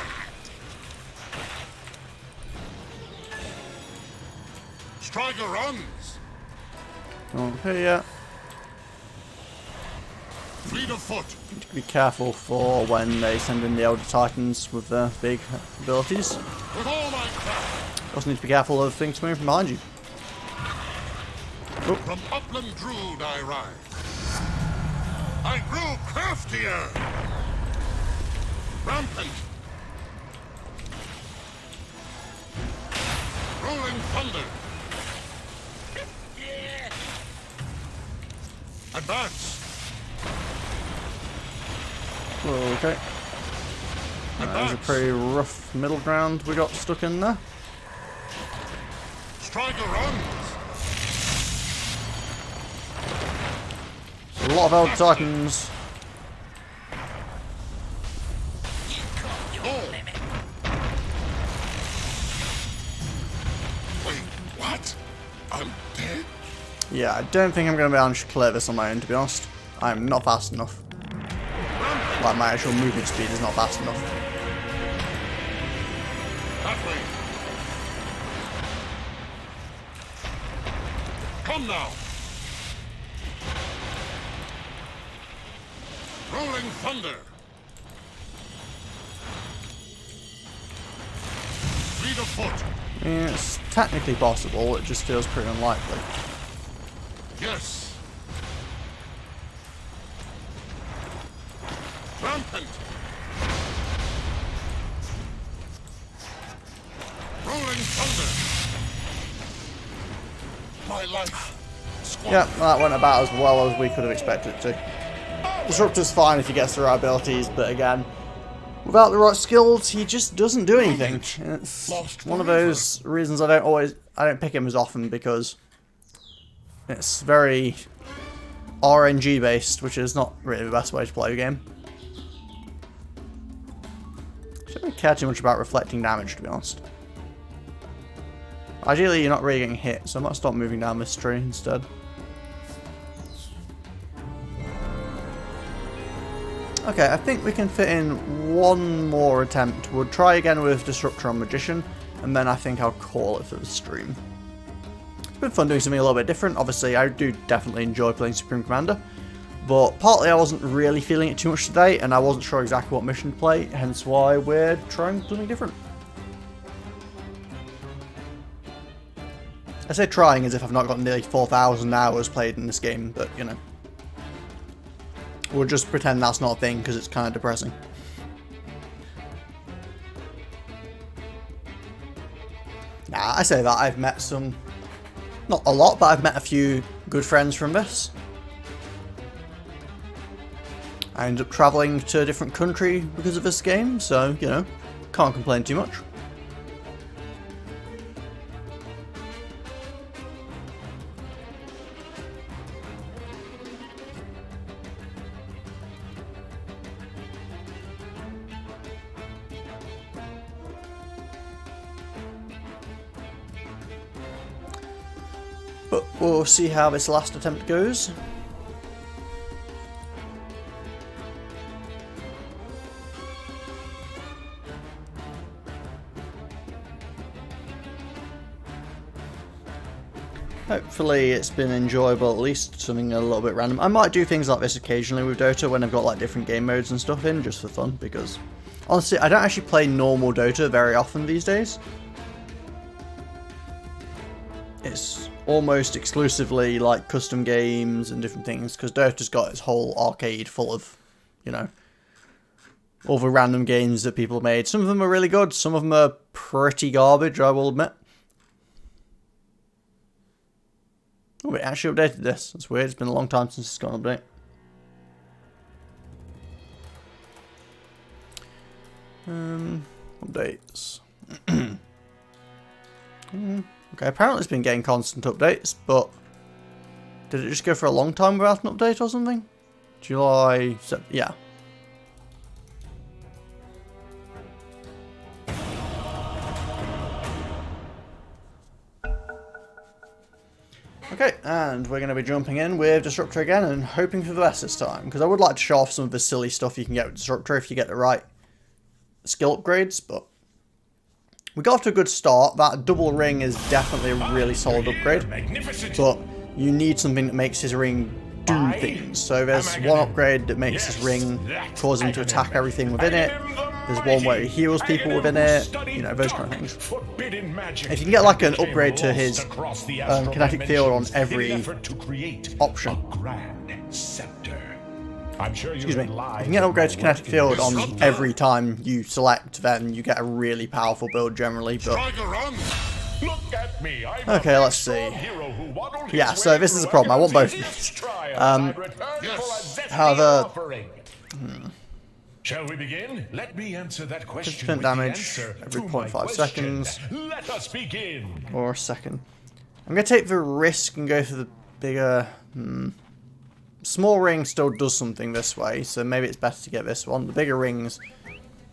Striker runs. Okay, yeah. Fleet of foot. Need to be careful for when they send in the Elder Titans with their big abilities. With all my craft. Also need to be careful of things coming from behind you. Oh. From upland Druid I ride. I grew craftier. Rampant. Rolling thunder. Advance. Okay. That was a pretty rough middle ground we got stuck in there. Striker runs. A lot of Elder Titans. Wait, what? I'm dead? Yeah, I don't think I'm going to be able to clear this on my own, to be honest. I'm not fast enough. Like, my actual movement speed is not fast enough. That way. Come now. Rolling thunder. Fleet of foot. Yeah, it's technically possible, it just feels pretty unlikely. Yes. Rampant. Rolling thunder. My life. Yeah, that went about as well as we could have expected it to. Disruptor's fine if he gets the right abilities, but again, without the right skills, he just doesn't do anything. It's one of those reasons I don't pick him as often, because it's very RNG based, which is not really the best way to play a game. I don't really care too much about reflecting damage, to be honest. Ideally, you're not really getting hit, so I might stop moving down this tree instead. Okay, I think we can fit in one more attempt. We'll try again with Disruptor on Magician, and then I think I'll call it for the stream. It's been fun doing something a little bit different. Obviously, I do definitely enjoy playing Supreme Commander, but partly I wasn't really feeling it too much today, and I wasn't sure exactly what mission to play, hence why we're trying something different. I say trying as if I've not got nearly 4,000 hours played in this game, but, you know. We'll just pretend that's not a thing, because it's kind of depressing. Nah, I say that. I've met some, not a lot, but I've met a few good friends from this. I ended up travelling to a different country because of this game, so, you know, can't complain too much. But we'll see how this last attempt goes. Hopefully it's been enjoyable, at least something a little bit random. I might do things like this occasionally with Dota when I've got like different game modes and stuff in, just for fun, because honestly I don't actually play normal Dota very often these days. It's almost exclusively like custom games and different things, because Dota's got its whole arcade full of, you know, all the random games that people made. Some of them are really good, some of them are pretty garbage, I will admit. Oh, it actually updated this. That's weird. It's been a long time since it's got an update. Updates. Okay, apparently it's been getting constant updates, but did it just go for a long time without an update or something? July, yeah. Okay, and we're going to be jumping in with Disruptor again and hoping for the best this time, because I would like to show off some of the silly stuff you can get with Disruptor if you get the right skill upgrades, but we got off to a good start. That double ring is definitely a really solid upgrade, but you need something that makes his ring do things. So there's one upgrade that makes his ring cause him to attack everything within it. There's one where he heals people within it, you know, those kind of things. If you can get like an upgrade to his kinetic field on every option. Excuse me. If you can get an upgrade to kinetic field on every time you select, then you get a really powerful build generally. But okay, let's see. Yeah, so this is a problem. I want both of these. However, shall we begin? Let me answer that question. 50% damage every 0.5 seconds. Let us begin. Or a second. I'm going to take the risk and go for the bigger... Small ring still does something this way, so maybe it's better to get this one. The bigger ring's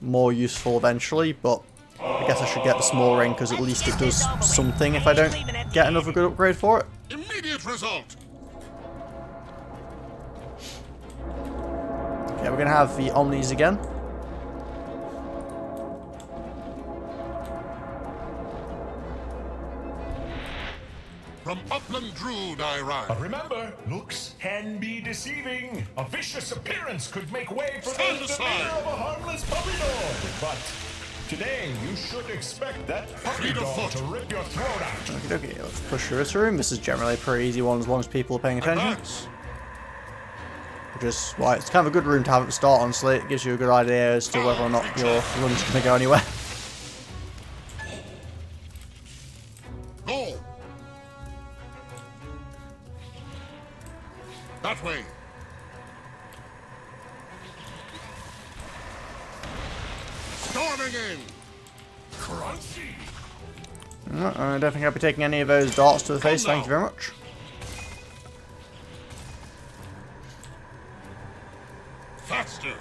more useful eventually, but I guess I should get the small ring because at least it does something if I don't get another good upgrade for it. Immediate result. Okay, we're going to have the Omnis again. From upland Druid I ride. But remember, looks can be deceiving. A vicious appearance could make way for Stand the aside. demeanor of a harmless puppy dog. But today, you should expect that puppy Fleet of dog foot. to rip your throat out. Okay, let's push through this room. This is generally a pretty easy one as long as people are paying attention. Advance. Which is why it's kind of a good room to have at the start, honestly. It gives you a good idea as to whether or not your run's going to go anywhere. Go. That way. Storming in. Crunchy. I don't think I'll be taking any of those darts to the face, thank you very much. Faster.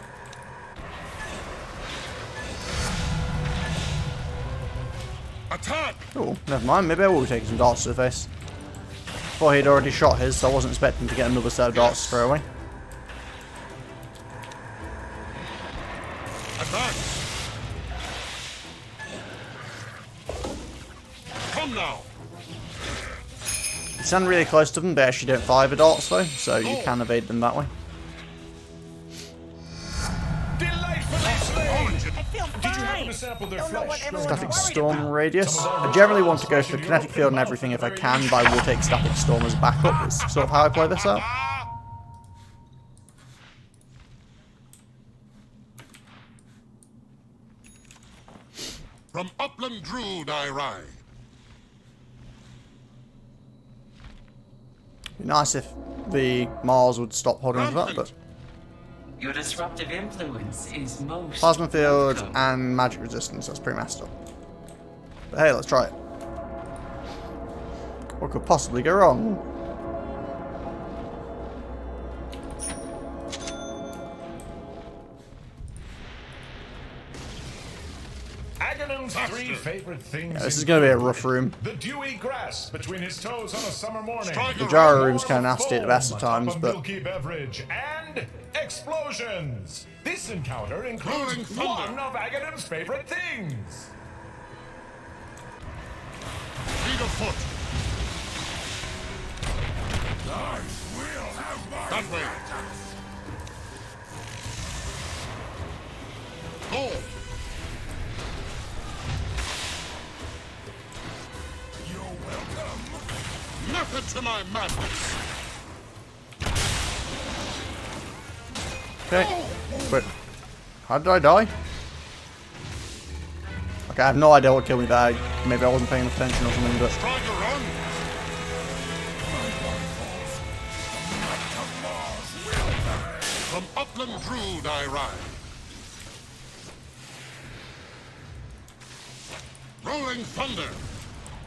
Attack. Oh, never mind, maybe I will be taking some darts to the face. Thought he'd already shot his, so I wasn't expecting to get another set of darts to throw away. Advance. Come now. You stand really close to them, they actually don't fire the darts though, so you can evade them that way. Delightfully slain. I feel fine. Did you happen to sample their Don't know what flesh? everyone's Static worried Storm about. radius. I generally want to go for Kinetic Field and everything if I can, but I will take Static Storm as backup. It's sort of how I play this out. From upland Druid I ride. Be nice if the Mars would stop holding on to that, but Your disruptive influence is most plasma field welcome. and magic resistance, that's pretty messed up. But hey, let's try it. What could possibly go wrong? Aghanim's three favorite things. Yeah, this is going to be a rough room. The dewy grass between his toes on a summer morning. Striker The Jara run. room's kind of nasty at the best of Foam on times, top of but milky beverage and explosions. This encounter includes Rolling thunder. one of Aghanim's favorite things. Fleet of foot. That way. Go. You're welcome. Method to my madness. okay. Wait, how did I die? Okay, I have no idea what killed me there. Maybe I wasn't paying attention or something, but Striker run. From upland Druid I ride. Rolling thunder.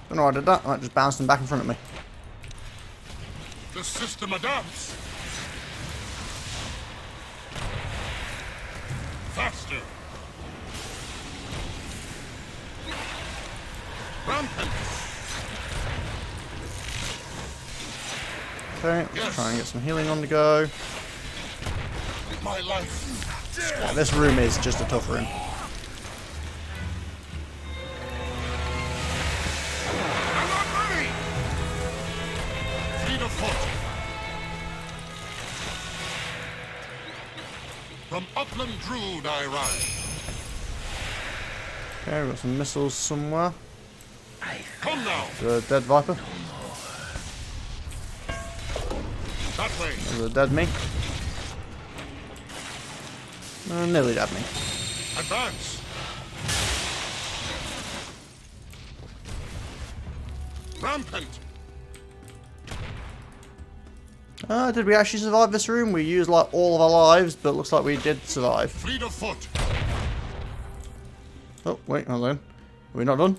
don't know why I did that. I just bounced them back in front of me. The system adapts. Faster. Rampant. Okay, let's try and get some healing on the go. My life. Yeah, this room is just a tough room. I'm not ready. Fleet of foot. From upland Druid I ride. Okay, we've got some missiles somewhere. Come now. There's a dead Viper. That way. There's a dead me. Nearly dead me. Advance. Rampant. Did we actually survive this room? We used like all of our lives, but looks like we did survive. Fleet of foot. Oh, wait, hold on. Are we not done?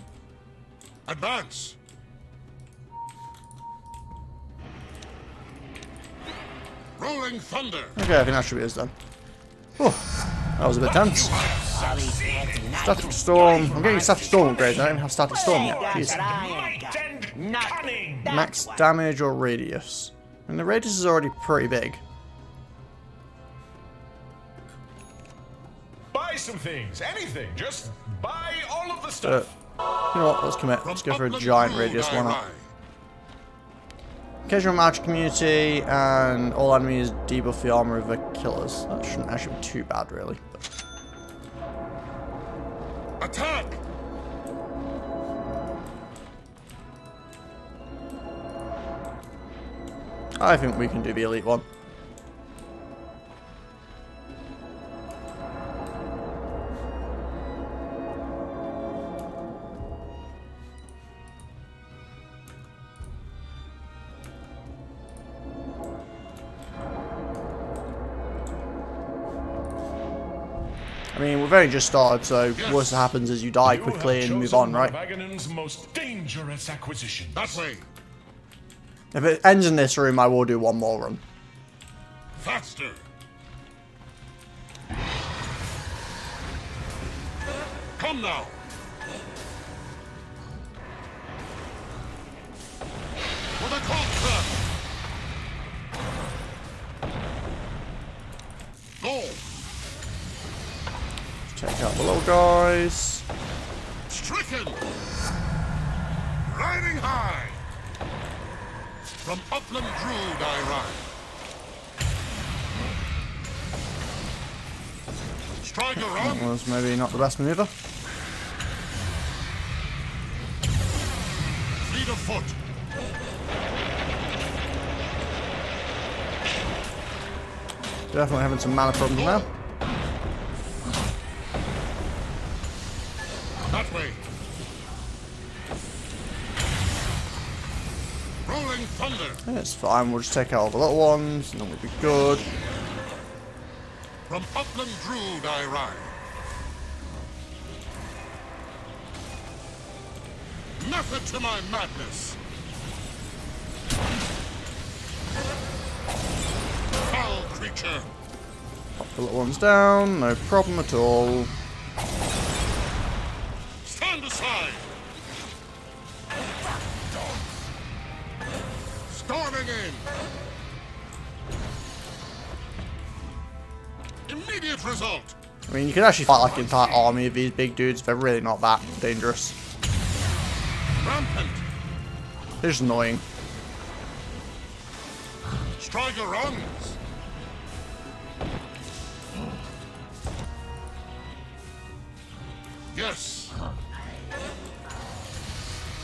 Advance. Rolling thunder. Okay, I think that should be us done. Oh, that was a bit tense. All these heads and Static Storm. I'm getting Static Storm upgrades. I don't even have Static Storm yet. guns Jeez. that I ain't Might got. and Nothing. cunning. That's Max what. damage or radius? And the radius is already pretty big. Buy some things, anything. Just buy all of the stuff. You know what? Let's commit. Let's go for a Upland giant Druid radius. I Why not? ride. Occasional magic community and all enemies debuff the armor of the killers. That shouldn't actually be too bad, really. But Attack. I think we can do the elite one. I mean, we've only just started, so worst that happens is you die You quickly have and move chosen on, one right? of Aghanim's most dangerous acquisitions. That way. If it ends in this room, I will do one more run. Faster. Come now. For the conquer. Go. Take out the little guys. Stricken. Riding high. From upland Druid I ride. Striker That on. was maybe not the best maneuver. Fleet of foot. Definitely having some mana problems now. That way. Rolling Rolling thunder. It's fine, we'll just take out all the little ones, and then we'll be good. From upland Druid I ride. Method to my madness. Foul creature. Pop the little ones down, no problem at all. Stand aside. Storming in. Immediate result. I mean, you could actually fight like an entire army of these big dudes. They're really not that dangerous. Rampant. They're just annoying. Striker runs. Yes.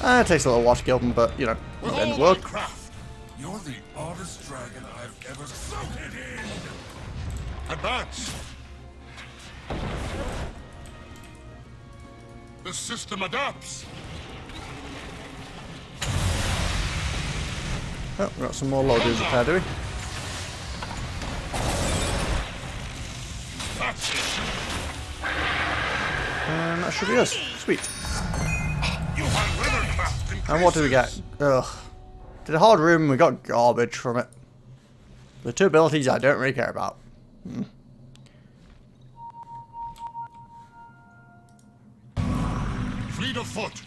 It takes a little while to kill them, but, you know, With it ends all my work. craft. You're the oddest dragon I've ever soaked in. Advance. The system adapts. Oh, we've got some more loaders up there, do we? That's it. And that should be us. Sweet. You find weathercraft increases. And what do we get? Ugh. Did a hard room, we got garbage from it. The two abilities I don't really care about. Fleet of foot.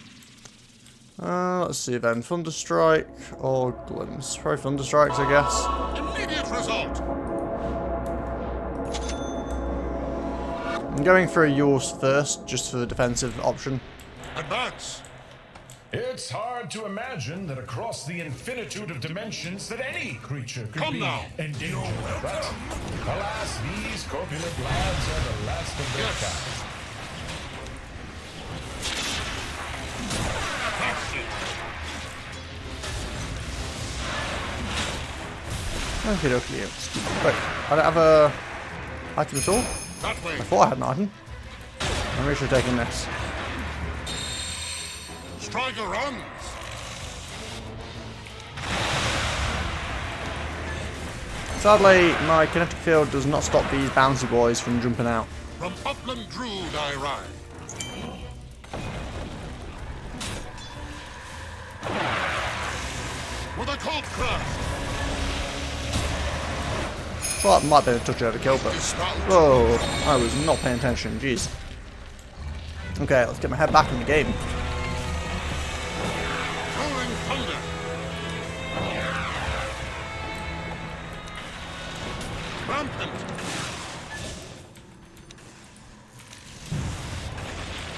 Let's see then. Thunderstrike or Glimpse. Probably Thunderstrikes, I guess. Immediate result. I'm going for a yours first, just for the defensive option. Advance. It's hard to imagine that across the infinitude of dimensions that any creature could Come be now. endangered. But alas, these corpulent lads are the last of their Yes. kind. That's it. Okay, okay. Wait, I don't have a item at all? That way. I thought I had an item. I'm really sure taking this. Striker runs. Sadly, my kinetic field does not stop these bouncy boys from jumping out. From upland Druid I ride. With a cold craft. Well, that might be a touch overkill, but... Whoa, I was not paying attention, jeez. Okay, let's get my head back in the game. Rolling thunder. Rampant.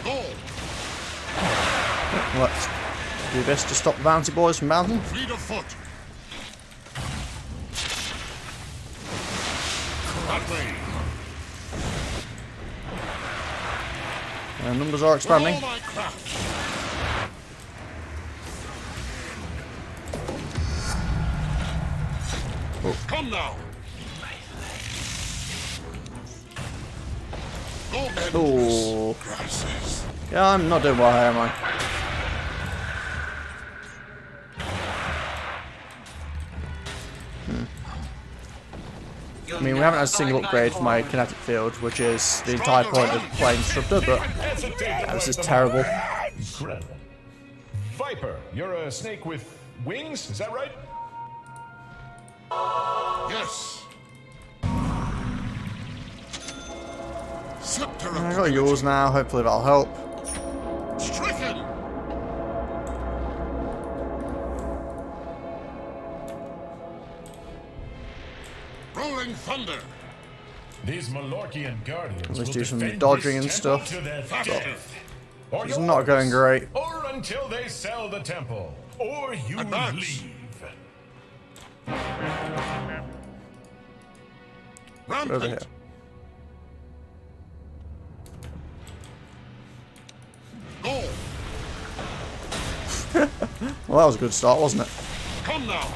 Goal. Let's do this to stop the bouncy boys from bouncing. Fleet of foot. That way. Numbers are expanding. With all my craft. Come now. Go endless Oh, grasses. yeah, I'm not doing well here, am I? I mean, we haven't had a single upgrade for my kinetic field, which is the entire point of playing Disruptor, but this is terrible. Incredible. Viper, you're a snake with wings, is that right? Yes. Scepter of I got yours now, hopefully that'll help. stricken. Rolling thunder. These Malorkian guardians Let's will do some defend dodging this and temple stuff. to their death. Or It's not going great. Or until they sell the temple. Or you Advance. leave. Rampant. Over here. Goal. Well, that was a good start, wasn't it? Come now.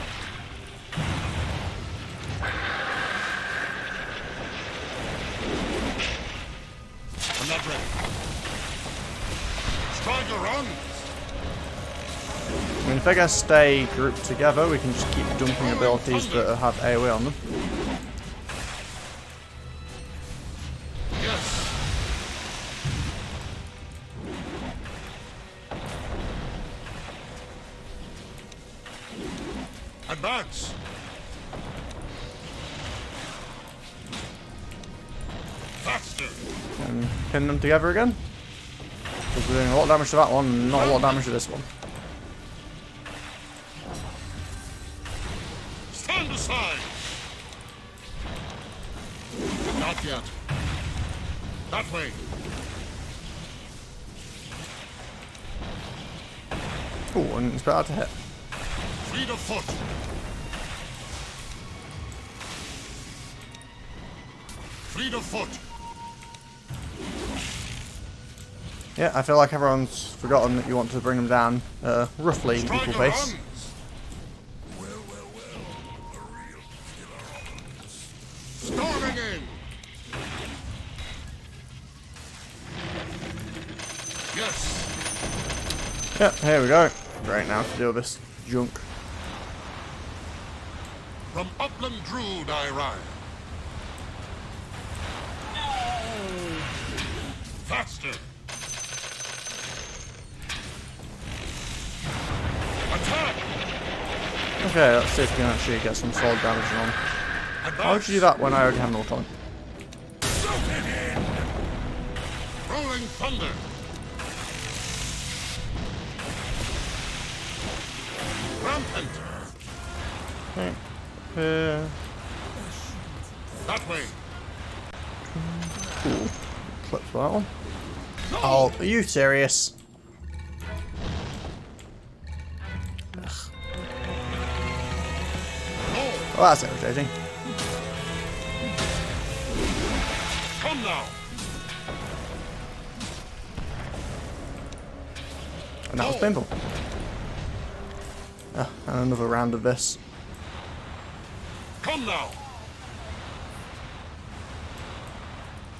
I'm not ready. Striker runs. I mean, if they guys stay grouped together, we can just keep dumping abilities that have AoE on them. Yes. Advance. Faster. And pin them together again. Because we're doing a lot of damage to that one, and not a lot of damage to this one. Stand aside. Not yet. That way. Ooh, and it's about to hit. Fleet of foot. Fleet of foot. Yeah, I feel like everyone's forgotten that you want to bring them down roughly in equal Striker pace. runs. Well. A real killer. Storming in. Yes. Yep, here we go. Great, now to deal with this junk. From upland Druid I ride. Faster. Attack. Okay, let's see if we can actually get some solid damage on. Why would you do that when I already have an ult on? Rolling thunder. Rampant. Okay. That way. Cool. Clip for that one. Oh, are you serious? Oh, that's irritating. Come now. And that was painful. Ah, and another round of this. Come now.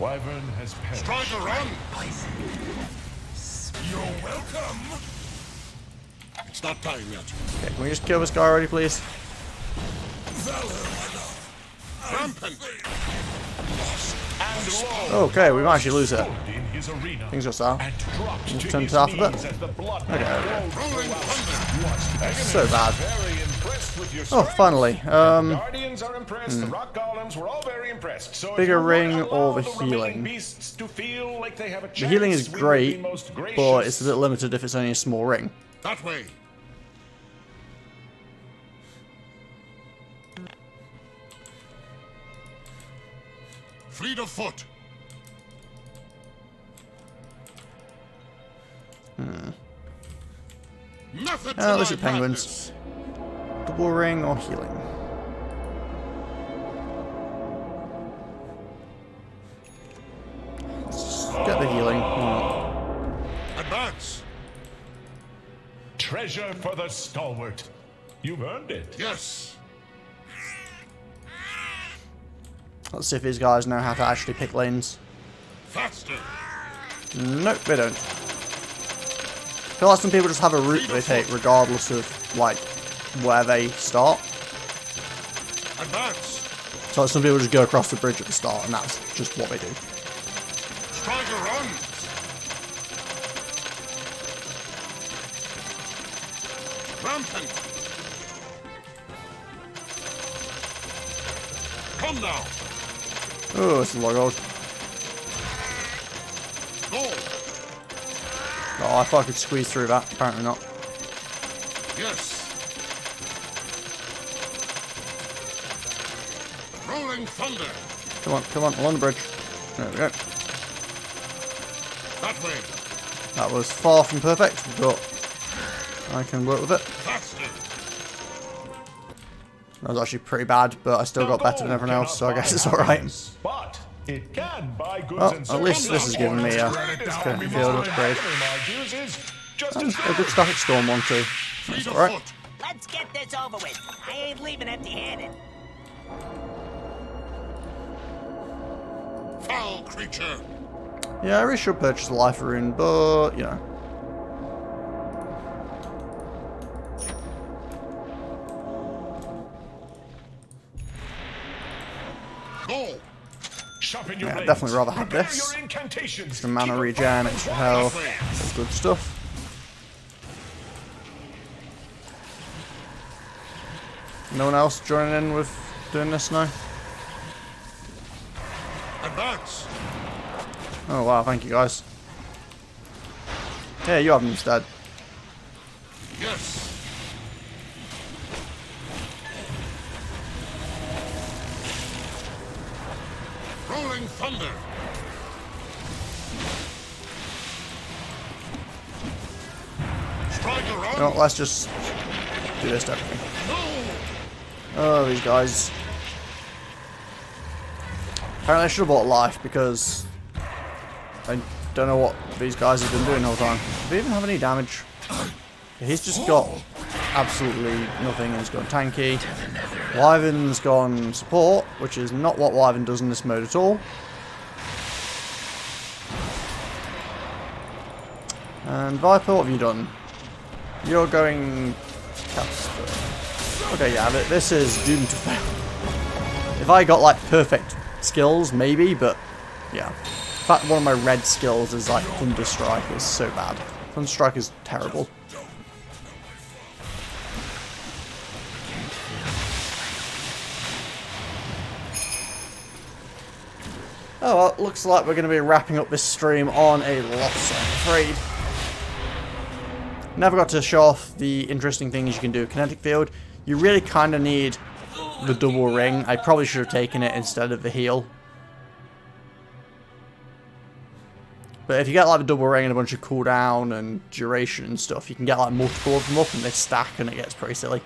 Wyvern has perished. Striker run. You're welcome. It's not time yet. Okay, can we just kill this guy already, please? Rampant. And lo, Okay, we might actually lose it. stood in his arena Things go south. and dropped Just to turn his to half of it. knees as the blood Okay, okay. Rolling thunder. So bad. Very impressed with your Oh, strength. finally. Guardians are impressed. The rock golems were all very impressed. So if Bigger you would ring allow or the remaining healing? beasts to feel like they have a The chance, healing is we would great, be most but gracious. it's a bit limited if it's only a small ring. That way. Fleet of foot. Method to This my is penguins. madness. Double ring or healing? Let's get the healing. Advance. Treasure for the stalwart. You've earned it. Yes. Let's see if these guys know how to actually pick lanes. Faster. Nope, they don't. I feel like some people just have a route they take regardless of, like, where they start. Advance. So some people just go across the bridge at the start and that's just what they do. Striker run. Rampant. Come now. Oh, this is log old. Go. Oh, I thought I could squeeze through that. Apparently not. Yes. Rolling thunder. Come on, along the bridge. There we go. That way. That was far from perfect, but I can work with it. Faster. That was actually pretty bad, but I still got better than everyone else, so I guess it's alright. But it can buy goods Well, and at least this is giving me a fit field upgrade. And a good static storm one too. Fleet That's of alright. foot. Let's get this over with. I ain't leaving empty-handed. Foul creature. Yeah, I really should purchase a life rune, but, you know. Sharpen your Yeah, blades. definitely rather have Prepare this. your incantations. Extra mana Keep your regen, fire extra wild. health, all good stuff. No one else joining in with doing this now? Advance. Oh wow, thank you guys. Yeah, you have them instead. Yes. Rolling thunder. Striker on. You know what, let's just do this to everything. Oh, these guys. Apparently I should have bought life because I don't know what these guys have been doing all the time. Do they even have any damage? He's just got absolutely nothing. He's gone tanky. Wyvern's gone support, which is not what Wyvern does in this mode at all. And Viper, what have you done? You're going caster. Okay, yeah, this is doomed to fail. If I got like perfect skills, maybe, but yeah. In fact, one of my red skills is like Thunderstrike is so bad. Thunderstrike is terrible. Oh well, looks like we're going to be wrapping up this stream on a loss, I'm afraid. Never got to show off the interesting things you can do with Kinetic Field. You really kind of need the double ring. I probably should have taken it instead of the heal. But if you get like the double ring and a bunch of cooldown and duration and stuff, you can get like multiple of them up and they stack and it gets pretty silly.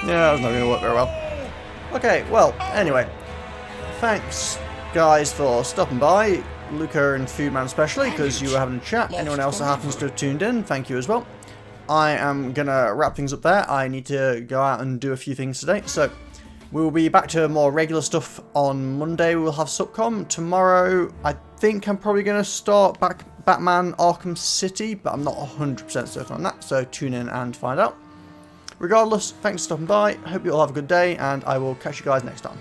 Yeah, that's not going to work very well. Okay, well, anyway. Thanks, guys, for stopping by. Luca and Foodman especially, because you were having a chat. Anyone else that happens to have tuned in, thank you as well. I am going to wrap things up there. I need to go out and do a few things today. So, we'll be back to more regular stuff on Monday. We'll have Subcom. Tomorrow, I think I'm probably going to start Batman Arkham City, but I'm not 100% certain on that. So, tune in and find out. Regardless, thanks for stopping by. Hope you all have a good day, and I will catch you guys next time.